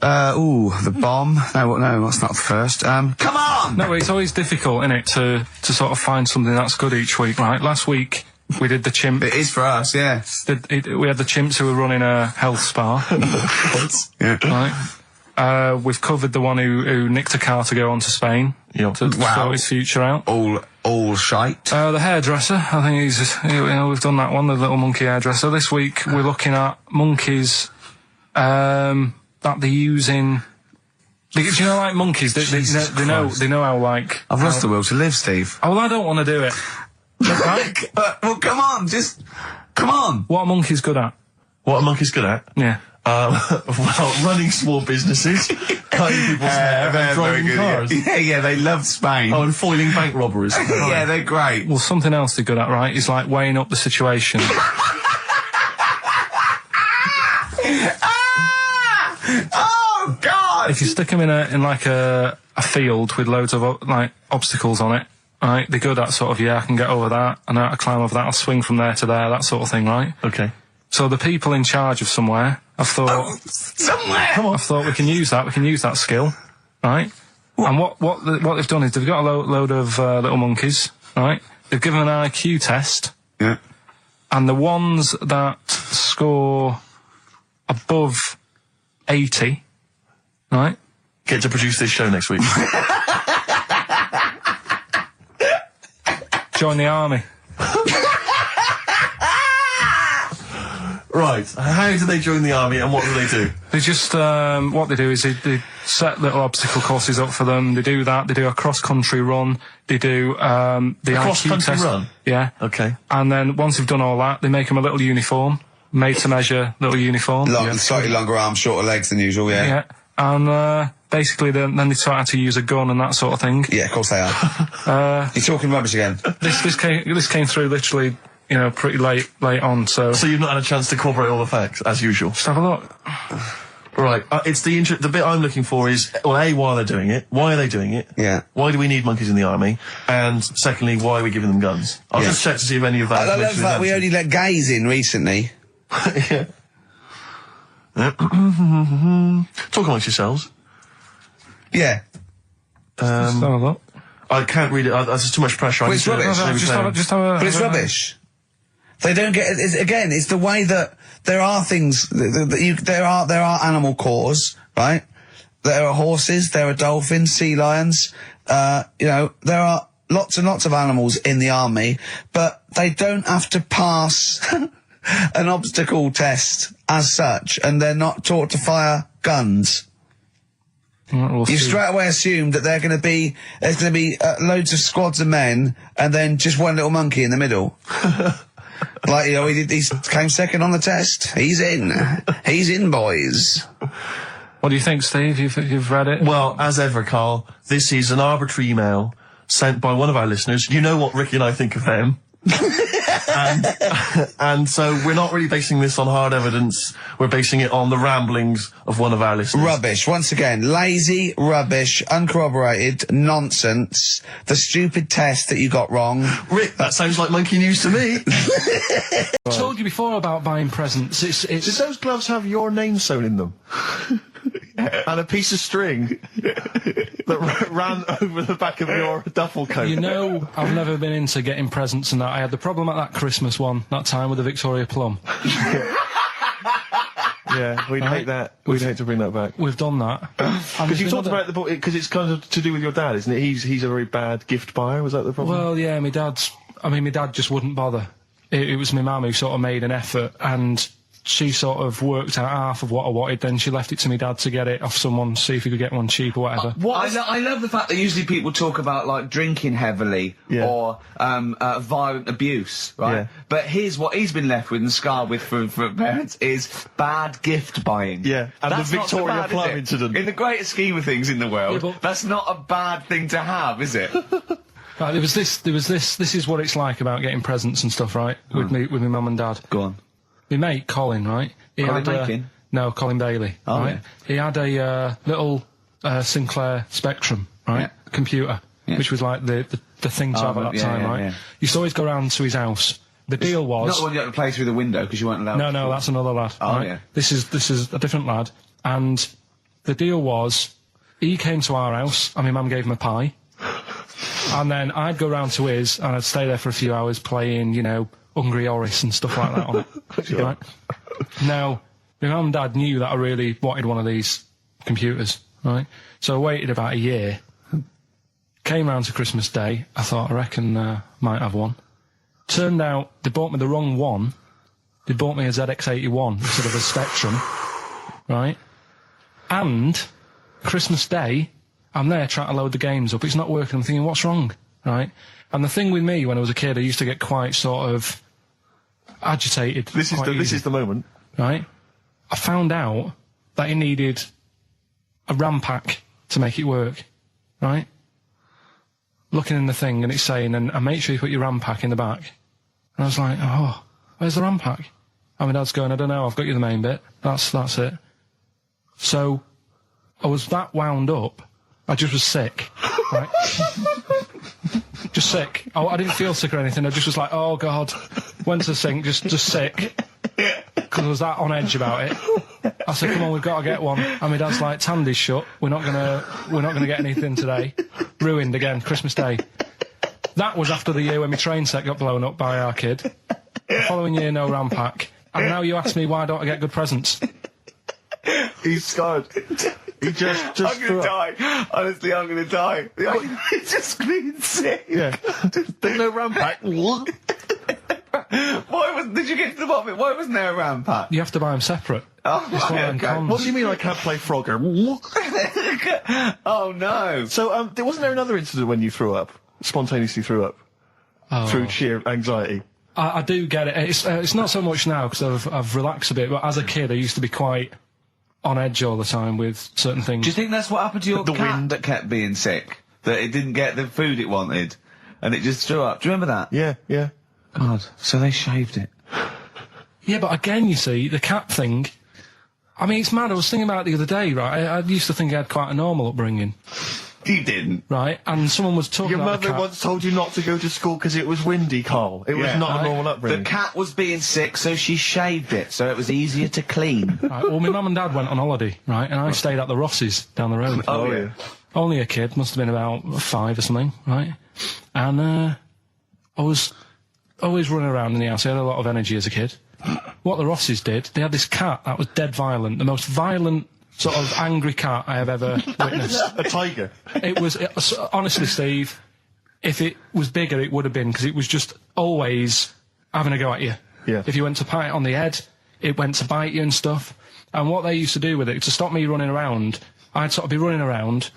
The bomb. No, that's not the first. Come on! No, it's always difficult, isn't it, to sort of find something that's good each week, right? Last week, we did the chimp. It is for us, yeah. We had the chimps who were running a health spa. Yeah. Right. We've covered the one who nicked a car to go on to Spain. Yep. To sort his future out. All shite. The hairdresser, I think we've done that one, the little monkey hairdresser. This week, we're looking at monkeys, that they're using. Do you know, like monkeys? They know how, like. I've lost the will to live, Steve. Oh, well, I don't want to do it. Right? Well, come on, come on. What are monkeys good at? What are monkeys good at? Yeah. Well, running small businesses, cutting people's hair, and driving cars. Yeah, they love Spain. Oh, and foiling bank robberies. Yeah, they're great. Well, something else they're good at, right, is like weighing up the situation. Oh, God! If you stick them in a field with loads of like obstacles on it, right, they're good at sort of, I can get over that, and I climb over that, I'll swing from there to there, that sort of thing, right? Okay. So the people in charge of somewhere, I've thought, somewhere. I've thought we can use that skill, right? And what they've done is they've got a load of little monkeys, right? They've given an IQ test. Yeah. And the ones that score above 80, right? Get to produce this show next week. Join the army. Right. How do they join the army and what do they do? They just, what they do is they set little obstacle courses up for them. They do that. They do a cross-country run. They do, the IQ cross-country test. run? Yeah. Okay. And then once they've done all that, they make them a little uniform, made to measure little uniform. Slightly longer arms, shorter legs than usual, yeah. Yeah. And, basically then they start how to use a gun and that sort of thing. Yeah, of course they are. You're talking rubbish again. This came through literally, pretty late on, so. So you've not had a chance to incorporate all the facts, as usual? Just have a look. Right. It's the bit I'm looking for is, well, A, why are they doing it? Why are they doing it? Yeah. Why do we need monkeys in the army? And secondly, why are we giving them guns? I'll just check to see if any of that I love that we only let gays in recently. Yeah. Talk amongst yourselves. Yeah. Just have a look. I can't read it. There's just too much pressure. Well, it's rubbish. But it's rubbish. They don't get. It's the way that there are things. There are animal cores, right? There are horses. There are dolphins, sea lions. There are lots and lots of animals in the army, but they don't have to pass an obstacle test as such, and they're not taught to fire guns. You've straight away assumed that there's going to be loads of squads of men and then just one little monkey in the middle. Like, he came second on the test. He's in, boys. What do you think, Steve? You've read it? Well, as ever, Karl, this is an arbitrary email sent by one of our listeners. You know what Ricky and I think of them. and so we're not really basing this on hard evidence. We're basing it on the ramblings of one of our listeners. Rubbish. Once again, lazy, rubbish, uncorroborated, nonsense. The stupid test that you got wrong. Rick, that sounds like monkey news to me. I told you before about buying presents. Did those gloves have your name sewn in them? And a piece of string that ran over the back of your duffel coat. I've never been into getting presents and that. I had the problem at that Christmas one, that time with the Victoria Plum. Yeah, we'd hate that. We'd hate to bring that back. We've done that. Because you talked about because it's kind of to do with your dad, isn't it? He's a very bad gift buyer. Was that the problem? Well, yeah, my dad just wouldn't bother. It was my mum who sort of made an effort, and she sort of worked out half of what I wanted, then she left it to me dad to get it off someone, see if he could get one cheap or whatever. I love the fact that usually people talk about, like, drinking heavily or violent abuse, right? Yeah. But here's what he's been left with and scarred with from parents is bad gift buying. Yeah, and That's the not so Victoria bad, Plum is it? incident. In the greater scheme of things in the world, Yeah, but- that's not a bad thing to have, is it? Right, this is what it's like about getting presents and stuff, right? With my mum and dad. Go on. My mate, Colin, right? He Colin had, Makin? No, Colin Bailey, Oh, right? yeah. He had a Little Sinclair Spectrum, right? Yeah. Computer, Yeah. which was like the thing to have at that yeah, time, yeah, right? yeah. Used to always go round to his house. The deal was... Not the one you had to play through the window because you weren't allowed No, that's another lad. Oh, right? yeah. This is a different lad. And the deal was, he came to our house, and my mum gave him a pie. And then I'd go round to his, and I'd stay there for a few hours playing, you know, Hungry Horace and stuff like that on it. Sure. Right? Now, my mum and dad knew that I really wanted one of these computers, right? So I waited about a year. Came round to Christmas Day. I thought, I reckon might have one. Turned out they bought me the wrong one. They bought me a ZX81 instead of a Spectrum, right? And Christmas Day, I'm there trying to load the games up. It's not working. I'm thinking, what's wrong, right? And the thing with me, when I was a kid, I used to get quite sort of agitated. This is the moment. Right? I found out that it needed a RAM pack to make it work, right? Looking in the thing and it's saying, and make sure you put your RAM pack in the back. And I was like, oh, where's the RAM pack? And my dad's going, I don't know, I've got you the main bit. That's it. So, I was that wound up, I just was sick, right? Just sick. I didn't feel sick or anything, I just was like, oh God. Went to the sink, just sick. Because I was that on edge about it. I said, come on, we've got to get one. And my dad's like, Tandy's shut, we're not gonna get anything today. Ruined again, Christmas Day. That was after the year when my train set got blown up by our kid. The following year, no RAM pack. And now you ask me why don't I get good presents? He's scarred. He just I'm gonna die. Honestly, I'm gonna die. He's just been sick. Yeah. There's no RAM pack. Did you get to the bottom of it? Why wasn't there a RAM pack? You have to buy them separate. Oh, It's one of them okay. cons. What do you mean I can't play Frogger? Oh no. So, wasn't there another incident when you threw up? Spontaneously threw up? Oh. Through sheer anxiety? I do get it. It's not so much now because I've relaxed a bit, but as a kid I used to be quite on edge all the time with certain things. Do you think that's what happened to your The cat wind. that kept being sick? That it didn't get the food it wanted? And it just threw up? Do you remember that? Yeah. God, so they shaved it. Yeah, but again, you see, the cat thing, I mean, it's mad. I was thinking about it the other day, right? I used to think I had quite a normal upbringing, You didn't. right? And someone was talking Your about the mother cat. once told you not to go to school because it was windy, Karl. It was Yeah. not a Right. normal The upbringing. cat was being sick, so she shaved it, so it was easier to clean. Right, well, my mum and dad went on holiday, right? And I stayed at the Ross's down the road. Oh, yeah. Only a kid, must have been about 5 or something, right? And I was always running around in the house. I had a lot of energy as a kid. What the Rosses did, they had this cat that was dead violent, the most violent sort of angry cat I have ever witnessed. A tiger. It was honestly, Steve, if it was bigger, it would have been, because it was just always having a go at you. Yeah. If you went to pat it on the head, it went to bite you and stuff. And what they used to do with it, to stop me running around, I'd sort of be running around,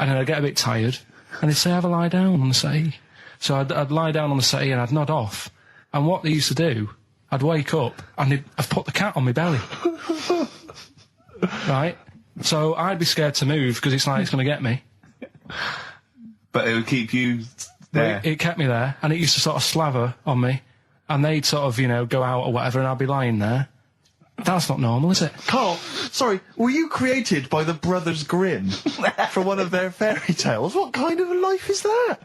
and then I'd get a bit tired, and they'd say, have a lie down on the settee. So I'd lie down on the settee and I'd nod off. And what they used to do, I'd wake up and I'd put the cat on my belly. Right? So I'd be scared to move because it's like it's going to get me. But it would keep you there. It kept me there, and it used to sort of slaver on me, and they'd sort of, you know, go out or whatever, and I'd be lying there. That's not normal, is it? Karl, sorry, were you created by the Brothers Grimm for one of their fairy tales? What kind of a life is that?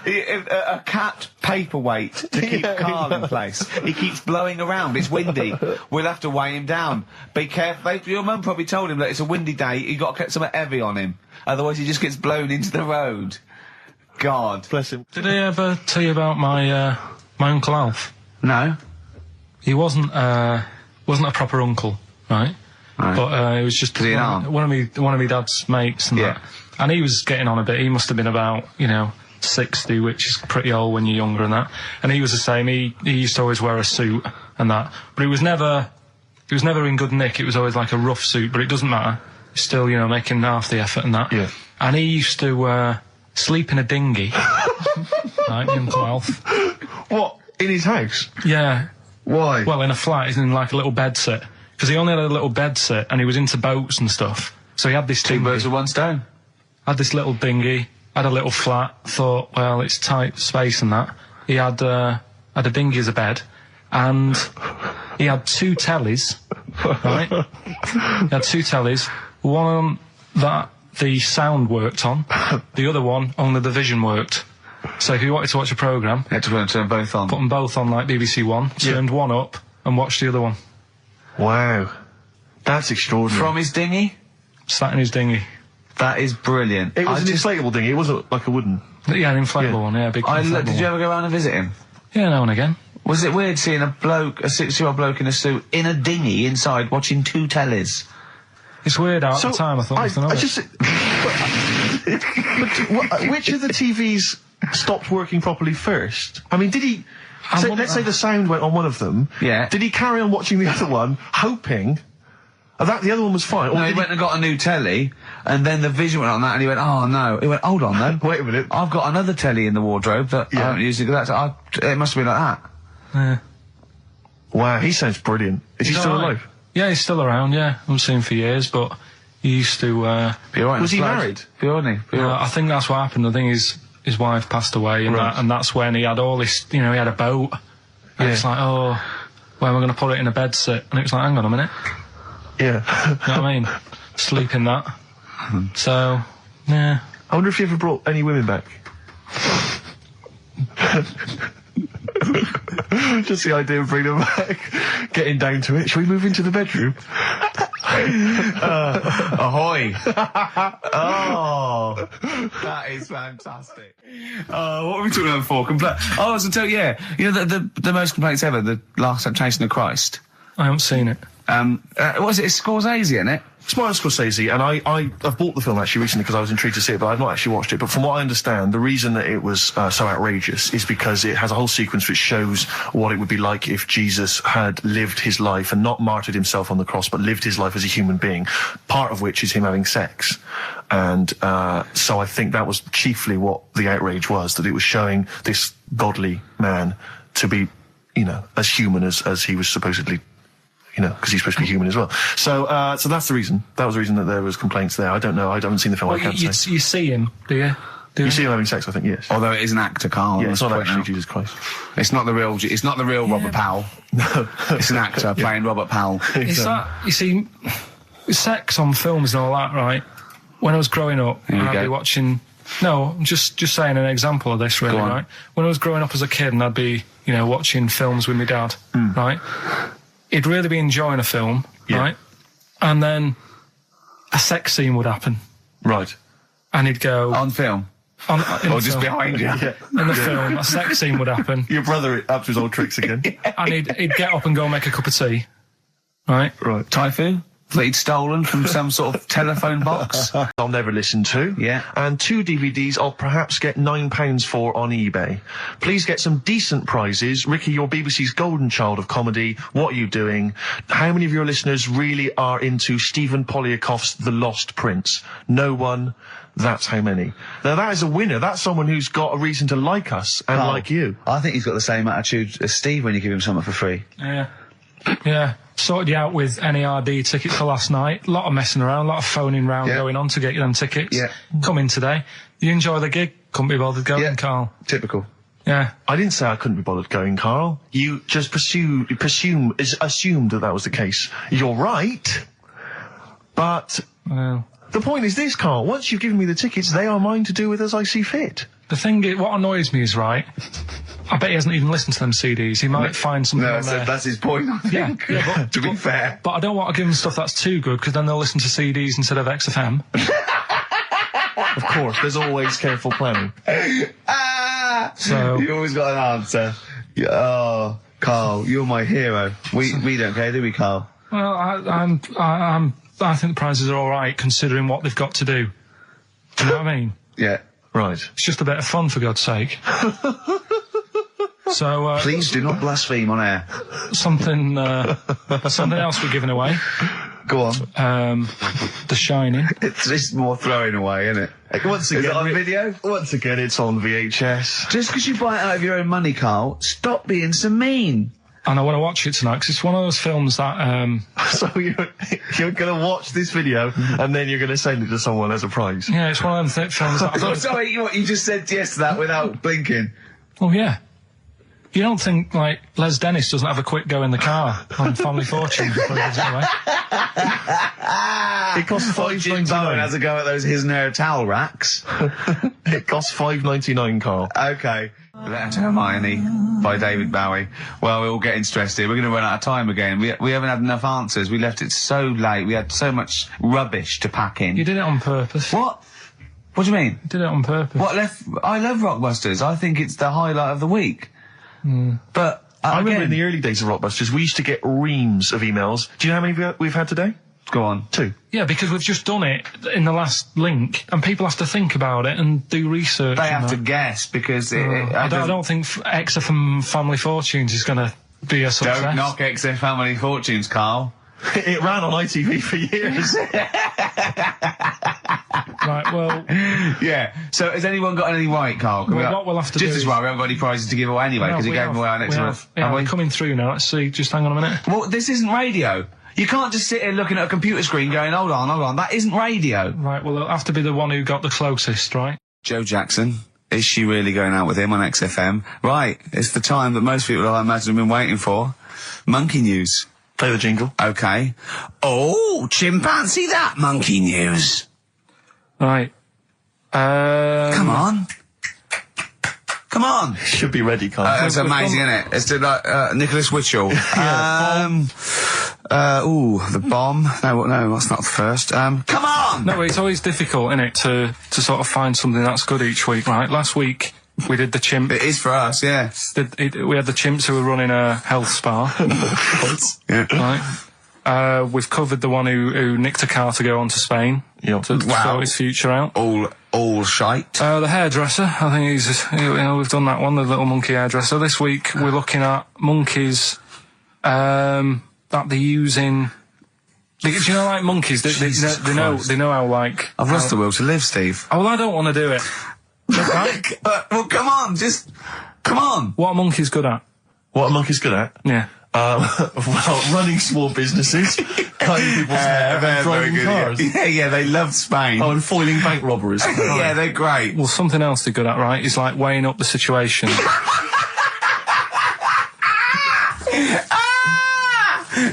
A cat paperweight to keep Karl in place. He keeps blowing around. It's windy. We'll have to weigh him down. Be careful. Your mum probably told him that it's a windy day. You got to get something heavy on him, otherwise he just gets blown into the road. God, Bless him. Did I ever tell you about my Uncle Alf? no. He wasn't a proper uncle, right? Right. But it was just Was he an aunt? one of my dad's mates, and Yeah. that. And he was getting on a bit. He must have been about 60, which is pretty old when you're younger and that. And he was the same. He used to always wear a suit and that. But it was never in good nick. It was always like a rough suit, but it doesn't matter. He's still, making half the effort and that. Yeah. And he used to sleep in a dinghy. Right, the Uncle Alf. What? In his house? Yeah. Why? Well, in a flat, he's in like a little bed sit. Because he only had a little bed sit, and he was into boats and stuff. So he had this Two birds with one stone. Had this little dinghy, had a little flat, thought, well, it's tight space and that. He had a dinghy as a bed, and he had 2 tellies, right? He had 2 tellies, one that the sound worked on, the other one only the vision worked. So if you wanted to watch a programme... You had to turn both on. Put them both on like BBC One, turned one up, and watched the other one. Wow. That's extraordinary. From his dinghy? Sat in his dinghy. That is brilliant. It was an inflatable dinghy, it wasn't like a wooden... Yeah, an inflatable one, big inflatable Did you ever go around and visit him? Yeah, now and again. Was it weird seeing a 60-year-old bloke in a suit, in a dinghy inside, watching 2 tellies? It's weird at the time, I thought. Which of the TVs stopped working properly first? I mean, did he... let's say the sound went on one of them. Yeah. Did he carry on watching the other one, hoping that the other one was fine? No, he went and got a new telly, and then the vision went on that, and he went, oh no. He went, hold on though. Wait a minute. I've got another telly in the wardrobe that I haven't used it. It must have been like that. Yeah. Wow, he sounds brilliant. Is he still alive? Yeah, he's still around, yeah. I haven't seen him for years, but he used to... Be all right. Was he married? Be all right. I think that's what happened. I think his wife passed away, and that's when he had all this... he had a boat. And it's like, oh, where am I going to put it in a bed sit? And it was like, hang on a minute. Yeah. You know what I mean? Sleep in that. So, yeah. I wonder if you ever brought any women back. Just the idea of bringing them back, getting down to it. Shall we move into the bedroom? Ahoy! Oh, that is fantastic. What were we talking about before? I was to tell you, the most complaints ever, the Last Temptation of Christ. I haven't seen it. What is it? It's Scorsese, isn't it? It's Martin Scorsese, and I've bought the film actually recently because I was intrigued to see it, but I've not actually watched it. But from what I understand, the reason that it was so outrageous is because it has a whole sequence which shows what it would be like if Jesus had lived his life and not martyred himself on the cross, but lived his life as a human being, part of which is him having sex. And so I think that was chiefly what the outrage was, that it was showing this godly man to be, as human as he was supposedly, because he's supposed to be human as well. So that's the reason. That was the reason that there was complaints there. I don't know. I haven't seen the film. Well, I can't say. You see him, do you? You see him having sex, I think, yes. Although it is an actor, Karl. Yeah, it's not actually Jesus Christ. It's not the real Robert Powell. No. It's an actor playing Robert Powell. It's that, you see, sex on films and all that, right? When I was growing up, I'd be watching... No, I'm just saying an example of this, really, right? When I was growing up as a kid and I'd be, watching films with my dad, right? He'd really be enjoying a film, right? And then a sex scene would happen. Right. And he'd go... On film? Or just behind you? Yeah. In the film, a sex scene would happen. Your brother up to his old tricks again. And he'd get up and go make a cup of tea, right? Right. Typhoon? That he'd stolen from some sort of telephone box? I'll never listen to. Yeah. And 2 DVDs I'll perhaps get £9 for on eBay. Please get some decent prizes. Ricky, you're BBC's golden child of comedy. What are you doing? How many of your listeners really are into Stephen Polyakoff's The Lost Prince? No one. That's how many. Now that is a winner. That's someone who's got a reason to like us and like you. I think he's got the same attitude as Steve when you give him something for free. Yeah. Yeah. Sorted you out with NERD tickets for last night. A lot of messing around, a lot of phoning round going on to get you them tickets. Yeah. Come in today. You enjoy the gig? Couldn't be bothered going, Karl. Typical. Yeah. I didn't say I couldn't be bothered going, Karl. You just assumed that was the case. You're right. But Well, the point is this, Karl. Once you've given me the tickets, they are mine to do with as I see fit. the thing is, what annoys me is, right, I bet he hasn't even listened to them CDs. He might find something on there. That's his point, I think. Yeah, to be fair. But I don't want to give them stuff that's too good, because then they'll listen to CDs instead of XFM. Of course, there's always careful planning. So You always got an answer. Oh, Karl, you're my hero. We don't care, do we, Karl? well, I think the prizes are all right considering what they've got to do. Do you know what I mean? Yeah. Right. It's just a bit of fun, for God's sake. So Please do not blaspheme on air. something else we're giving away. Go on. The Shining. It's just more throwing away, isn't it? Once Is again, it on video? Once again, it's on VHS. Just because you buy it out of your own money, Carl, stop being so mean. And I want to watch it tonight because it's one of those films that. So you're going to watch this video and then you're going to send it to someone as a prize. Yeah, it's one of them films that. Oh, sorry, what, you just said yes to that without blinking. Oh yeah. You don't think like Les Dennis doesn't have a quick go in the car on Family Fortune before he gives it away? It costs Jim Bowen has $5.99. a go at those his and her towel racks. It costs $5.99, Carl. Okay. Letter to Hermione by David Bowie. Well, we're all getting stressed here. We're going to run out of time again. We haven't had enough answers. We left it so late. We had so much rubbish to pack in. You did it on purpose. What? What do you mean? You did it on purpose. What left? I love Rockbusters. I think it's the highlight of the week. But I remember again, in the early days of Rockbusters, we used to get reams of emails. Do you know how many we've had today? go on. 2. Yeah, because we've just done it in the last link, and people have to think about it and do research. They have to guess because I don't think XFM Family Fortunes is going to be a success. Don't knock XFM Family Fortunes, Carl. It ran on ITV for years. Right, well... Yeah. So has anyone got anything right, Carl? What we'll have to just do as well, we haven't got any prizes to give away anyway, because he gave them away our next month. Yeah, we're coming through now. Let's see. Just hang on a minute. Well, this isn't radio. You can't just sit here looking at a computer screen going, hold on. That isn't radio. Right, well, it'll have to be the one who got the closest, right? Joe Jackson. Is she really going out with him on XFM? Right. It's the time that most people, I imagine, have been waiting for. Monkey news. Play the jingle. Okay. Oh, chimpanzee that monkey news. Right. Come on. Come on. Should be ready, Karl. That's amazing, isn't it? It's like Nicholas Witchell. The bomb. No, that's not the first. Come on! No, it's always difficult, isn't it, to sort of find something that's good each week, right? Last week, we did the chimp. It is for us, yeah. We had the chimps who were running a health spa. Yeah. Right. We've covered the one who nicked a car to go on to Spain. Yep. To sort his future out. All shite. the hairdresser, I think we've done that one, the little monkey hairdresser. This week, we're looking at monkeys, that they're using... Do you know, like monkeys, they know how, like... I've lost the will to live, Steve. Oh, well, I don't want to do it. Right? Well, come on, come on. What are monkeys good at? What a monkey's good at? Yeah. Well, running small businesses, cutting people's hair, and driving cars. Yeah, they love Spain. Oh, and foiling bank robberies. Yeah, they're great. Well, something else they're good at, right, is like weighing up the situation.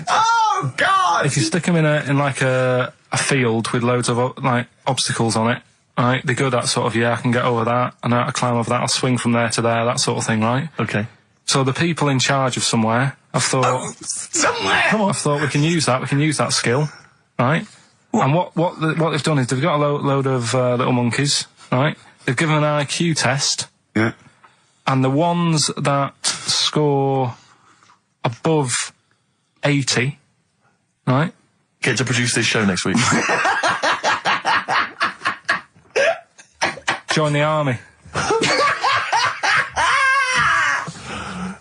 Oh, God! If you stick them in a field with loads of like obstacles on it, right, they're good at sort of, I can get over that, and I climb over that, I'll swing from there to there, that sort of thing, right? Okay. So the people in charge of somewhere, I've thought... somewhere! Come on. I've thought we can use that skill, right? And what they've done is they've got a load of little monkeys, right? They've given an IQ test. Yeah. And the ones that score above 80, right? Get to produce this show next week. Join the army.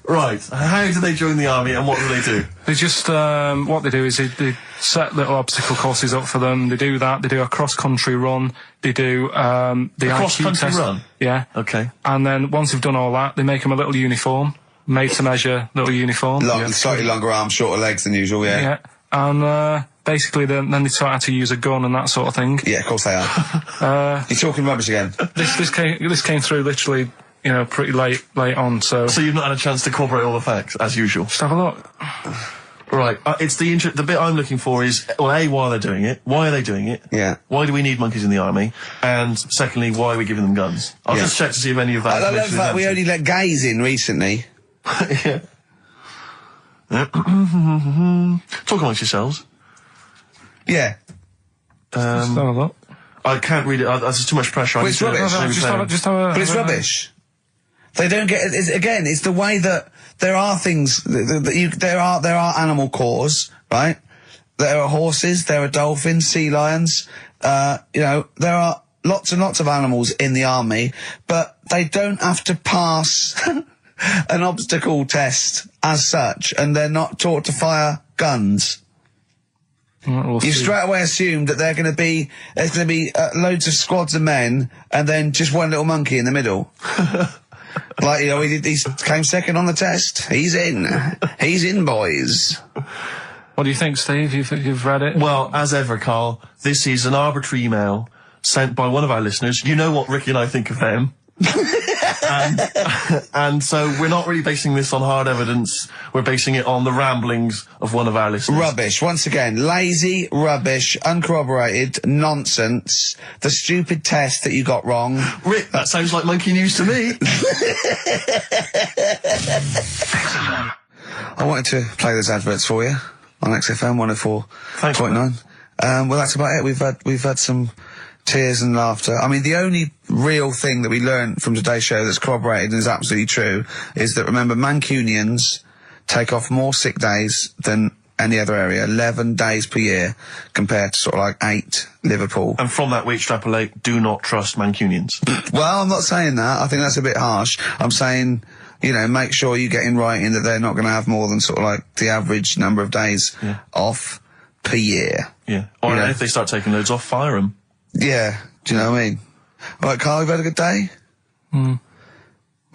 Right. How do they join the army and what do they do? They just, what they do is they set little obstacle courses up for them. They do that. They do a cross-country run. They do, the IQ cross-country test. run? Yeah. Okay. And then once they've done all that, they make them a little uniform. Made to measure little uniform. Slightly longer arms, shorter legs than usual, yeah. Yeah. And, basically then they taught how to use a gun and that sort of thing. Yeah, of course they are. You're talking rubbish again. This came through literally, pretty late on, so... So you've not had a chance to incorporate all the facts, as usual? Just have a look. Right. It's the bit I'm looking for is, well, A, why are they doing it? Why are they doing it? Yeah. Why do we need monkeys in the army? And secondly, why are we giving them guns? I'll just check to see if any of that... I love that we only let gays in recently. Yeah. Talk amongst yourselves. Yeah. Just have a look. I can't read it. There's too much pressure. Well, it's rubbish. But it's rubbish. They don't get it. Again, it's the way that there are things there are animal cores, right? There are horses, there are dolphins, sea lions. There are lots and lots of animals in the army, but they don't have to pass an obstacle test as such, and they're not taught to fire guns. We'll You see. straight away assumed that there's going to be loads of squads of men, and then just one little monkey in the middle. Like, you know, he came second on the test. He's in, boys. What do you think, Steve? You've read it? Well, as ever, Karl, this is an arbitrary email sent by one of our listeners. You know what Ricky and I think of them. and so we're not really basing this on hard evidence. We're basing it on the ramblings of one of our listeners. Rubbish. Once again, lazy, rubbish, uncorroborated, nonsense. The stupid test that you got wrong. Rick, that sounds like monkey news to me. I wanted to play those adverts for you on XFM 104.9. Well, that's about it. We've had some tears and laughter. I mean, the only real thing that we learned from today's show that's corroborated and is absolutely true is that, remember, Mancunians take off more sick days than any other area, 11 days per year, compared to sort of like 8 Liverpool. And from that we extrapolate, do not trust Mancunians. Well, I'm not saying that. I think that's a bit harsh. I'm saying, you know, make sure you get in writing that they're not going to have more than sort of like the average number of days off per year. Yeah. Or You know? if they start taking loads off, fire them. Yeah, do you know what I mean? Right, Karl, we've had a good day? We're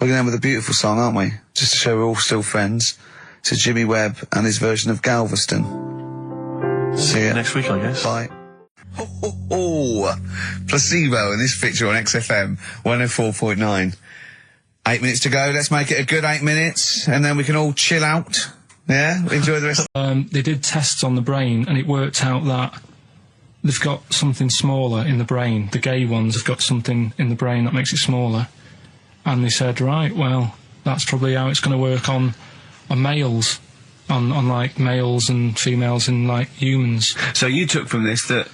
going to end with a beautiful song, aren't we? Just to show we're all still friends. To Jimmy Webb and his version of Galveston. See ya. Next week, I guess. Bye. Placebo in this picture on XFM 104.9. 8 minutes to go. Let's make it a good 8 minutes, and then we can all chill out. Yeah? Enjoy the rest. They did tests on the brain, and it worked out that they've got something smaller in the brain. The gay ones have got something in the brain that makes it smaller. And they said, right, well, that's probably how it's going to work on males, on like males and females and like humans. So you took from this that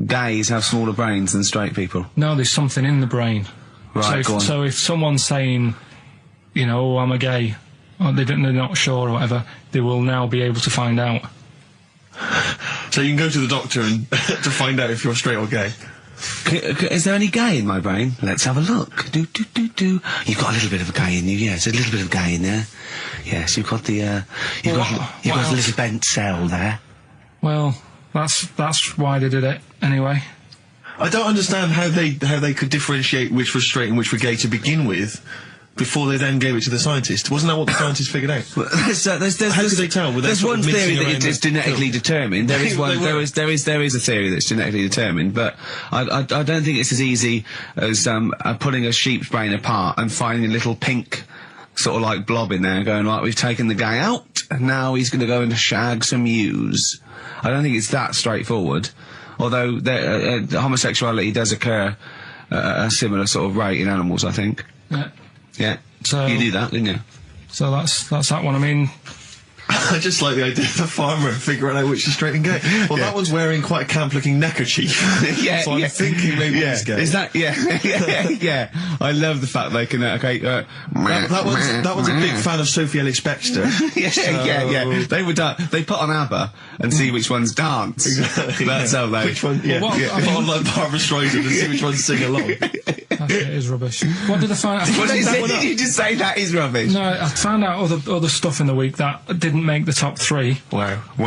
gays have smaller brains than straight people? No, there's something in the brain. Right, go on. So if someone's saying, you know, oh, I'm a gay, or they're not sure or whatever, they will now be able to find out. So you can go to the doctor and to find out if you're straight or gay. Is there any gay in my brain? Let's have a look. You've got a little bit of a gay in you, yes. A little bit of gay in there. Yes, you've got the, you've got a little bent cell there. Well, that's why they did it anyway. I don't understand how they could differentiate which was straight and which were gay to begin with, before they then gave it to the scientist. Wasn't that what the scientists figured out? How could they tell? There's one theory that it is genetically determined. There is one. There is a theory that's genetically determined, but I don't think it's as easy as pulling a sheep's brain apart and finding a little pink sort of like blob in there, and going, right, we've taken the guy out, and now he's going to go and shag some ewes. I don't think it's that straightforward. Although homosexuality does occur at a similar sort of rate in animals, I think. Yeah. Yeah. So you knew that, didn't you? So that's that one. I mean, I just like the idea of the farmer figuring out which is straight and gay. Well, that one's wearing quite a camp-looking neckerchief. So I'm thinking maybe he's gay. Is that, yeah. I love the fact they can, That one's a big fan of Sophie Ellis-Bextor. They put on ABBA and see which ones dance. Exactly, That's how they... Which one, Well, I Put mean- on like Barbara Streisand and see which ones sing along. it is rubbish. What did I find? Did you just say that is rubbish? No, I found out other stuff in the week that didn't make the top 3. Wow. We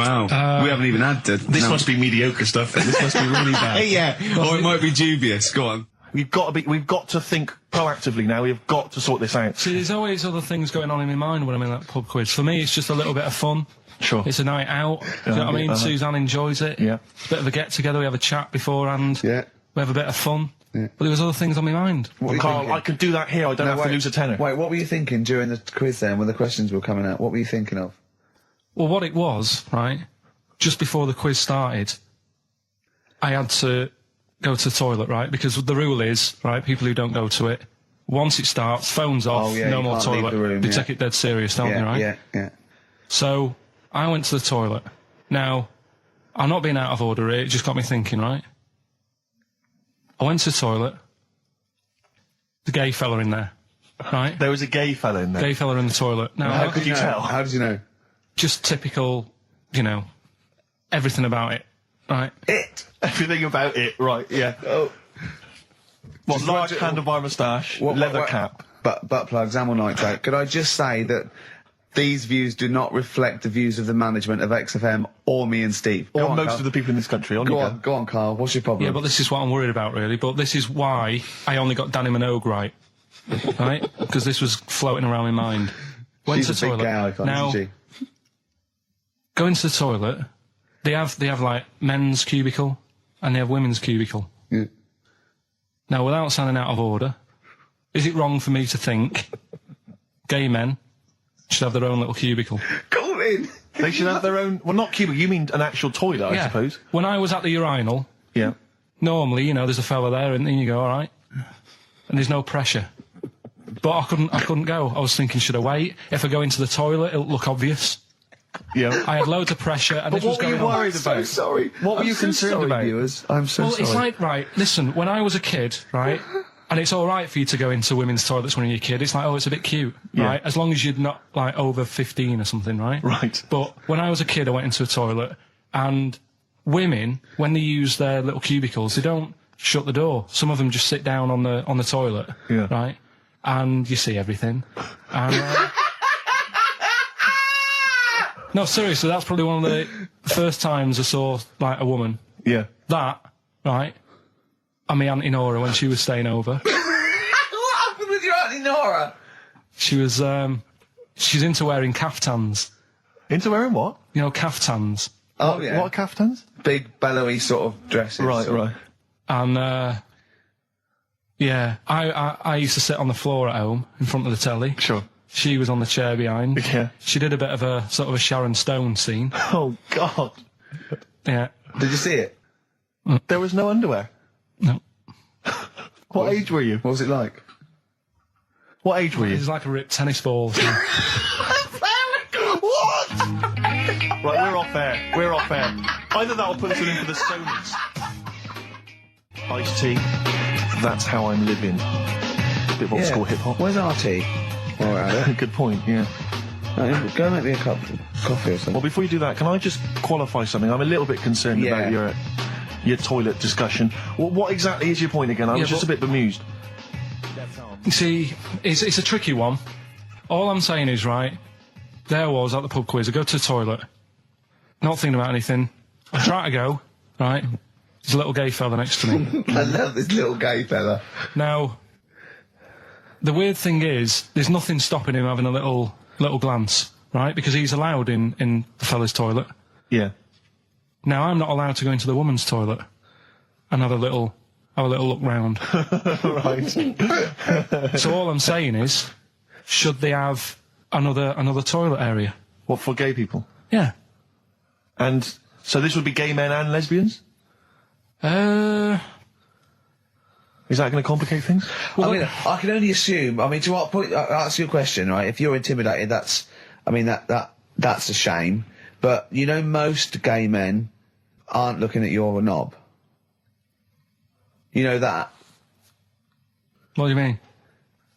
haven't even had This must be mediocre stuff. This must be really bad. Or it might be dubious. Go on. We've got to think proactively now. We've got to sort this out. See, there's always other things going on in my mind when I'm in that pub quiz. For me, it's just a little bit of fun. Sure. It's a night out. Do you know what I mean? Suzanne enjoys it. Yeah. Bit of a get-together. We have a chat beforehand. Yeah. We have a bit of fun. Yeah. But there was other things on my mind. Well, Karl, I could do that here. I don't have to lose a tenner. Wait, what were you thinking during the quiz then, when the questions were coming out? What were you thinking of? Well, what it was, right, just before the quiz started, I had to go to the toilet, right, because the rule is, right, people who don't go to it, once it starts, phones off, no more toilet. They take it dead serious, don't they, right? Yeah. So, I went to the toilet. Now, I'm not being out of order here, it just got me thinking, right? I went to the toilet, the gay fella in there, right? There was a gay fella in there. Gay fella in the toilet. Now, How could you tell? How did you know? just typical, you know, everything about it, right? Everything about it, right, yeah. Oh. What, large handlebar moustache, leather cap. butt plugs, amyl nitrate. Could I just say that these views do not reflect the views of the management of XFM or me and Steve. Or most Carl. of the people in this country. Go on, Carl. What's your problem? Yeah, but this is what I'm worried about, really. But this is why I only got Danny Minogue right. Right? Because this was floating around my mind. Went She's to a the big toilet. gay icon, Now, isn't she? go into the toilet. They have like men's cubicle and they have women's cubicle. Yeah. Now, without sounding out of order, is it wrong for me to think gay men should have their own little cubicle? Call in! They should have their own... Well, not cubicle, you mean an actual toilet, I suppose. When I was at the urinal, Yeah. normally, you know, there's a fella there and then you go, all right. And there's no pressure. But I couldn't go. I was thinking, should I wait? If I go into the toilet, it'll look obvious. Yeah. I had loads of pressure and But this was what were you going on. worried about? I'm so sorry. What were you so concerned sorry, about? Viewers. I'm so Well, sorry. it's like, right, listen, when I was a kid, right, and it's all right for you to go into women's toilets when you're a kid, it's like, oh, it's a bit cute, Yeah. right, as long as you're not, like, over 15 or something, right? Right. But when I was a kid, I went into a toilet, and women, when they use their little cubicles, they don't shut the door. Some of them just sit down on the toilet, Yeah. right, and you see everything. And, no, seriously, that's probably one of the first times I saw, like, a woman. Yeah. That, right, and my Auntie Nora when she was staying over. What happened with your Auntie Nora? She was, she's into wearing caftans. Into wearing what? You know, caftans. Oh, yeah. What are caftans? Big, bellowy sort of dresses. Right, sort of. right. And, yeah, I used to sit on the floor at home in front of the telly. Sure. She was on the chair behind. Yeah. She did a bit of a, sort of a Sharon Stone scene. Oh, God. Yeah. Did you see it? There was no underwear. No. What age were you? What was it like? What age were It you? was like a ripped tennis ball. So. What? Right, we're off air. We're off air. Either that or put us in for the Stoners. Iced tea. That's how I'm living. Bit of old school hip hop. Where's our tea? All right. Good point, yeah. Go make me a cup of coffee or something. Well, before you do that, can I just qualify something? I'm a little bit concerned Yeah. about your toilet discussion. What exactly is your point again? I was just a bit bemused. You see, it's a tricky one. All I'm saying is, right, there I was at the pub quiz. I go to the toilet, not thinking about anything. I try to go, right, there's a little gay fella next to me. I love this little gay fella. Now, the weird thing is, there's nothing stopping him having a little glance, right, because he's allowed in the fella's toilet. Yeah. Now, I'm not allowed to go into the woman's toilet and have a little look round. Right. So all I'm saying is, should they have another toilet area? What, for gay people? Yeah. And so this would be gay men and lesbians? Is that going to complicate things? Well, I mean, I can only assume. I mean, to what point? I'll ask you a question, right? If you're intimidated, that's a shame. But you know, most gay men aren't looking at your knob. You know that. What do you mean?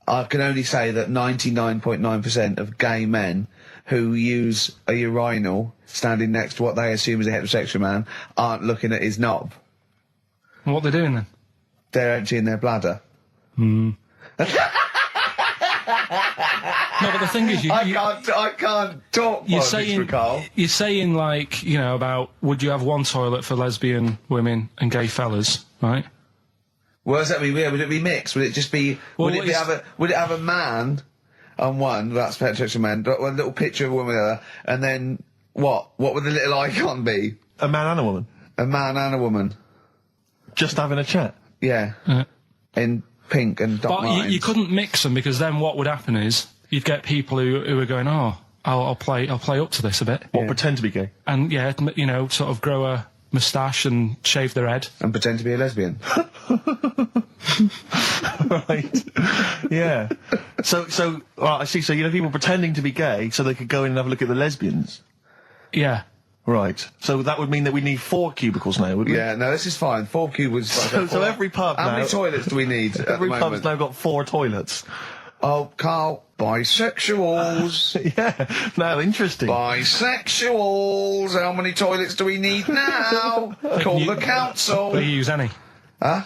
I can only say that 99.9% of gay men who use a urinal standing next to what they assume is a heterosexual man aren't looking at his knob. And what they're doing then? They're emptying their bladder. No, but the thing is, I can't talk. you're politics saying, for Karl. you're saying, like, you know, about would you have one toilet for lesbian women and gay fellas, right? Well, does that mean? Yeah, would it be mixed? Would it just be? Well, would it have a man on one? That's heterosexual man. One little picture of a woman, there, and then what? What would the little icon be? A man and a woman? A man and a woman. Just having a chat? Yeah. In pink and dot But lines. you couldn't mix them because then what would happen is you'd get people who are going, oh, I'll play up to this a bit, What, pretend to be gay? and yeah, you know, sort of grow a moustache and shave their head. And pretend to be a lesbian. Right. Yeah. So, right, I see. So, you know, people pretending to be gay so they could go in and have a look at the lesbians. Yeah. Right. So that would mean that we need 4 cubicles now, would we? Yeah, no, this is fine. 4 cubicles. So every pub How now... many toilets do we need at Every the pub's moment? now got 4 toilets. Oh, Karl, bisexuals. Yeah. Now, interesting. Bisexuals. How many toilets do we need now? Call the council. Do you use any? Huh?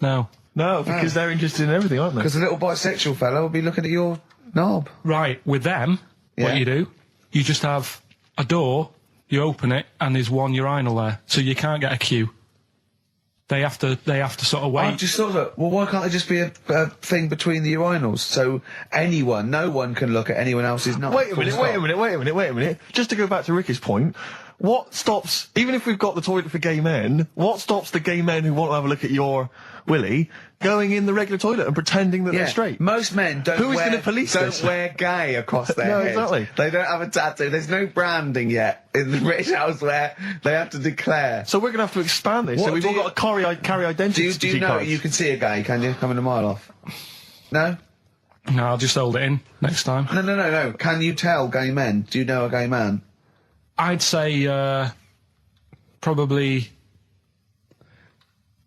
No. No, because they're interested in everything, aren't they? Because a little bisexual fella will be looking at your knob. Right, with them, what you do, you just have a door, you open it, and there's one urinal there, so you can't get a queue. They have to sort of wait. I've just thought of it. Well, why can't there just be a thing between the urinals so no one can look at anyone else's knob? Wait a minute. Just to go back to Ricky's point, what stops, even if we've got the toilet for gay men, what stops the gay men who want to have a look at your willy going in the regular toilet and pretending that they're straight? Most men don't wear gay across their No, head. exactly. They don't have a tattoo. There's no branding yet in the British house where they have to declare. So we're going to have to expand this. So we've all got to carry identity. Do you know cards. you can see a gay, can you? Coming a mile off. No? No, I'll just hold it in next time. No. Can you tell gay men? Do you know a gay man? I'd say, probably,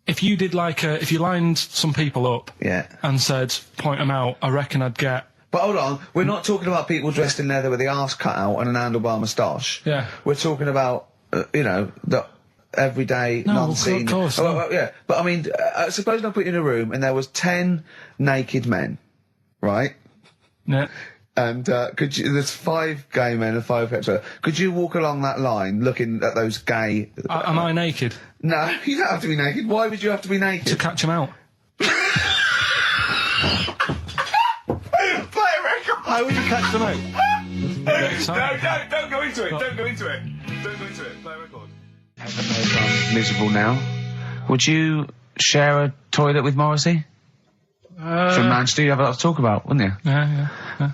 if you did if you lined some people up and said, point them out, I reckon I'd get... But hold on, we're not talking about people dressed in leather with the arse cut out and an handlebar moustache. Yeah. We're talking about, the everyday, non-seen... of course. Yeah, but I mean, suppose I put you in a room and there was 10 naked men, right? Yeah. And there's 5 gay men and 5 hetero. Could you walk along that line looking at those gay... Am I naked? No, you don't have to be naked. Why would you have to be naked? To catch them out. Play a record! How would you catch them out? No, don't go into it. Don't go into it. Play a record. I'm miserable now. Would you share a toilet with Morrissey? From Manchester, you'd have a lot to talk about, wouldn't you? Yeah.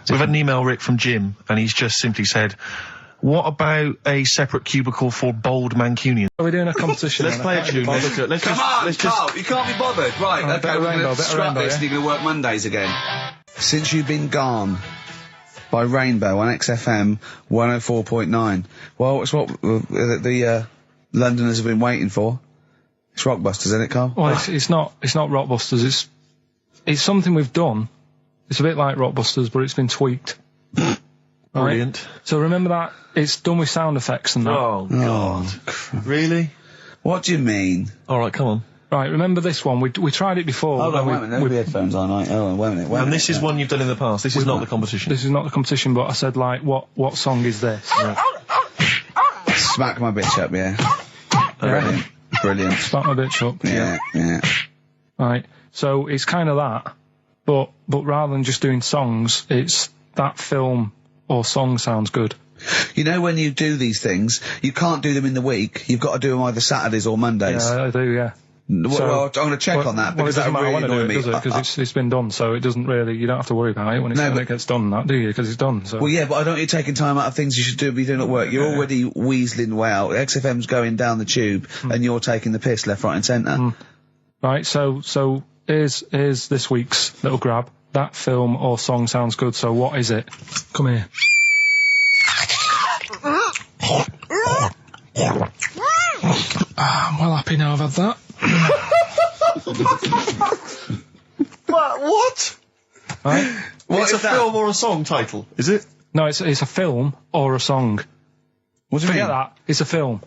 We've had an email, Rick, from Jim, and he's just simply said, what about a separate cubicle for bold Mancunians? Are we doing a competition? Let's play a tune. Carl, you can't be bothered. Right, okay, we're going to scrap this and you're going to work Mondays again. Since You've Been Gone by Rainbow on XFM 104.9. Well, it's what the Londoners have been waiting for. It's Rockbusters, isn't it, Carl? Well, it's not Rockbusters, it's something we've done. It's a bit like Rockbusters, but it's been tweaked. Brilliant. Right? So remember that? It's done with sound effects and that. Oh, God. Really? What do you mean? All right, come on. Right, remember this one? We tried it before. Hold on, wait a minute. No headphones on. Wait a minute. And this is one you've done in the past. This is not the competition. This is not the competition, but I said, like, what song is this? Smack my bitch up, yeah. Brilliant. Smack my bitch up. Yeah. Right. So it's kind of that, but rather than just doing songs, it's that film or song sounds good. You know, when you do these things, you can't do them in the week. You've got to do them either Saturdays or Mondays. Yeah, I do, yeah. Well, I'm going to check on that because that really annoys me. Because it's been done, so it doesn't really. You don't have to worry about it when it gets done, that do you? Because it's done. So. Well, yeah, but I don't want you taking time out of things you should be doing at work. You're already weaseling way out. XFM's going down the tube, and you're taking the piss left, right, and centre. Right. So here's this week's little grab. That film or song sounds good. So what is it? Come here. I'm well happy now I've had that. What? Right? It's a film or a song title, is it? No, it's a film or a song. What do you mean? Forget that. It's a film.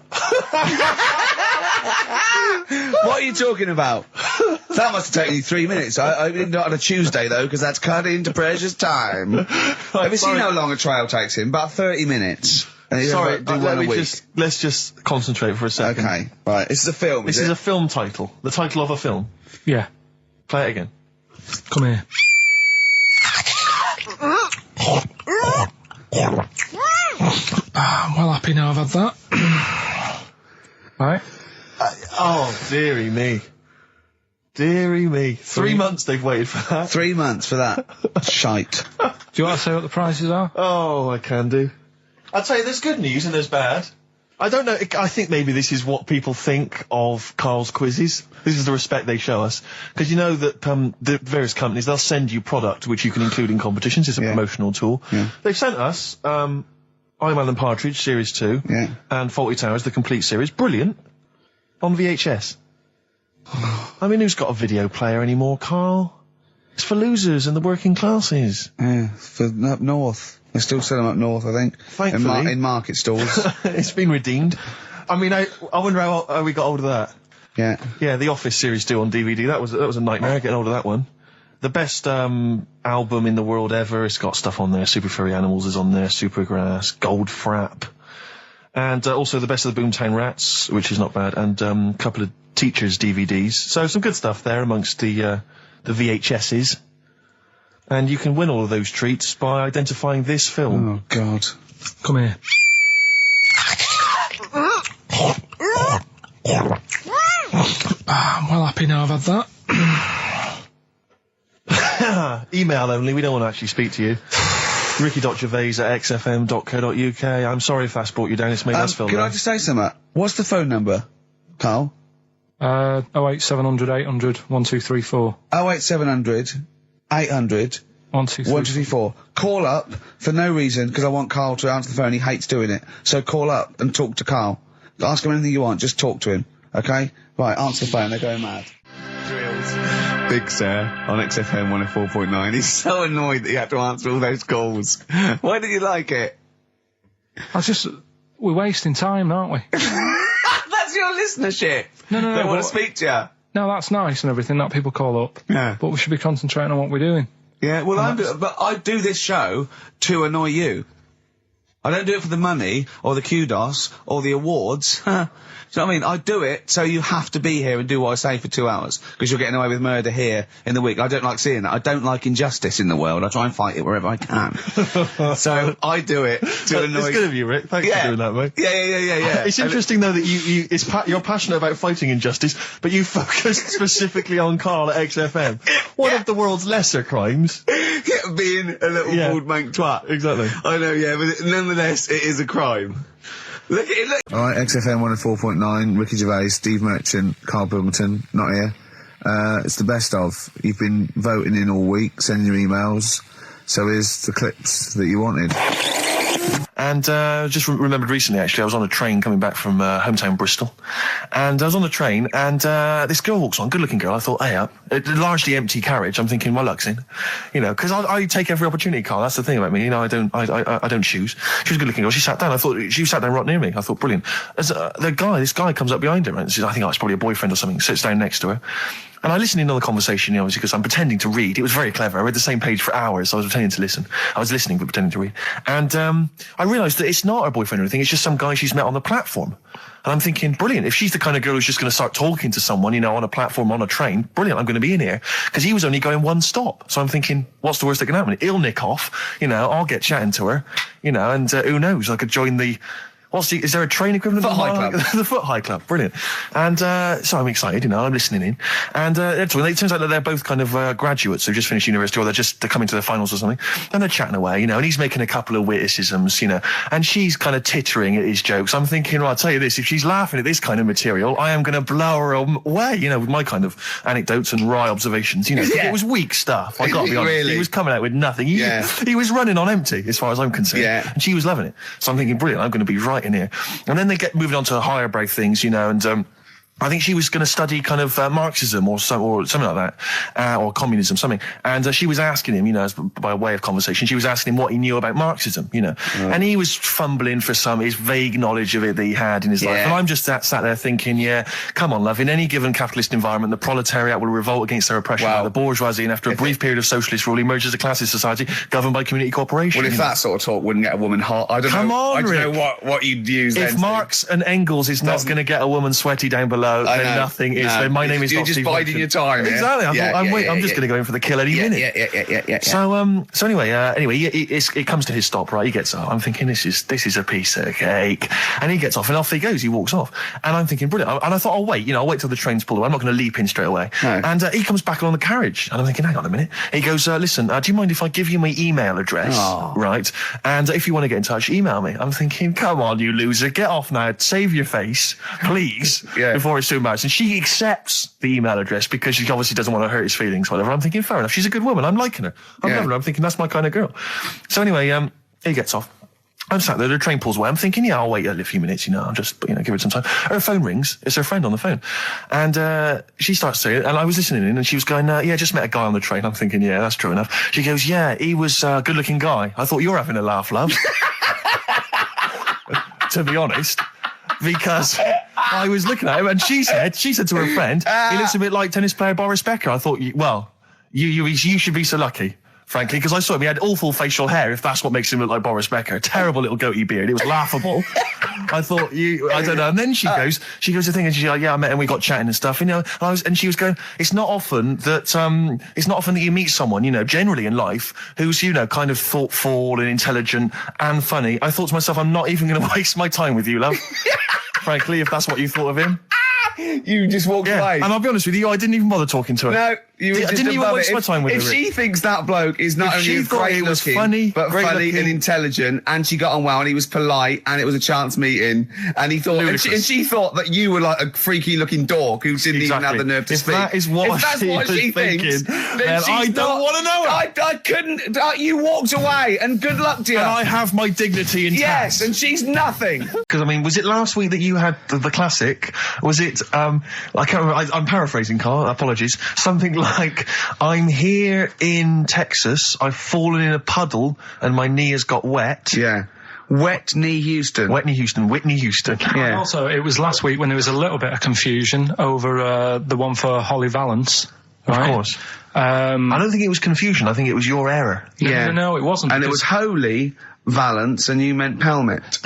What are you talking about? That must have taken you 3 minutes. I mean, not on a Tuesday, though, because that's cut into precious time. Have you seen how long a trial takes him? About 30 minutes. Sorry, let's just concentrate for a second. Okay, right. This is a film, This is a film title. The title of a film. Yeah. Play it again. Come here. I'm well happy now I've had that. Right? Oh, dearie me. Dearie me. 3 months they've waited for that. 3 months for that. Shite. Do you want to say what the prices are? Oh, I can do. I'd say there's good news and there's bad. I don't know, I think maybe this is what people think of Karl's quizzes. This is the respect they show us. Because you know that the various companies, they'll send you product which you can include in competitions. It's a promotional tool. Yeah. They've sent us I'm Alan Partridge, Series 2, and Fawlty Towers, the complete series. Brilliant. On VHS. I mean, who's got a video player anymore, Karl? It's for losers and the working classes. Yeah, for up north. They still sell them up north, I think. Thankfully. In market stalls. It's been redeemed. I mean, I wonder how we got hold of that. Yeah. Yeah, the Office series 2 on DVD. That was a nightmare getting hold of that one. The best album in the world ever. It's got stuff on there. Super Furry Animals is on there. Supergrass, Goldfrapp, and also the best of the Boomtown Rats, which is not bad, and a couple of Teachers DVDs. So some good stuff there amongst the VHSs. And you can win all of those treats by identifying this film. Oh God! Come here. I'm well happy now I've had that. Email only, we don't want to actually speak to you. ricky.gervais@xfm.co.uk. I'm sorry if that's brought you down, it's made us feel Can bad. I just say something? What's the phone number, Karl? 08700 800 1234. 08700 800 1234. Call up for no reason, because I want Karl to answer the phone. He hates doing it. So call up and talk to Karl. Ask him anything you want, just talk to him. Okay? Right, answer the phone, they're going mad. Big Sir on XFM 104.9. He's so annoyed that you have to answer all those calls. Why did you like it? We're wasting time, aren't we? That's your listenership. No, They want to speak to you. No, that's nice and everything that people call up. Yeah. But we should be concentrating on what we're doing. Yeah, well, but I do this show to annoy you. I don't do it for the money, or the kudos, or the awards. Do you know what I mean? I do it so you have to be here and do what I say for 2 hours, because you're getting away with murder here in the week. I don't like seeing that. I don't like injustice in the world. I try and fight it wherever I can. So I do it to annoy... It's good of you, Rick. Thanks for doing that, mate. Yeah. It's interesting, though, that you're passionate about fighting injustice, but you focus specifically on Karl at XFM. One of the world's lesser crimes. Being a little bald mank twat. Exactly. I know, yeah, but nonetheless, it is a crime. Look at it, look. Alright, XFM 104.9, Ricky Gervais, Steve Merchant, Karl Pilkington, not here. It's the best of. You've been voting in all week, sending your emails, so here's the clips that you wanted. And just remembered recently, actually, I was on a train coming back from hometown Bristol, and I was on the train, and this girl walks on, good-looking girl. I thought, hey up, a largely empty carriage. I'm thinking, my luck's in, you know, because I take every opportunity, Karl. That's the thing about me, you know. I don't choose. She was a good-looking girl. She sat down. I thought she sat down right near me. I thought, brilliant. As this guy comes up behind her, and says, I think it's probably a boyfriend or something. Sits down next to her. And I listened in on the conversation, you know, obviously, because I'm pretending to read. It was very clever. I read the same page for hours, so I was pretending to listen. I was listening, but pretending to read. And I realised that it's not her boyfriend or anything. It's just some guy she's met on the platform. And I'm thinking, brilliant. If she's the kind of girl who's just going to start talking to someone, you know, on a platform, on a train, brilliant. I'm going to be in here. Because he was only going one stop. So I'm thinking, what's the worst that can happen? He'll nick off, you know, I'll get chatting to her, you know, and who knows? I could join the... is there a train equivalent? Foot High Club. The Foot High Club, brilliant. And so I'm excited, you know, I'm listening in. And it turns out that they're both kind of graduates who just finished university, or they're coming to their finals or something. And they're chatting away, you know, and he's making a couple of witticisms, you know, and she's kind of tittering at his jokes. I'm thinking, well, I'll tell you this, if she's laughing at this kind of material, I am going to blow her away, you know, with my kind of anecdotes and wry observations, you know. Yeah. It was weak stuff, I got to be honest. Really? He was coming out with nothing. He was running on empty, as far as I'm concerned. Yeah. And she was loving it. So I'm thinking, brilliant, I'm going to be right in here. And then they get moving on to higher brow things, you know, and I think she was going to study kind of Marxism or something like that, or communism, something. And she was asking him, you know, by way of conversation, she was asking him what he knew about Marxism, you know. And he was fumbling for his vague knowledge of it that he had in his life. And I'm just sat there thinking, yeah, come on, love, in any given capitalist environment, the proletariat will revolt against their oppression by the bourgeoisie, and after a brief period of socialist rule, emerges a classist society governed by community cooperation. Well, if that sort of talk wouldn't get a woman hot, I don't know what you'd use then. If Marx and Engels is not going to get a woman sweaty down below, then nothing is. Then my name is You're not just Steve biding your time. Exactly. I'm just going to go in for the kill any minute. Yeah. So anyway, it comes to his stop, right? He gets up. I'm thinking, this is a piece of cake. And he gets off, and off he goes. He walks off. And I'm thinking, brilliant. And I thought, I'll wait till the train's pulled away. I'm not going to leap in straight away. No. And he comes back along the carriage. And I'm thinking, hang on a minute. He goes, listen, do you mind if I give you my email address? Oh. Right? And if you want to get in touch, email me. I'm thinking, come on, you loser. Get off now. Save your face, please, before it's too embarrassing. She accepts the email address because she obviously doesn't want to hurt his feelings, whatever. I'm thinking, fair enough. She's a good woman. I'm liking her. I'm loving her. I'm thinking, that's my kind of girl. So anyway, he gets off. I'm sat there, the train pulls away. I'm thinking, I'll wait a few minutes, you know, I'll just, give it some time. Her phone rings. It's her friend on the phone. And she starts saying, and I was listening in, and she was going, just met a guy on the train. I'm thinking, yeah, that's true enough. She goes, yeah, he was a good-looking guy. I thought, you're having a laugh, love. To be honest. Because I was looking at him, and she said to her friend, he looks a bit like tennis player Boris Becker. I thought, you should be so lucky. Frankly, because I saw him, he had awful facial hair, if that's what makes him look like Boris Becker. A terrible little goatee beard. It was laughable. I thought, I don't know. And then she goes to thing, and she's like, yeah, I met him, we got chatting and stuff, and she was going, it's not often that you meet someone, generally in life, who's, kind of thoughtful and intelligent and funny. I thought to myself, I'm not even going to waste my time with you, love. Frankly, if that's what you thought of him. You just walked away. And I'll be honest with you, I didn't even bother talking to her. No, I didn't even waste my time with her. If she thinks that bloke is not only great looking, funny, but funny and intelligent, and she got on well, and he was polite, and it was a chance meeting, and he thought, and she thought that you were like a freaky looking dork who didn't even have the nerve to speak. That is what she thinks, then I don't want to know her. I couldn't. You walked away, and good luck to you. And I have my dignity intact. Yes, and she's nothing. Because was it last week that you had the classic? Was it? I can't remember. I'm paraphrasing, Karl. Apologies. Something like, I'm here in Texas. I've fallen in a puddle and my knee has got wet. Yeah. Wet knee Houston. Whitney Houston. Yeah. And also, it was last week when there was a little bit of confusion over the one for Holly Valance. Right? Of course. I don't think it was confusion. I think it was your error. Yeah. No, it wasn't. And it was Holy Valance and you meant Pelmet.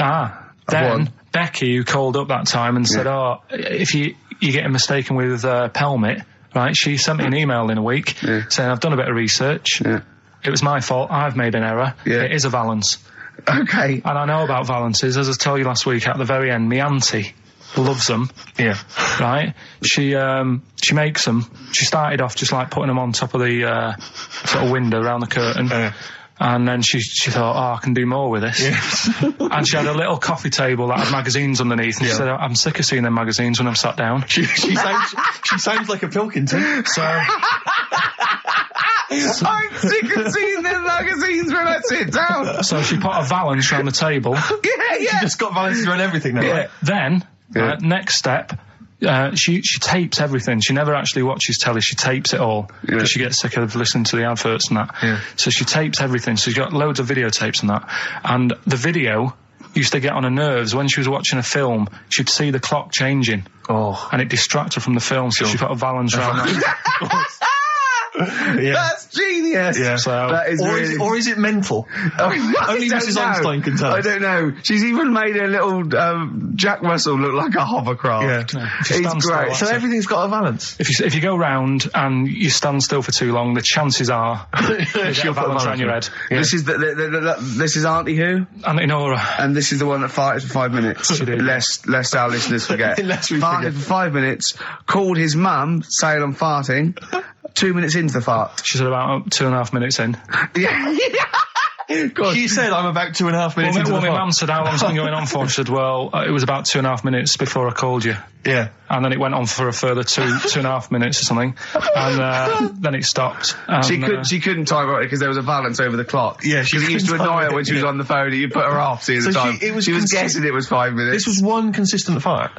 Then Becky, who called up that time and said, if you're getting mistaken with Pelmet, right, she sent me an email in a week saying, I've done a bit of research. Yeah. It was my fault. I've made an error. Yeah. It is a Valance. Okay. And I know about Valances. As I told you last week, at the very end, my auntie loves them. Yeah. Right? She makes them. She started off just like putting them on top of the sort of window around the curtain. And then she thought, I can do more with this. Yes. And she had a little coffee table that had magazines underneath. And she said, I'm sick of seeing them magazines when I'm sat down. She sounds like a Pilkington. So I'm sick of seeing them magazines when I sit down. So she put a Valance around the table. She just got Valances around everything now. Yeah. Right? Then, next step, she tapes everything. She never actually watches telly. She tapes it all because she gets sick of listening to the adverts and that. Yeah. So she tapes everything. So she's got loads of videotapes and that. And the video used to get on her nerves. When she was watching a film, she'd see the clock changing. Oh. And it distracted her from the film. So she put a Valance around that. That's genius. Yeah. So, that is or is it mental? Only Mrs. Einstein can tell. I don't know. She's even made a little Jack Russell look like a hovercraft. Yeah. It's great. So everything's got a Valance. If you go round and you stand still for too long, the chances are she'll put a Valance around your head. Yeah. This is this is Auntie who? Auntie Nora. And this is the one that farted for 5 minutes. Lest our listeners forget. Farted for 5 minutes. Called his mum, saying I'm farting. 2 minutes into the fart. She said about 2.5 minutes in. God. She said I'm about 2.5 minutes into the fart. My mum said, how long's it been going on for? She said, well, it was about 2.5 minutes before I called you. Yeah. And then it went on for a further 2.5 minutes or something. And then it stopped. And, she couldn't time it because there was a Valance over the clock. Yeah, she used to annoy her when she was on the phone and you put her off seeing the time. She was guessing it was 5 minutes. This was one consistent fart.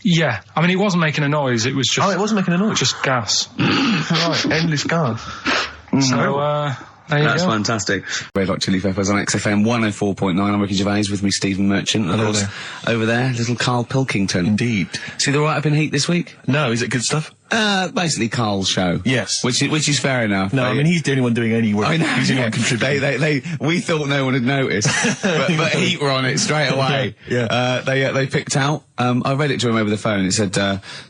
Yeah, I mean, it wasn't making a noise, it was just... Oh, it wasn't making a noise? Just gas. Right, endless gas. So, there you That's go. fantastic. Red Hot Chili Peppers on XFM 104.9. I'm Ricky Gervais with me, Stephen Merchant. Hello there. Over there, little Karl Pilkington. Indeed. See the write-up in Heat this week? No, is it good stuff? Basically Karl's show. Yes. Which is fair enough. No, I mean, he's the only one doing any work. I know. He's the only one contributing. We thought no one had noticed. but Heat were on it straight away. Yeah. They picked out, I read it to him over the phone. It said,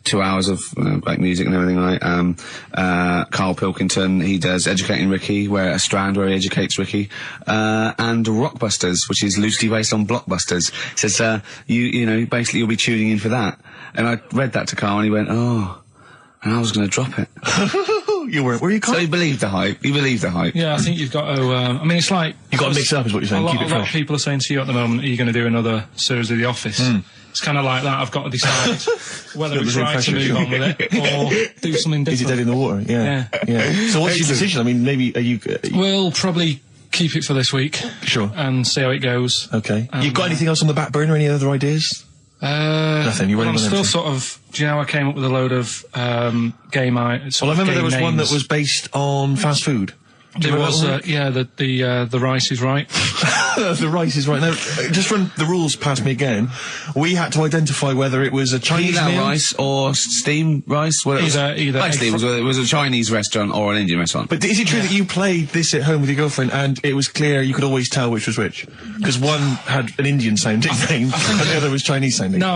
2 hours of, like music and everything, right? Karl Pilkington, he does Educating Ricky, a strand where he educates Ricky, and Rockbusters, which is loosely based on Blockbusters. It says, basically you'll be tuning in for that. And I read that to Karl and he went, oh. And I was going to drop it. You weren't, were you, Karl? So he believed the hype. Yeah, I think you've got to, I mean, it's like... You've got to mix it up is what you're saying, keep it fresh. A lot of people are saying to you at the moment, are you going to do another series of The Office? It's kind of like that. I've got to decide whether it's right to move on with it or do something different. Is it dead in the water? Yeah. So what's your decision? I mean, maybe, are you... We'll probably keep it for this week. Sure. And see how it goes. Okay. You've got anything else on the back burner? Any other ideas? Nothing. I'm still sort of. Do you know I came up with a load of game. Well, I remember there was one that was based on fast food. There was, the rice is right. The rice is right. Now, just run the rules past me again. We had to identify whether it was a Chinese meal, rice or steamed rice. Well, either basically, it was a Chinese restaurant or an Indian restaurant. But is it true that you played this at home with your girlfriend and it was clear you could always tell which was which? Because one had an Indian sounding name and the other was Chinese sounding. No,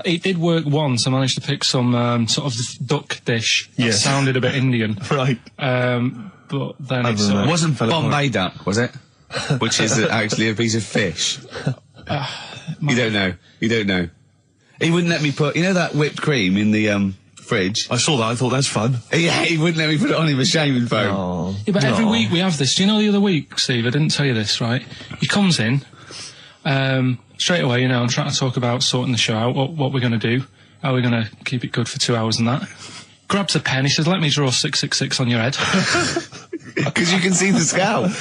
it did work once. I managed to pick some sort of duck dish that sounded a bit Indian. Right. But then it wasn't Bombay duck, was it? Which is actually a piece of fish. You don't know. He wouldn't let me put, that whipped cream in the fridge. I saw that. I thought that's fun. Yeah, he wouldn't let me put it on. He was shaming foam. Oh. Yeah, but every week we have this. Do you know the other week, Steve? I didn't tell you this, right? He comes in straight away. I'm trying to talk about sorting the show out. What we're going to do? How we're going to keep it good for 2 hours and that. Grabs a pen. He says, "Let me draw 666 on your head." Because you can see the scalp.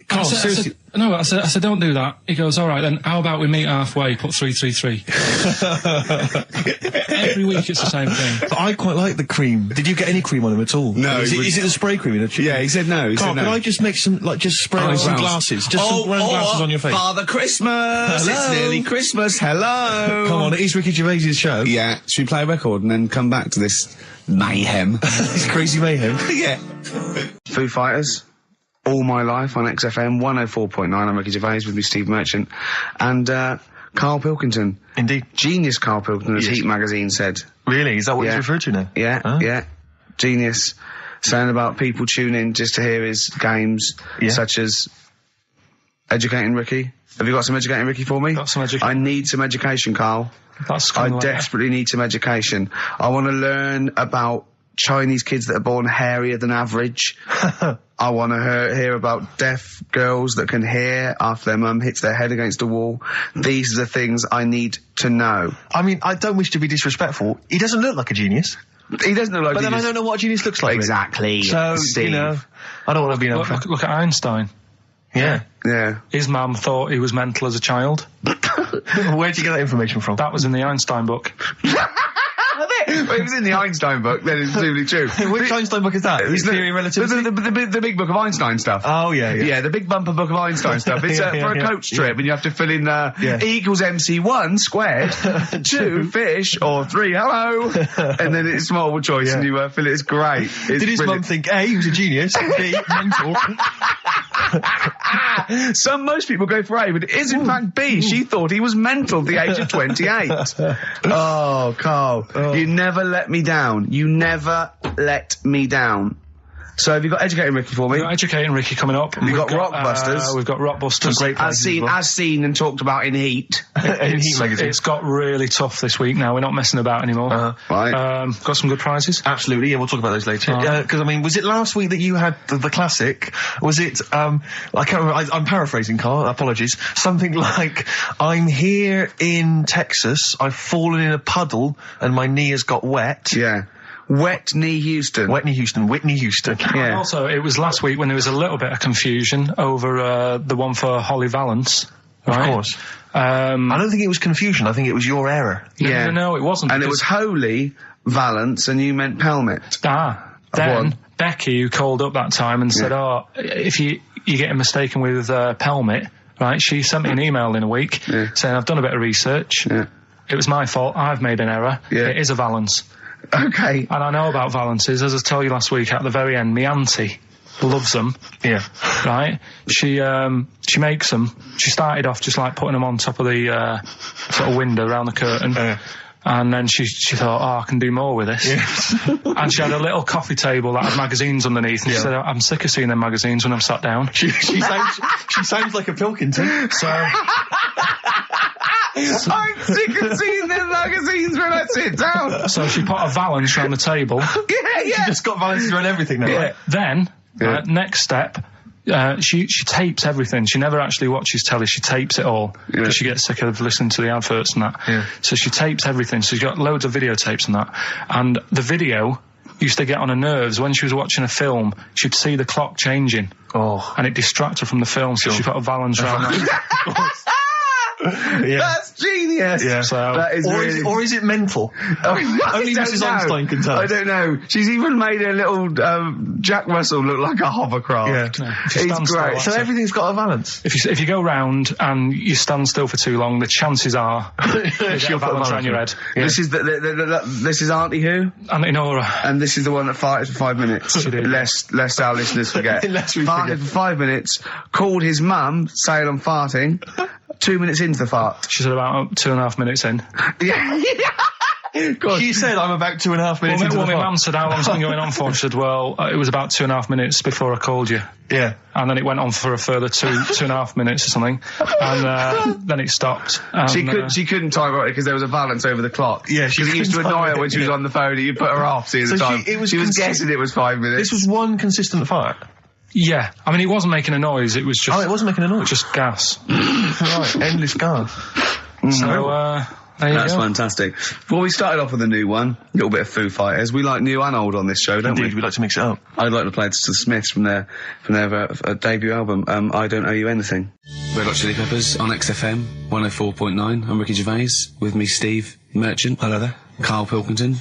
Carl, seriously. I said, don't do that. He goes, all right, then how about we meet halfway, put 333. Every week it's the same thing. But I quite like the cream. Did you get any cream on him at all? No. Is it the spray cream in a chicken? Yeah, he said no. Carl, can I just make some, just spray on some glasses? Just some round glasses on your face. Father Christmas! Hello. It's nearly Christmas, hello! Come on, it is Ricky Gervais' show. Yeah, should we play a record and then come back to this mayhem? This crazy mayhem. Yeah. Foo Fighters. All My Life on XFM 104.9. I'm Ricky Gervais, with me Steve Merchant and Karl Pilkington. Indeed. Genius Karl Pilkington, as Yes. Heat magazine said. Really? Is that what Yeah. he's referred to now? Yeah, Huh? yeah. Genius. Saying about people tune in just to hear his games, such as Educating Ricky. Have you got some Educating Ricky for me? Got some education. I need some education, Karl. That's I kind of desperately need some education. I want to learn about Chinese kids that are born hairier than average. I want to hear about deaf girls that can hear after their mum hits their head against a wall. These are the things I need to know. I mean, I don't wish to be disrespectful. He doesn't look like a genius. He doesn't look like But then I don't know what a genius looks like. Exactly. So, Steve. I don't want to be an Look at Einstein. Yeah. Yeah. His mum thought he was mental as a child. Where'd you get that information from? That was in the Einstein book. Well, it was in the Einstein book, then it's presumably true. Which Einstein book is that? It's Theory of Relativity? the big book of Einstein stuff. Oh, yeah. Yeah, the big bumper book of Einstein stuff. It's for a coach trip, and you have to fill in E equals MC1 squared, 2 fish, or 3 hello, and then it's multiple choice, and you fill it. It's great. It's Did his mum think, A, he was a genius, B, mental? Most people go for A, but it is in fact B. She thought he was mental at the age of 28. Oh, Karl, you never let me down. You never let me down. So have you got Educating Ricky for me? We've got Educating Ricky coming up. We've got Rockbusters. We've got Rockbusters. Great As seen and talked about in Heat. In Heat magazine. It's got really tough this week now. We're not messing about anymore. Right. Got some good prizes. Absolutely, yeah, we'll talk about those later. Because, I mean, was it last week that you had the classic? Was it, I can't remember, I'm paraphrasing, Karl, apologies. Something like, I'm here in Texas, I've fallen in a puddle, and my knee has got wet. Yeah. Whitney Houston. Whitney Houston. Yeah. And also, it was last week when there was a little bit of confusion over the one for Holly Valance. Right? Of course. I don't think it was confusion, I think it was your error. No, it wasn't. And it was Holy Valance, and you meant Pelmet. Then Becky, who called up that time and said, if you're getting mistaken with Pelmet, right, she sent me an email in a week saying, I've done a bit of research. Yeah. It was my fault. I've made an error. Yeah. It is a Valance. Okay. And I know about Valances. As I told you last week, at the very end, my auntie loves them. Yeah. Right? She makes them. She started off just like putting them on top of the sort of window around the curtain. And then she thought, I can do more with this. Yeah. And she had a little coffee table that had magazines underneath. And she said, I'm sick of seeing them magazines when I'm sat down. She sounds like a Pilkington. So... I'm sick of seeing them magazines when I sit down. So she put a Valance around the table. Yeah. She just got Valances around everything now, right? Then, next step, she tapes everything. She never actually watches telly. She tapes it all because she gets sick of listening to the adverts and that. Yeah. So she tapes everything. So she's got loads of videotapes and that. And the video used to get on her nerves. When she was watching a film, she'd see the clock changing. And it distracted her from the film. So she put a Valance around that. Yeah. That's genius. Yeah. So, That is really... Or is it mental? Only Mrs. Einstein can tell. I don't know. She's even made a little Jack Russell look like a hovercraft. Yeah. if you He's stand still, great. that's So it. everything's got a balance. If you go round and you stand still for too long, the chances are you get She'll a put a balance balance around your on. head. Yeah. This is this is Auntie Who, And Inora. and this is the one that farted for 5 minutes. She did. Lest our listeners forget. Lest we farted forget. for 5 minutes, called his mum, saying I'm farting. 2 minutes into the fart. She said about 2.5 minutes in. Yeah. God. She said I'm about 2.5 minutes into Well, the my fart. mum said, how long's it been going on for? She said, well, it was about 2.5 minutes before I called you. Yeah. And then it went on for a further 2.5 minutes or something. And then it stopped. And, She couldn't time it because there was a balance over the clock. Yeah, she Because it used to couldn't annoy time her it, when she was yeah. on the phone and you put her off seeing the So time. she was guessing it was 5 minutes. This was one consistent fart. Yeah. I mean, it wasn't making a noise. It was just... Oh, it wasn't making a noise. Just gas. Right, endless gas. So, there you That's go. fantastic. Well, we started off with a new one, a little bit of Foo Fighters. We like new and old on this show, don't Indeed, we? we like to mix it up. I'd like to play this to the Smiths from their debut album, I Don't Owe You Anything. Red Hot Chili Peppers on XFM 104.9. I'm Ricky Gervais. With me, Steve Merchant. Hello there. Karl Pilkington.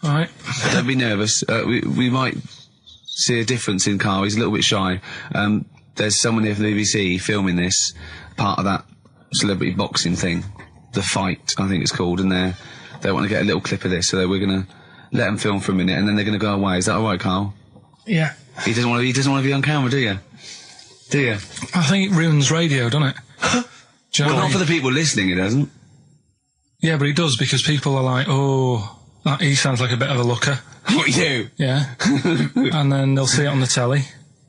All right. Don't be nervous. We might see a difference in Karl. He's a little bit shy. There's someone here from the BBC filming this, part of that celebrity boxing thing. The Fight, I think it's called, and they want to get a little clip of this, so we're going to let them film for a minute, and then they're going to go away. Is that all right, Karl? Yeah. He doesn't want to be on camera, do you? Do you? I think it ruins radio, doesn't it? Do you know Well, what I not mean? for the people listening, it doesn't. Yeah, but it does, because people are like, oh, he sounds like a bit of a looker. What you? Yeah. And then they'll see it on the telly,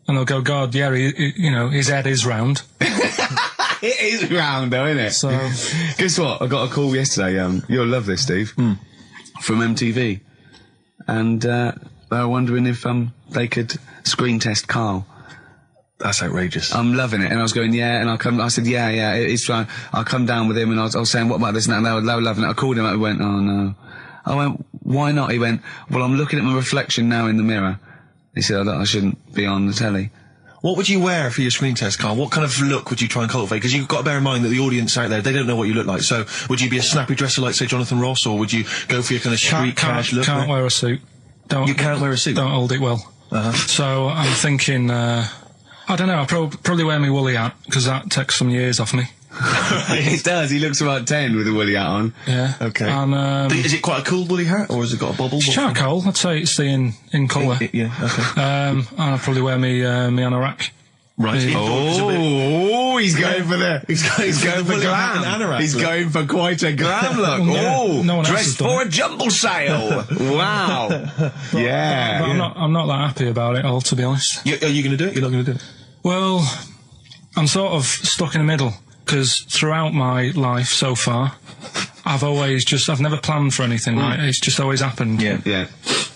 and they'll go, God, yeah, his head is round. It is round, though, isn't it? So, Guess what? I got a call yesterday. You'll love this, Steve. From MTV, and they were wondering if they could screen test Karl. That's outrageous. I'm loving it, and I was going, yeah, and I said, yeah, it's fine. I'll come down with him, and I was saying, what about this and that, and they were loving it. I called him up, and went, oh no. I went, why not? He went, well, I'm looking at my reflection now in the mirror. He said, I shouldn't be on the telly. What would you wear for your screen test, Karl? What kind of look would you try and cultivate? Because you've got to bear in mind that the audience out there, they don't know what you look like. So, would you be a snappy dresser like, say, Jonathan Ross, or would you go for your kind of street cash look? can't wear a suit. You can't wear a suit? Don't hold it well. So I'm thinking, I don't know, I'll probably wear my woolly hat, because that takes some years off me. It does. He looks about 10 with a woolly hat on. Yeah. Okay. And, Is it quite a cool woolly hat, or has it got a bobble? it's charcoal. I'd say it's the in colour. Yeah, okay. And I'll probably wear me anorak. Right. Oh, he's going for the... He's going for woolly hat glam. and anorak He's look. going for quite a glam look. Oh, no one else dressed has done for it. a jumble sale. Wow. Yeah. But I'm not that happy about it all, to be honest. Are you going to do it? You're not going to do it? Well, I'm sort of stuck in the middle, because throughout my life so far, I've never planned for anything, right? It's just always happened. Yeah.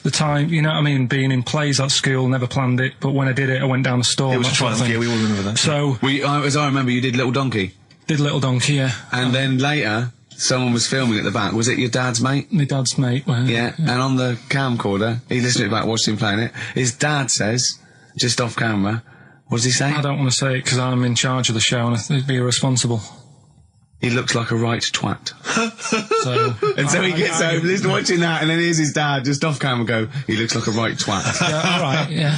The time, you know what I mean, being in plays at school, never planned it, but when I did it, I went down the store. It was that a sort of triumph, thing. yeah, we all remember that. So, As I remember, you did Little Donkey. did Little Donkey, yeah. And then later, someone was filming at the back. Was it your dad's mate? My dad's mate. Well, Yeah. And on the camcorder, he listened to it back, watched him playing it. His dad says, just off camera, what does he say? I don't want to say it because I'm in charge of the show and I'd be irresponsible. He looks like a right twat. So, And so he gets home, listening, watching that, and then here's his dad just off camera go, he looks like a right twat. yeah, all right, yeah.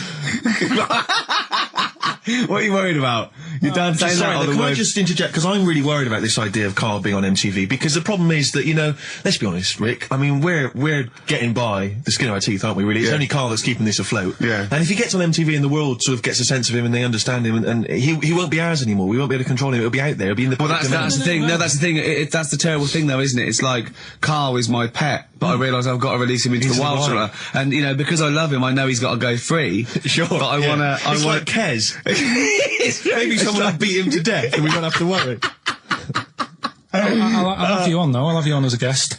What are you worried about? Your dad saying that or the Can I word? just interject? Because I'm really worried about this idea of Karl being on MTV, because the problem is that, let's be honest, Rick, I mean, we're getting by the skin of our teeth, aren't we, really? It's Yeah. only Karl that's keeping this afloat. Yeah. And if he gets on MTV and the world sort of gets a sense of him and they understand him, and he won't be ours anymore, we won't be able to control him, it'll be out there, it'll be in the Well, public domain. that's the thing. No, that's the thing. That's the terrible thing, though, isn't it? It's like, Karl is my pet, but I realise I've got to release him into He's the wild. alive. And, because I love him, I know he's got to go free. Sure. But I want to... It's like Kez. Maybe someone will beat him to death and we won't have to worry. I'll have you on, though. I'll have you on as a guest.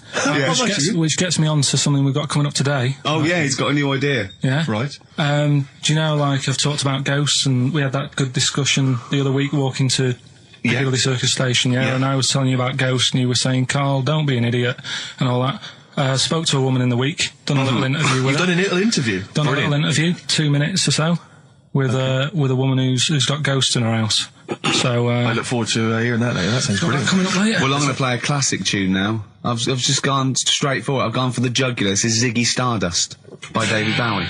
Which gets me on to something we've got coming up today. Oh, yeah, he's got a new idea. Yeah. Right. Do you know, like, I've talked about ghosts, and we had that good discussion the other week walking to Piccadilly Circus Station, yeah, and I was telling you about ghosts, and you were saying, Karl, don't be an idiot, and all that. Spoke to a woman in the week, done a little interview with You've her. done a little interview. Done a little interview, 2 minutes or so, with a woman who's got ghosts in her house. So, I look forward to hearing that later. That sounds brilliant. coming up later. Well, I'm going to play a classic tune now. I've just gone straight for it. I've gone for the jugular. This is Ziggy Stardust by David Bowie.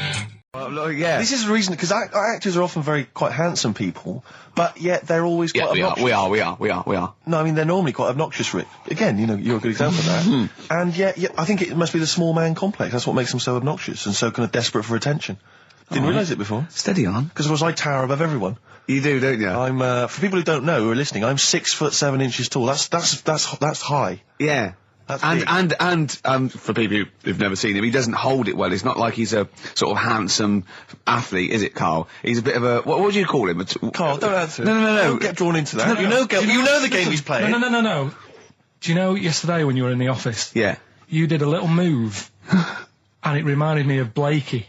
Yeah. This is the reason, because actors are often quite handsome people, but yet they're always quite obnoxious. We are. No, I mean, they're normally quite obnoxious, Rick. Again, you know, you're a good example of that. And yet, I think it must be the small man complex. That's what makes them so obnoxious and so kind of desperate for attention. Didn't realise it before. Steady on. Because of course I tower above everyone. You do, don't you? I'm, for people who don't know, who are listening, I'm 6'7" tall. That's high. Yeah. That's And for people who've never seen him, he doesn't hold it well. It's not like he's a sort of handsome athlete, is it, Karl? He's a bit of a, what would you call him? Karl, don't answer. No. Don't get drawn into that. You know the game he's playing. No. Do you know yesterday when you were in the office? Yeah. You did a little move, and it reminded me of Blakey.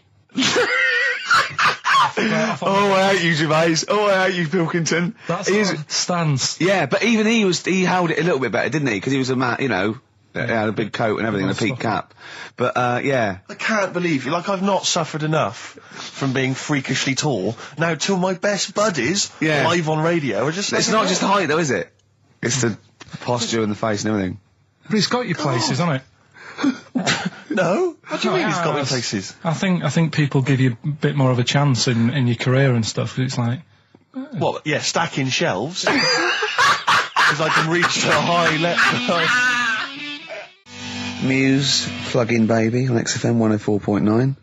Oh, I hate you, Gervais. Oh, I hate you, Pilkington. That's his stance. Yeah, but even he held it a little bit better, didn't he? Because he was a man, you know, he had a big coat and everything, and a peak cap. But, yeah. I can't believe you. Like, I've not suffered enough from being freakishly tall. Now, two of my best buddies, live on radio, are just... It's not just height, though, is it? It's the posture and the face and everything. But it's got your places, hasn't it? No? What do you mean it's got me places? I think people give you a bit more of a chance in your career and stuff, 'cause it's like... What, yeah, stacking shelves? Because I can reach to a high level. Muse, Plug-in Baby on XFM 104.9.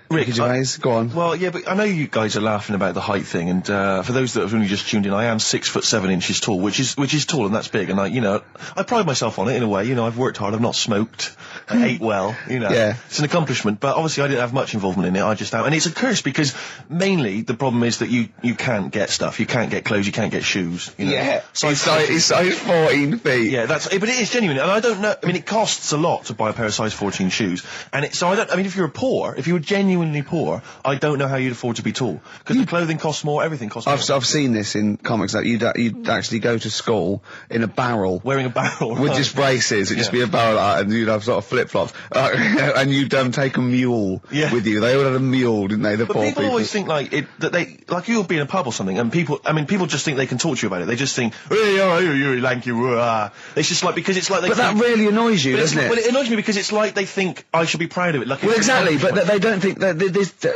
Rick, Gervais, go on. Well, yeah, but I know you guys are laughing about the height thing, and for those that have only just tuned in, I am 6'7" tall, which is tall and that's big, and I pride myself on it in a way. You know, I've worked hard, I've not smoked, I ate well, you know. Yeah. It's an accomplishment, but obviously I didn't have much involvement in it. I just am, and it's a curse because mainly the problem is that you can't get stuff, you can't get clothes, you can't get shoes. You know? Yeah. He's size 14 feet. Yeah, but it is genuine, and I don't know. I mean, it costs a lot to buy a pair of size 14 shoes, and if you were genuinely poor, I don't know how you'd afford to be tall, because the clothing costs more, everything costs more. I've seen this in comics, that you'd actually go to school in a barrel. Wearing a barrel. With just braces, it'd just be a barrel, and you'd have sort of flip-flops. And you'd take a mule with you. They all had a mule, didn't they, the poor people? People always think you'll be in a pub or something, and people just think they can talk to you about it. They just think, hey, oh, you're lanky, It's just like, because it's like they But that really annoys you, doesn't it? Well, it annoys me because it's like they think I should be proud of it. Like, well, exactly, but they don't think that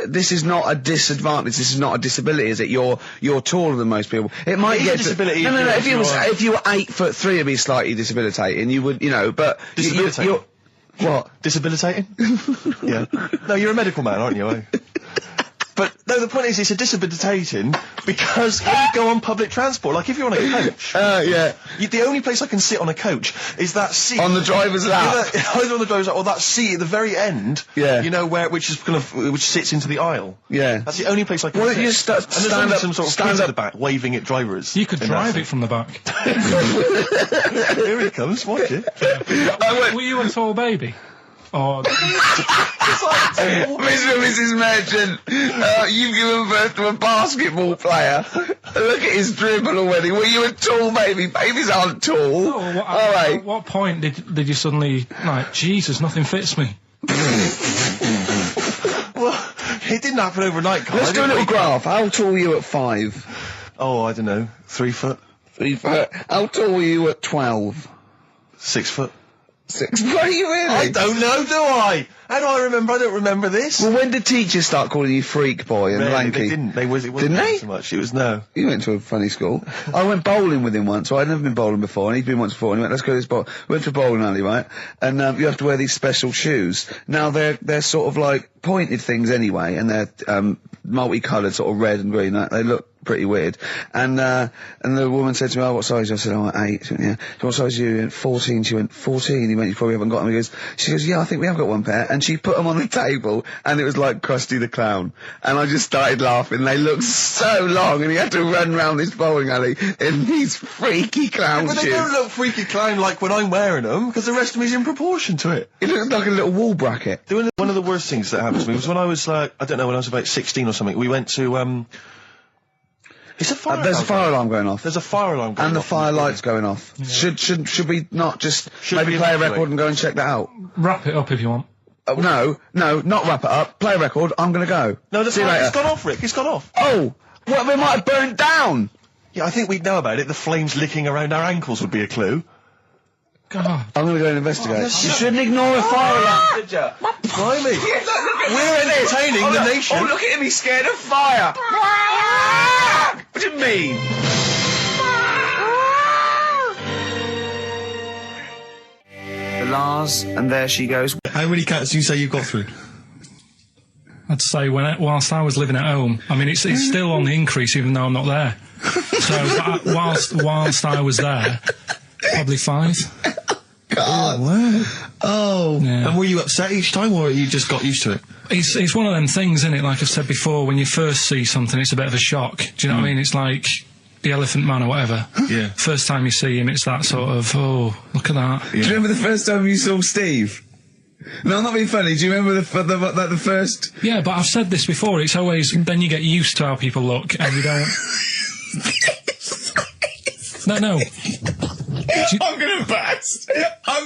this is not a disadvantage, this is not a disability, is it? You're taller than most people. It might get disability. No, if you were 8'3", it'd be slightly debilitating, you would, but... Debilitating? What? Debilitating? Yeah. No, you're a medical man, aren't you, eh? But, no, the point is, it's a debilitating because when you go on public transport, like if you're on a coach... yeah. The only place I can sit on a coach is that seat... On the driver's lap. Either on the driver's lap or that seat at the very end. Yeah. You know, which sits into the aisle. Yeah. That's the only place I can sit. You stand and there's up, some sort of kids at the back waving at drivers. You could drive it from the back. Here he comes, watch it. Were you a tall baby? Oh, Mr. and Mrs. Merchant, you've given birth to a basketball player. Look at his dribble already. Were you a tall baby? Babies aren't tall. At what point did you suddenly, Jesus, nothing fits me? Well, it didn't happen overnight, Karl. Let's do a little graph. How tall were you at 5? Oh, I don't know. 3 foot. 3 foot. How tall were you at 12? 6 foot. 6 foot, are you really? I don't know, do I? How do I remember? I don't remember this. Well, when did teachers start calling you freak boy and lanky? They didn't. It wasn't Didn't they? so much. It was no. You went to a funny school. I went bowling with him once, so I'd never been bowling before, and he'd been once before, and he went, let's go to this bowl. We went to a bowling alley, right? And, you have to wear these special shoes. Now, they're sort of like pointed things anyway, and they're, multicoloured, sort of red and green. They look pretty weird. And the woman said to me, oh, what size? I said, oh, 8. She went, yeah. So what size are you? 14. She went, 14. He went, you probably haven't got them. She goes, yeah, I think we have got one pair. And she put them on the table, and it was like Krusty the Clown. And I just started laughing. They looked so long, and he had to run round this bowling alley in these freaky clown shoes. But they don't look freaky clown like when I'm wearing them, because the rest of me's in proportion to it. It looked like a little wall bracket. One of the worst things that happened to me was when I was, when I was about 16 or something, we went to, There's a fire alarm going off. There's a fire alarm going off. And the fire light's going off. Yeah. Should we not just maybe play a record and go and check that out? Wrap it up if you want. No, not wrap it up. Play a record, I'm gonna go. No, it's gone off, Rick. It's gone off. Oh! Well, we might have burnt down! Yeah, I think we'd know about it. The flames licking around our ankles would be a clue. God. I'm going to go and investigate. You shouldn't ignore a fire alarm, did you? Blimey. We're entertaining the nation. Oh, look at him, he's scared of fire. What do you mean? The Lars, and there she goes. How many cats do you say you got through? I'd say whilst I was living at home, I mean, it's still on the increase even though I'm not there. So whilst I was there, probably 5. God. Oh, wow. Oh. Yeah. And were you upset each time, or you just got used to it? It's one of them things, isn't it? Like I've said before, when you first see something, it's a bit of a shock. Do you know what I mean? It's like the Elephant Man or whatever. Yeah. First time you see him, it's that sort of, oh, look at that. Yeah. Do you remember the first time you saw Steve? No, I'm not being funny. Do you remember the first? Yeah, but I've said this before. It's always, then you get used to how people look, and you don't... No. I'm gonna burst.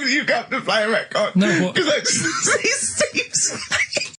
You have to play a record. No, what? Because I just see Steve's